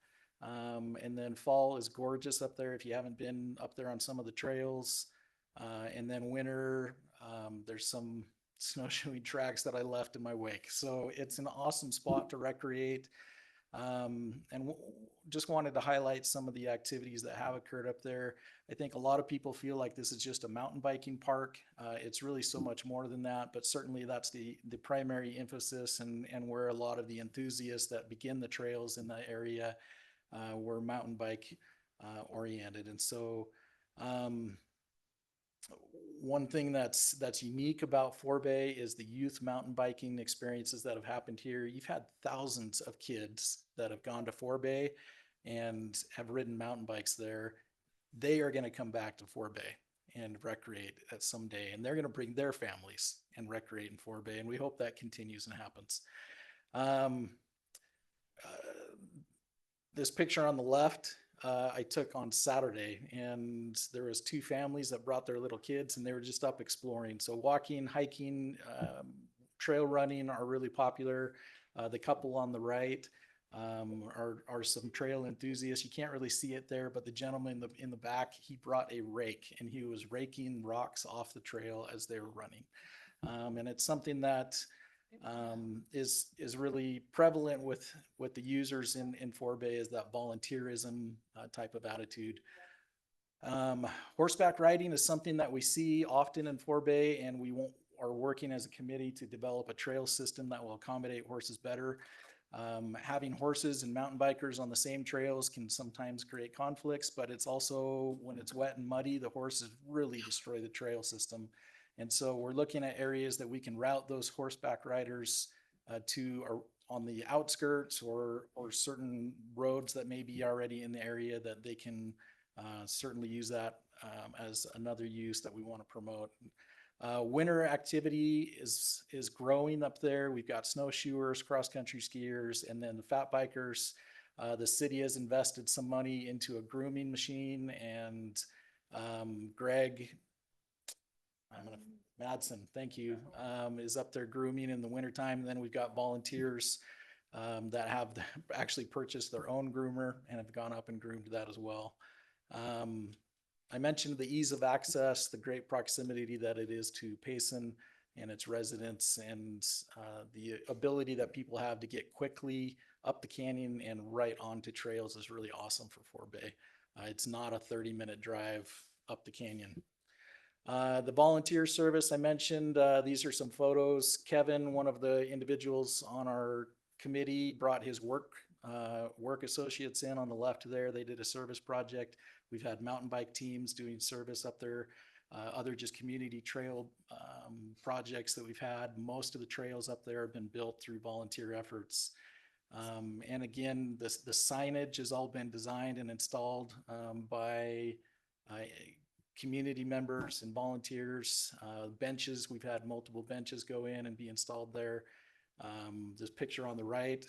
Speaker 21: And then fall is gorgeous up there if you haven't been up there on some of the trails. And then winter, there's some snowshoeing tracks that I left in my wake. So it's an awesome spot to recreate. Just wanted to highlight some of the activities that have occurred up there. I think a lot of people feel like this is just a mountain biking park. It's really so much more than that, but certainly that's the primary emphasis and where a lot of the enthusiasts that begin the trails in the area were mountain bike oriented. And so, one thing that's unique about Forebay is the youth mountain biking experiences that have happened here. You've had thousands of kids that have gone to Forebay and have ridden mountain bikes there. They are going to come back to Forebay and recreate at some day, and they're going to bring their families and recreate in Forebay, and we hope that continues and happens. This picture on the left I took on Saturday, and there was two families that brought their little kids, and they were just up exploring. So walking, hiking, trail running are really popular. The couple on the right are some trail enthusiasts. You can't really see it there, but the gentleman in the back, he brought a rake, and he was raking rocks off the trail as they were running. And it's something that is really prevalent with the users in Forebay, is that volunteerism type of attitude. Horseback riding is something that we see often in Forebay, and we are working as a committee to develop a trail system that will accommodate horses better. Having horses and mountain bikers on the same trails can sometimes create conflicts, but it's also, when it's wet and muddy, the horses really destroy the trail system. And so we're looking at areas that we can route those horseback riders to on the outskirts or certain roads that may be already in the area, that they can certainly use that as another use that we want to promote. Winter activity is growing up there. We've got snowshoers, cross-country skiers, and then the fat bikers. The city has invested some money into a grooming machine, and Greg Madsen, thank you, is up there grooming in the wintertime. And then we've got volunteers that have actually purchased their own groomer and have gone up and groomed that as well. I mentioned the ease of access, the great proximity that it is to Payson and its residents, and the ability that people have to get quickly up the canyon and right onto trails is really awesome for Forebay. It's not a 30-minute drive up the canyon. The volunteer service I mentioned, these are some photos. Kevin, one of the individuals on our committee, brought his work associates in on the left there. They did a service project. We've had mountain bike teams doing service up there, other just community trail projects that we've had. Most of the trails up there have been built through volunteer efforts. And again, the signage has all been designed and installed by community members and volunteers. Benches, we've had multiple benches go in and be installed there. This picture on the right,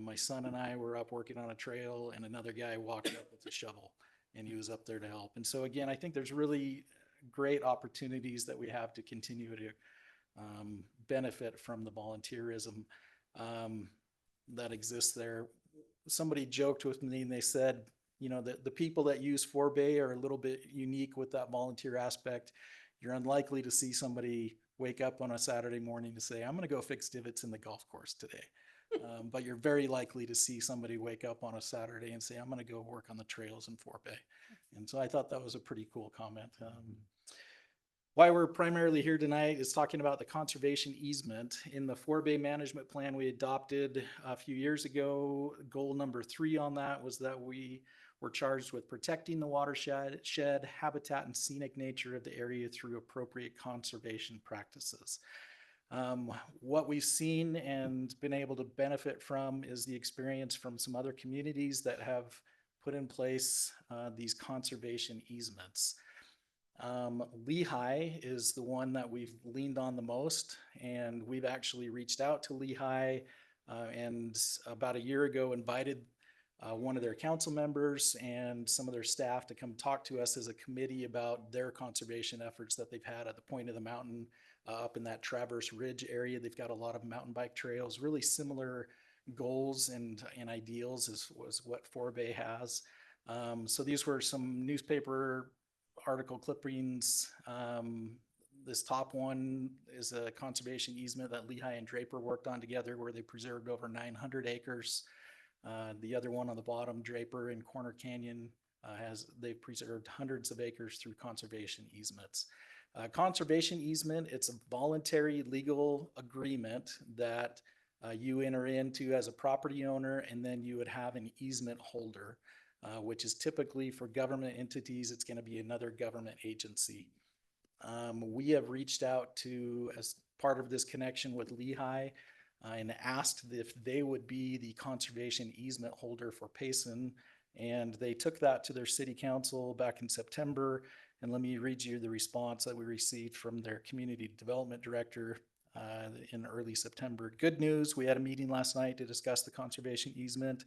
Speaker 21: my son and I were up working on a trail, and another guy walked up with a shovel, and he was up there to help. And so again, I think there's really great opportunities that we have to continue to benefit from the volunteerism. that exists there. Somebody joked with me and they said, you know, that the people that use 4Bay are a little bit unique with that volunteer aspect. You're unlikely to see somebody wake up on a Saturday morning to say, I'm going to go fix divots in the golf course today. But you're very likely to see somebody wake up on a Saturday and say, I'm going to go work on the trails in 4Bay. And so I thought that was a pretty cool comment. Why we're primarily here tonight is talking about the conservation easement. In the 4Bay management plan we adopted a few years ago, goal number 3 on that was that we were charged with protecting the watershed, habitat, and scenic nature of the area through appropriate conservation practices. What we've seen and been able to benefit from is the experience from some other communities that have put in place these conservation easements. Lehigh is the one that we've leaned on the most, and we've actually reached out to Lehigh and about a year ago invited one of their council members and some of their staff to come talk to us as a committee about their conservation efforts that they've had at the point of the mountain up in that Traverse Ridge area. They've got a lot of mountain bike trails, really similar goals and ideals as was what 4Bay has. So these were some newspaper article clippings. This top one is a conservation easement that Lehigh and Draper worked on together where they preserved over 900 acres. The other one on the bottom, Draper in Corner Canyon, they've preserved hundreds of acres through conservation easements. Conservation easement, it's a voluntary legal agreement that you enter into as a property owner, and then you would have an easement holder, which is typically for government entities, it's going to be another government agency. We have reached out to, as part of this connection with Lehigh, and asked if they would be the conservation easement holder for Payson. And they took that to their city council back in September. And let me read you the response that we received from their community development director in early September. Good news, we had a meeting last night to discuss the conservation easement.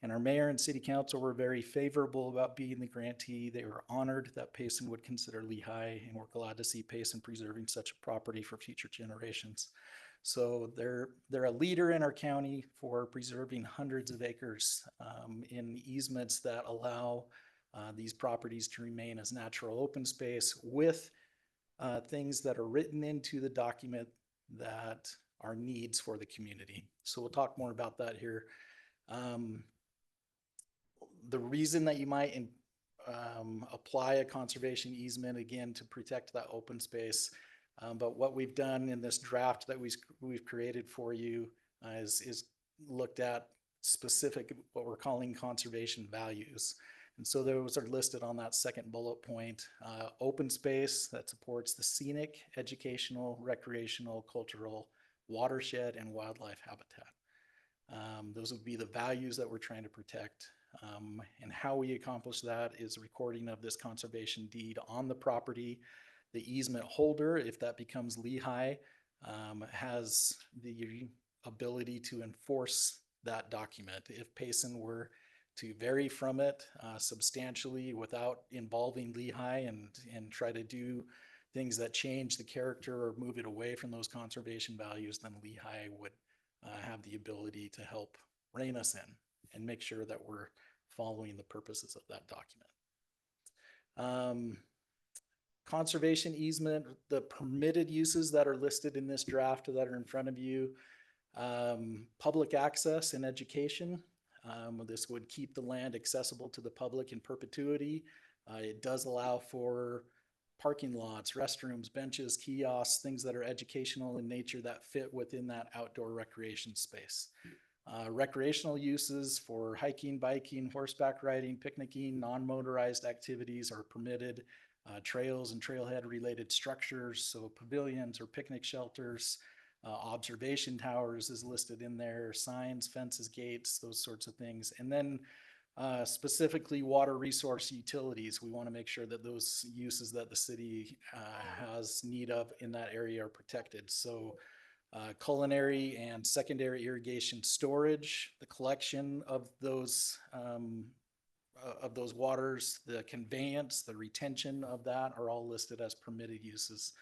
Speaker 21: And our mayor and city council were very favorable about being the grantee. They were honored that Payson would consider Lehigh, and we're glad to see Payson preserving such a property for future generations. So they're a leader in our county for preserving hundreds of acres in easements that allow these properties to remain as natural open space with things that are written into the document that are needs for the community. So we'll talk more about that here. The reason that you might apply a conservation easement, again, to protect that open space. But what we've done in this draft that we've created for you is looked at specific, what we're calling conservation values. And so those are listed on that second bullet point. Open space that supports the scenic, educational, recreational, cultural, watershed, and wildlife habitat. Those would be the values that we're trying to protect. And how we accomplish that is a recording of this conservation deed on the property. The easement holder, if that becomes Lehigh, has the ability to enforce that document. If Payson were to vary from it substantially without involving Lehigh and try to do things that change the character or move it away from those conservation values, then Lehigh would have the ability to help rein us in and make sure that we're following the purposes of that document. Conservation easement, the permitted uses that are listed in this draft that are in front of you, public access and education. This would keep the land accessible to the public in perpetuity. It does allow for parking lots, restrooms, benches, kiosks, things that are educational in nature that fit within that outdoor recreation space. Recreational uses for hiking, biking, horseback riding, picnicking, non-motorized activities are permitted. Trails and trailhead related structures, so pavilions or picnic shelters, observation towers is listed in there, signs, fences, gates, those sorts of things. And then specifically water resource utilities. We want to make sure that those uses that the city has need of in that area are protected. So culinary and secondary irrigation storage, the collection of those waters, the conveyance, the retention of that are all listed as permitted uses.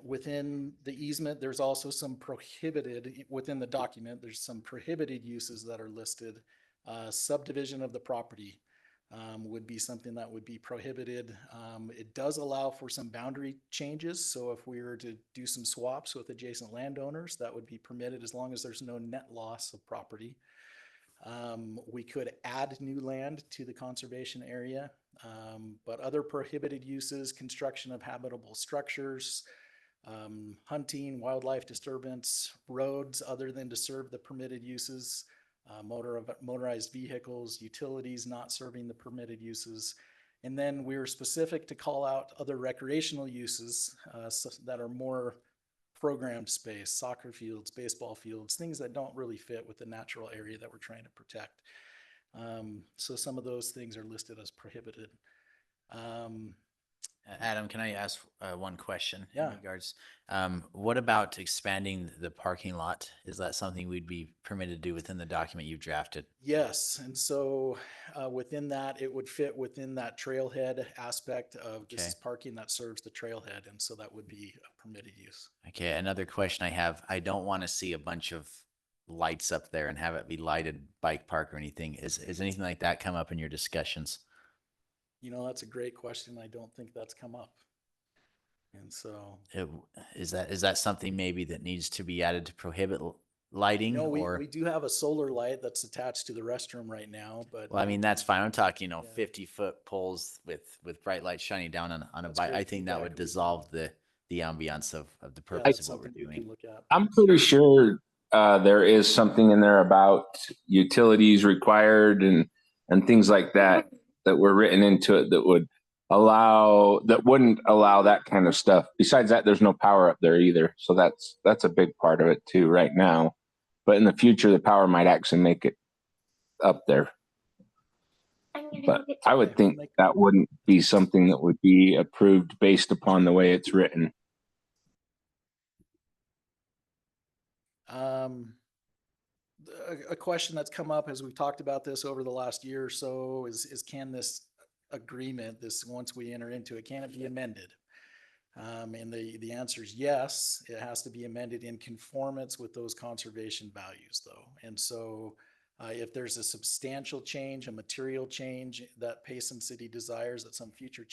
Speaker 21: Within the easement, there's also some prohibited, within the document, there's some prohibited uses that are listed. Subdivision of the property would be something that would be prohibited. It does allow for some boundary changes. So if we were to do some swaps with adjacent landowners, that would be permitted as long as there's no net loss of property. We could add new land to the conservation area, but other prohibited uses, construction of habitable structures, hunting, wildlife disturbance, roads other than to serve the permitted uses, motorized vehicles, utilities not serving the permitted uses. And then we were specific to call out other recreational uses that are more programmed space, soccer fields, baseball fields, things that don't really fit with the natural area that we're trying to protect. So some of those things are listed as prohibited.
Speaker 6: Adam, can I ask one question
Speaker 21: Yeah.
Speaker 6: in regards? What about expanding the parking lot? Is that something we'd be permitted to do within the document you've drafted?
Speaker 21: Yes, and so within that, it would fit within that trailhead aspect of this is parking that serves the trailhead, and so that would be a permitted use.
Speaker 6: Okay, another question I have, I don't want to see a bunch of lights up there and have it be lighted bike park or anything. Is anything like that come up in your discussions?
Speaker 21: You know, that's a great question. I don't think that's come up. And so
Speaker 6: Is that something maybe that needs to be added to prohibit lighting?
Speaker 21: no,
Speaker 6: or
Speaker 21: we do have a solar light that's attached to the restroom right now, but
Speaker 6: well, I mean, that's fine. I'm talking, 50-foot poles with bright lights shining down on a
Speaker 21: That's
Speaker 6: bike.
Speaker 21: great
Speaker 6: I think that
Speaker 21: feedback.
Speaker 6: would dissolve the ambiance of the
Speaker 21: yeah,
Speaker 6: purpose
Speaker 21: that's
Speaker 6: of what we're
Speaker 21: something we
Speaker 6: doing.
Speaker 21: can look at.
Speaker 9: I'm pretty sure there is something in there about utilities required and things like that that were written into it that wouldn't allow that kind of stuff. Besides that, there's no power up there either. So that's a big part of it too right now. But in the future, the power might actually make it up there. But I would think that wouldn't be something that would be approved based upon the way it's written.
Speaker 21: A question that's come up as we've talked about this over the last year or so is can this agreement, once we enter into it, can it be amended? And the answer is yes. It has to be amended in conformance with those conservation values, though. And so if there's a substantial change, a material change that Payson City desires at some future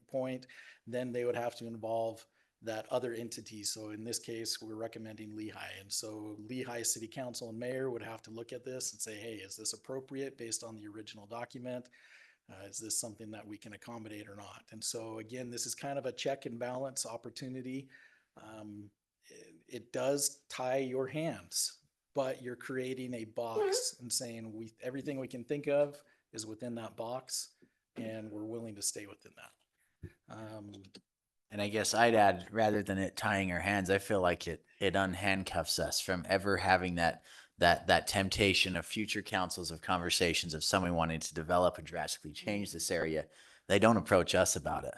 Speaker 21: point, then they would have to involve that other entity. So in this case, we're recommending Lehigh. And so Lehigh City Council and Mayor would have to look at this and say, hey, is this appropriate based on the original document? Is this something that we can accommodate or not? And so again, this is kind of a check and balance opportunity. It does tie your hands, but you're creating a box and saying everything we can think of is within that box, and we're willing to stay within that.
Speaker 6: And I guess I'd add, rather than it tying our hands, I feel like it unhandcuffs us from ever having that temptation of future councils of conversations of someone wanting to develop and drastically change this area. They don't approach us about it.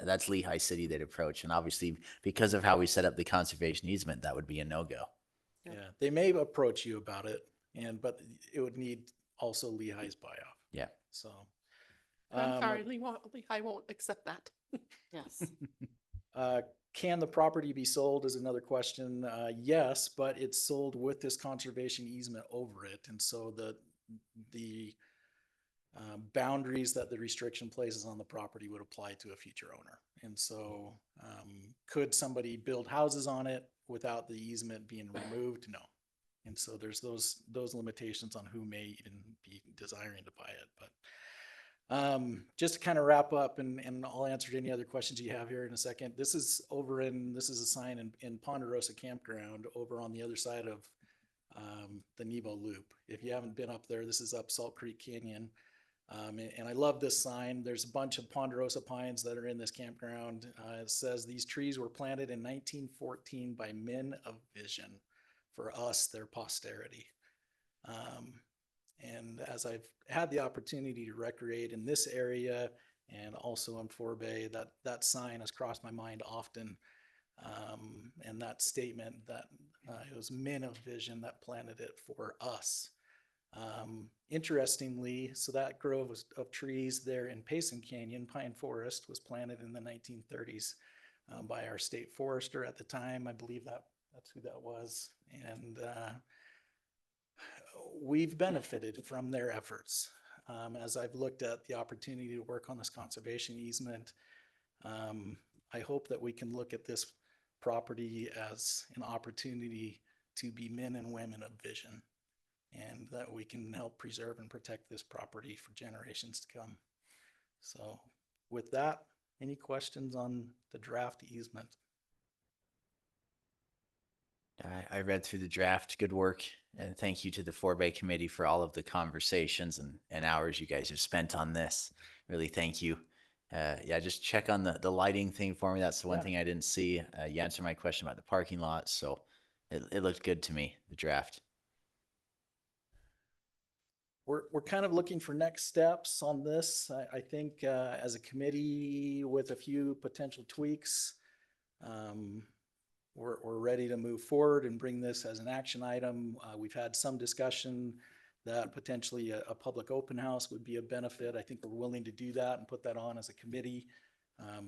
Speaker 6: That's Lehigh City they'd approach. And obviously, because of how we set up the conservation easement, that would be a no-go.
Speaker 21: Yeah, they may approach you about it, but it would need also Lehigh's buy-off.
Speaker 6: Yeah.
Speaker 21: So.
Speaker 10: I'm sorry, Lehigh won't accept that.
Speaker 8: Yes.
Speaker 21: Can the property be sold is another question. Yes, but it's sold with this conservation easement over it. And so the boundaries that the restriction places on the property would apply to a future owner. And so could somebody build houses on it without the easement being removed? No. And so there's those limitations on who may even be desiring to buy it. But just to kind of wrap up, and I'll answer any other questions you have here in a second. This is a sign in Ponderosa Campground over on the other side of the Nebo Loop. If you haven't been up there, this is up Salt Creek Canyon. And I love this sign. There's a bunch of Ponderosa pines that are in this campground. It says these trees were planted in 1914 by men of vision for us, their posterity. And as I've had the opportunity to recreate in this area and also in Forbay, that sign has crossed my mind often. And that statement that it was men of vision that planted it for us. Interestingly, so that grove of trees there in Payson Canyon, Pine Forest, was planted in the 1930s by our state forester at the time. I believe that's who that was. And we've benefited from their efforts. As I've looked at the opportunity to work on this conservation easement, I hope that we can look at this property as an opportunity to be men and women of vision, and that we can help preserve and protect this property for generations to come. So with that, any questions on the draft easement?
Speaker 6: I read through the draft. Good work. And thank you to the 4-Bay committee for all of the conversations and hours you guys have spent on this. Really, thank you. Yeah, just check on the lighting thing for me. That's the one thing I didn't see. You answered my question about the parking lot. So it looked good to me, the draft.
Speaker 21: We're kind of looking for next steps on this. I think as a committee with a few potential tweaks, we're ready to move forward and bring this as an action item. We've had some discussion that potentially a public open house would be a benefit. I think we're willing to do that and put that on as a committee.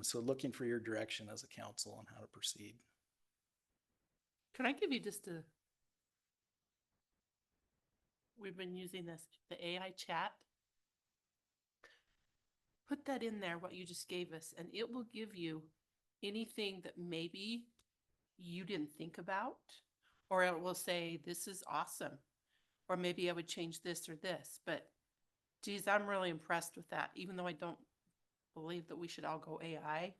Speaker 21: So looking for your direction as a council on how to proceed.
Speaker 10: Can I give you just a, we've been using this, the AI chat. Put that in there, what you just gave us, and it will give you anything that maybe you didn't think about, or it will say, this is awesome, or maybe I would change this or this. But geez, I'm really impressed with that, even though I don't believe that we should all go AI.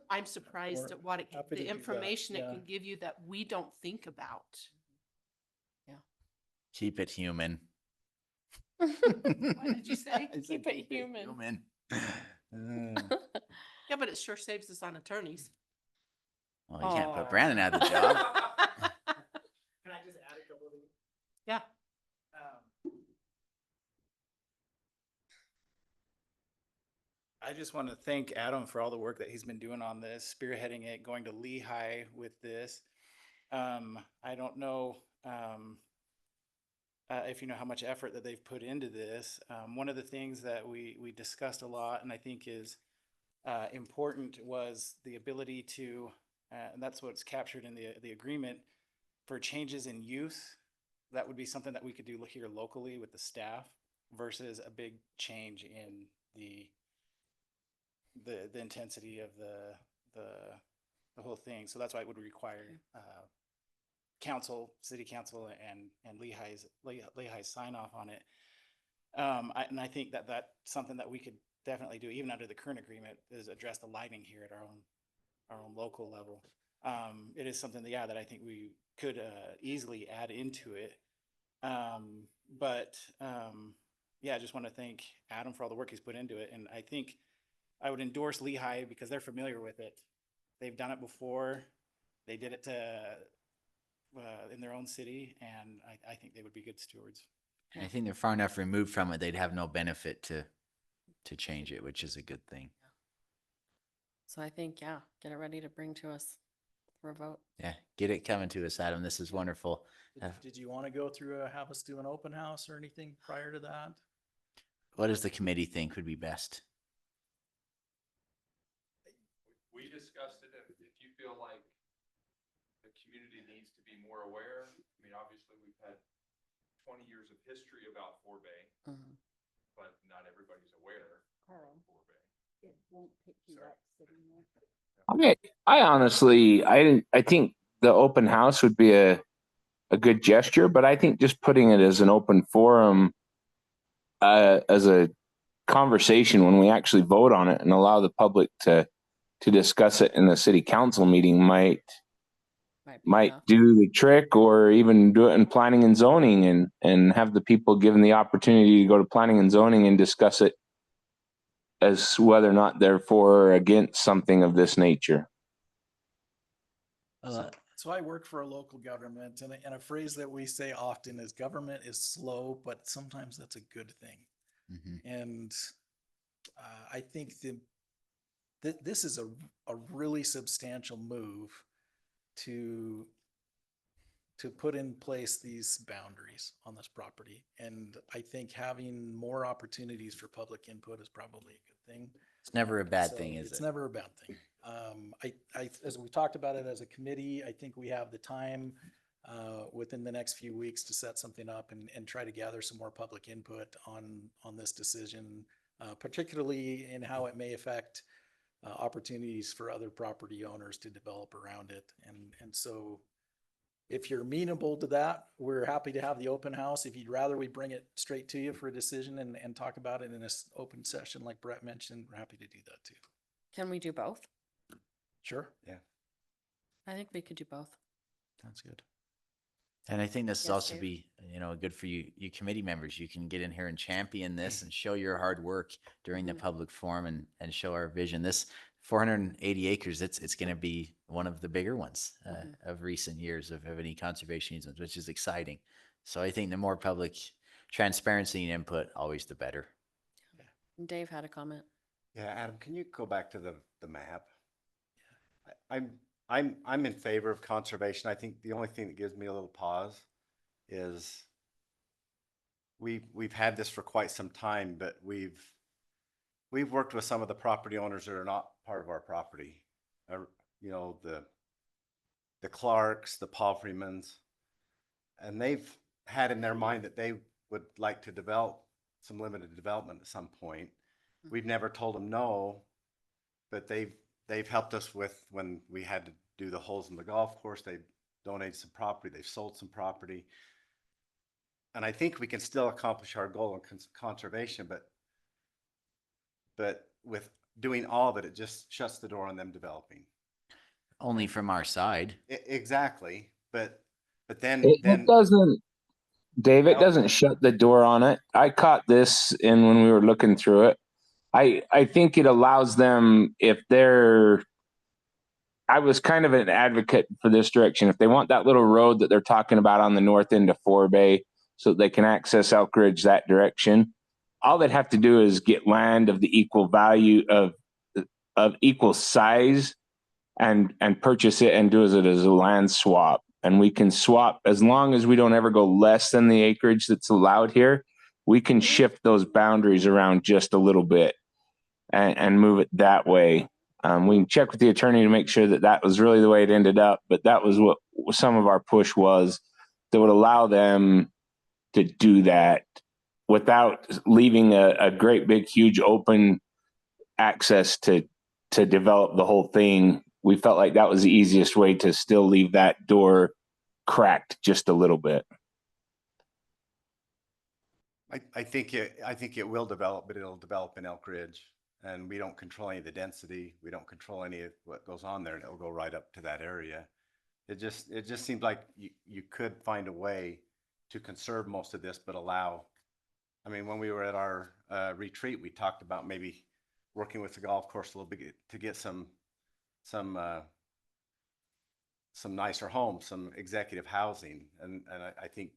Speaker 10: I'm surprised
Speaker 21: We're
Speaker 10: at what it,
Speaker 21: happy to
Speaker 10: the
Speaker 21: do that,
Speaker 10: information it
Speaker 21: yeah.
Speaker 10: can give you that we don't think about.
Speaker 6: Keep it human.
Speaker 10: What did you say?
Speaker 21: I said
Speaker 10: Keep it human. Yeah, but it sure saves us on attorneys.
Speaker 6: Well, you can't put Brandon out of the job.
Speaker 21: Can I just add a couple of things?
Speaker 10: Yeah.
Speaker 5: I just want to thank Adam for all the work that he's been doing on this, spearheading it, going to Lehigh with this. I don't know if you know how much effort that they've put into this. One of the things that we discussed a lot, and I think is important, was the ability to, and that's what's captured in the agreement, for changes in use. That would be something that we could do here locally with the staff versus a big change in the intensity of the whole thing. So that's why it would require council, city council, and Lehigh's sign off on it. And I think that that's something that we could definitely do, even under the current agreement, is address the lighting here at our own local level. It is something that, yeah, that I think we could easily add into it. Yeah, I just want to thank Adam for all the work he's put into it. And I think I would endorse Lehigh because they're familiar with it. They've done it before. They did it in their own city, and I think they would be good stewards.
Speaker 6: And I think they're far enough removed from it, they'd have no benefit to change it, which is a good thing.
Speaker 8: So I think, yeah, get it ready to bring to us for a vote.
Speaker 6: Yeah, get it coming to us, Adam. This is wonderful.
Speaker 21: Did you want to go through have us do an open house or anything prior to that?
Speaker 6: What does the committee think would be best?
Speaker 20: We discussed it, and if you feel like the community needs to be more aware, I mean, obviously we've had 20 years of history about 4-Bay, but not everybody's aware of 4-Bay.
Speaker 10: It won't pick you up sitting there.
Speaker 9: Okay, I think the open house would be a good gesture, but I think just putting it as an open forum, as a conversation when we actually vote on it and allow the public to discuss it in the city council meeting might do the trick, or even do it in planning and zoning and have the people given the opportunity to go to planning and zoning and discuss it as whether or not they're for or against something of this nature.
Speaker 21: So I work for a local government, and a phrase that we say often is government is slow, but sometimes that's a good thing. And I think this is a really substantial move to put in place these boundaries on this property. And I think having more opportunities for public input is probably a good thing.
Speaker 6: It's never a bad thing, is it?
Speaker 21: It's never a bad thing. As we talked about it as a committee, I think we have the time within the next few weeks to set something up and try to gather some more public input on this decision, particularly in how it may affect opportunities for other property owners to develop around it. And so if you're amenable to that, we're happy to have the open house. If you'd rather we bring it straight to you for a decision and talk about it in this open session like Brett mentioned, we're happy to do that too.
Speaker 8: Can we do both?
Speaker 21: Sure.
Speaker 18: Yeah.
Speaker 8: I think we could do both.
Speaker 21: Sounds good.
Speaker 6: And I think this is
Speaker 8: Yes,
Speaker 6: also
Speaker 8: Dave.
Speaker 6: be, good for you committee members. You can get in here and champion this and show your hard work during the public forum and show our vision. This 480 acres, it's going to be one of the bigger ones of recent years of any conservation easements, which is exciting. So I think the more public transparency and input, always the better.
Speaker 8: Dave had a comment.
Speaker 18: Yeah, Adam, can you go back to the map? I'm in favor of conservation. I think the only thing that gives me a little pause is we've had this for quite some time, but we've worked with some of the property owners that are not part of our property. The Clarks, the Paul Freemans, and they've had in their mind that they would like to develop some limited development at some point. We've never told them no, but they've helped us with when we had to do the holes in the golf course. They donated some property. They've sold some property. And I think we can still accomplish our goal in conservation, but with doing all of it, it just shuts the door on them developing.
Speaker 6: Only from our side.
Speaker 18: Exactly. But then
Speaker 9: It doesn't, Dave, it doesn't shut the door on it. I caught this in when we were looking through it. I think it allows them, if they're, I was kind of an advocate for this direction. If they want that little road that they're talking about on the north end of Forebay so they can access Elk Ridge that direction, all they'd have to do is get land of the equal value of equal size and purchase it and do it as a land swap. And we can swap as long as we don't ever go less than the acreage that's allowed here. We can shift those boundaries around just a little bit and move it that way. We can check with the attorney to make sure that that was really the way it ended up, but that was what some of our push was, that would allow them to do that without leaving a great big huge open access to develop the whole thing. We felt like that was the easiest way to still leave that door cracked just a little bit.
Speaker 18: I think it will develop, but it'll develop in Elk Ridge, and we don't control any of the density. We don't control any of what goes on there, and it'll go right up to that area. It just seemed like you could find a way to conserve most of this, but allow. I mean, when we were at our retreat, we talked about maybe working with the golf course a little bit to get some nicer homes, some executive housing, and I think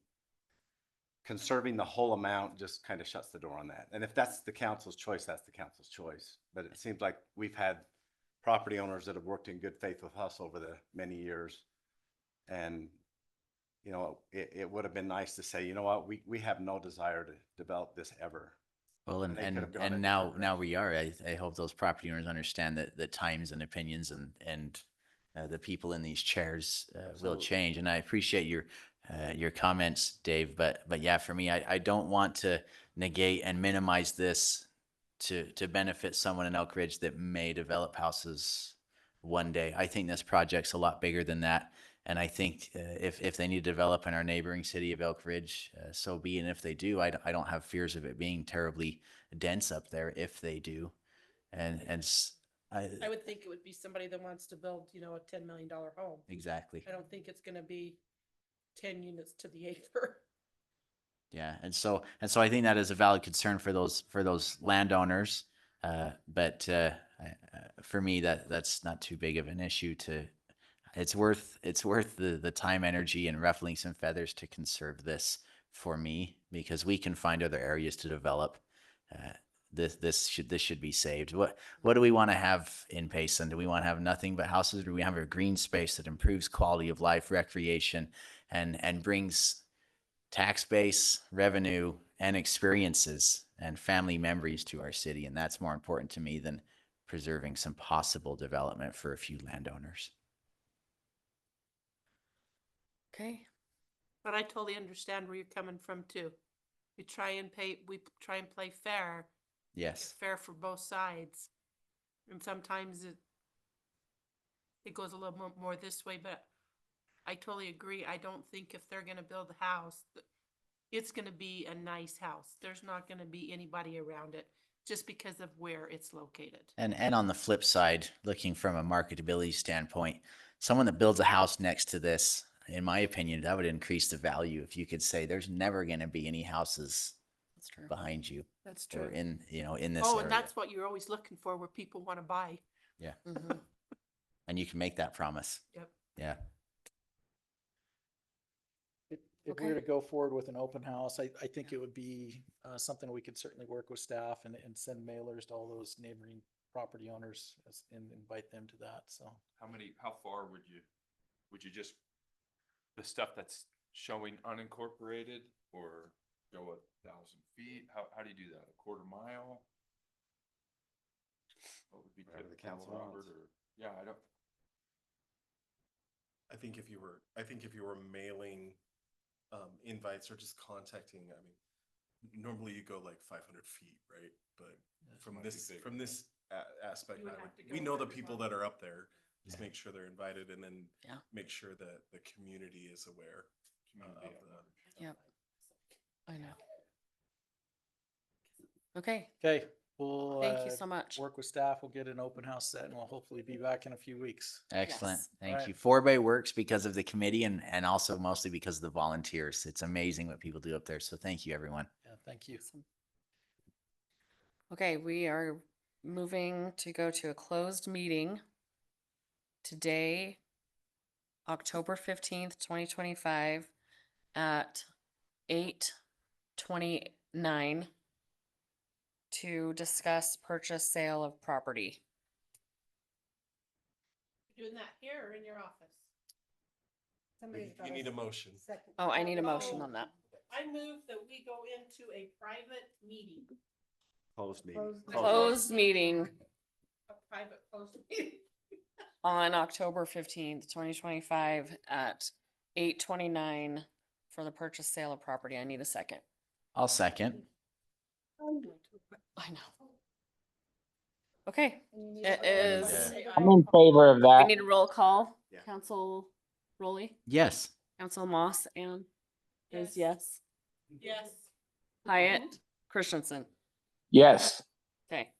Speaker 18: conserving the whole amount just kind of shuts the door on that. And if that's the council's choice, that's the council's choice. But it seems like we've had property owners that have worked in good faith with us over the many years. And, it would have been nice to say, you know what, we have no desire to develop this ever.
Speaker 6: Well,
Speaker 18: they could have gone
Speaker 6: and
Speaker 18: a
Speaker 6: now
Speaker 18: different
Speaker 6: now we are. I hope those property owners understand that the times and opinions and the people in these chairs will
Speaker 18: Absolutely.
Speaker 6: change. And I appreciate your comments, Dave. But yeah, for me, I don't want to negate and minimize this to benefit someone in Elk Ridge that may develop houses one day. I think this project's a lot bigger than that. And I think if they need to develop in our neighboring city of Elk Ridge, so be it. And if they do, I don't have fears of it being terribly dense up there if they do.
Speaker 10: I would think it would be somebody that wants to build, a $10 million home.
Speaker 6: Exactly.
Speaker 10: I don't think it's going to be 10 units to the acre.
Speaker 6: Yeah, and so I think that is a valid concern for those landowners. But for me, that's not too big of an issue. It's worth the time, energy, and ruffling some feathers to conserve this for me, because we can find other areas to develop. This should be saved. What do we want to have in Payson? Do we want to have nothing but houses, or do we have a green space that improves quality of life, recreation, and brings tax base, revenue, and experiences and family memories to our city? And that's more important to me than preserving some possible development for a few landowners.
Speaker 8: Okay.
Speaker 10: But I totally understand where you're coming from too. We try and play fair. make it
Speaker 6: Yes.
Speaker 10: Fair for both sides. And sometimes it goes a little more this way, but I totally agree. I don't think if they're gonna build a house, it's gonna be a nice house. There's not gonna be anybody around it just because of where it's located.
Speaker 6: And on the flip side, looking from a marketability standpoint, someone that builds a house next to this, in my opinion, that would increase the value if you could say there's never going to be any houses
Speaker 8: That's true.
Speaker 6: behind you
Speaker 10: That's
Speaker 6: or
Speaker 10: true.
Speaker 6: in, in this
Speaker 10: Oh,
Speaker 6: area.
Speaker 10: and that's what you're always looking for, where people wanna buy.
Speaker 6: Yeah.
Speaker 8: Mhm.
Speaker 6: And you can make that promise.
Speaker 10: Yep.
Speaker 6: Yeah.
Speaker 21: If we were to go forward with an open house, I think it would be something we could certainly work with staff and send mailers to all those neighboring property owners and invite them to that, so.
Speaker 20: How far would you just, the stuff that's showing unincorporated, or go 1,000 feet? How do you do that? A quarter mile? What would be
Speaker 18: Whatever the
Speaker 20: typical,
Speaker 18: council
Speaker 20: Robert,
Speaker 18: wants.
Speaker 20: or, yeah, I don't.
Speaker 7: I think if you were mailing invites or just contacting, I mean, normally you go like 500 feet, right? But from
Speaker 20: might be
Speaker 7: this,
Speaker 20: bigger.
Speaker 7: from this aspect,
Speaker 10: You would have to
Speaker 7: we
Speaker 10: go
Speaker 7: know the
Speaker 10: very
Speaker 7: people
Speaker 10: well.
Speaker 7: that are up there. Just
Speaker 6: Yeah.
Speaker 7: make sure they're invited, and then
Speaker 8: Yeah.
Speaker 7: make sure that the community is aware of
Speaker 20: Community
Speaker 7: the.
Speaker 8: Yep. I know. Okay.
Speaker 21: Okay, we'll.
Speaker 8: Thank you so much.
Speaker 21: Work with staff, we'll get an open house set, and we'll hopefully be back in a few weeks.
Speaker 6: Excellent.
Speaker 8: Yes.
Speaker 6: Thank
Speaker 21: Alright.
Speaker 6: you. 4Bay works because of the committee and also mostly because of the volunteers. It's amazing what people do up there. So thank you, everyone.
Speaker 21: Yeah, thank you.
Speaker 8: Okay, we are moving to go to a closed meeting today, October 15th, 2025 at 8:29 to discuss purchase sale of property.
Speaker 10: Doing that here or in your office?
Speaker 7: You need a motion.
Speaker 8: Oh, I need a motion on that.
Speaker 10: I move that we go into a private meeting,
Speaker 18: Closed meeting.
Speaker 8: Closed meeting
Speaker 10: a private closed meeting.
Speaker 8: on October 15th, 2025 at 8:29 for the purchase sale of property. I need a second.
Speaker 6: I'll second.
Speaker 8: I know. Okay, it is.
Speaker 9: I'm in favor of
Speaker 8: We
Speaker 9: that.
Speaker 8: need a roll call.
Speaker 18: Yeah.
Speaker 8: Council Rowley,
Speaker 6: Yes.
Speaker 8: Council Moss, and is yes.
Speaker 10: Yes.
Speaker 8: Hyatt, Christensen.
Speaker 9: Yes.
Speaker 8: Okay.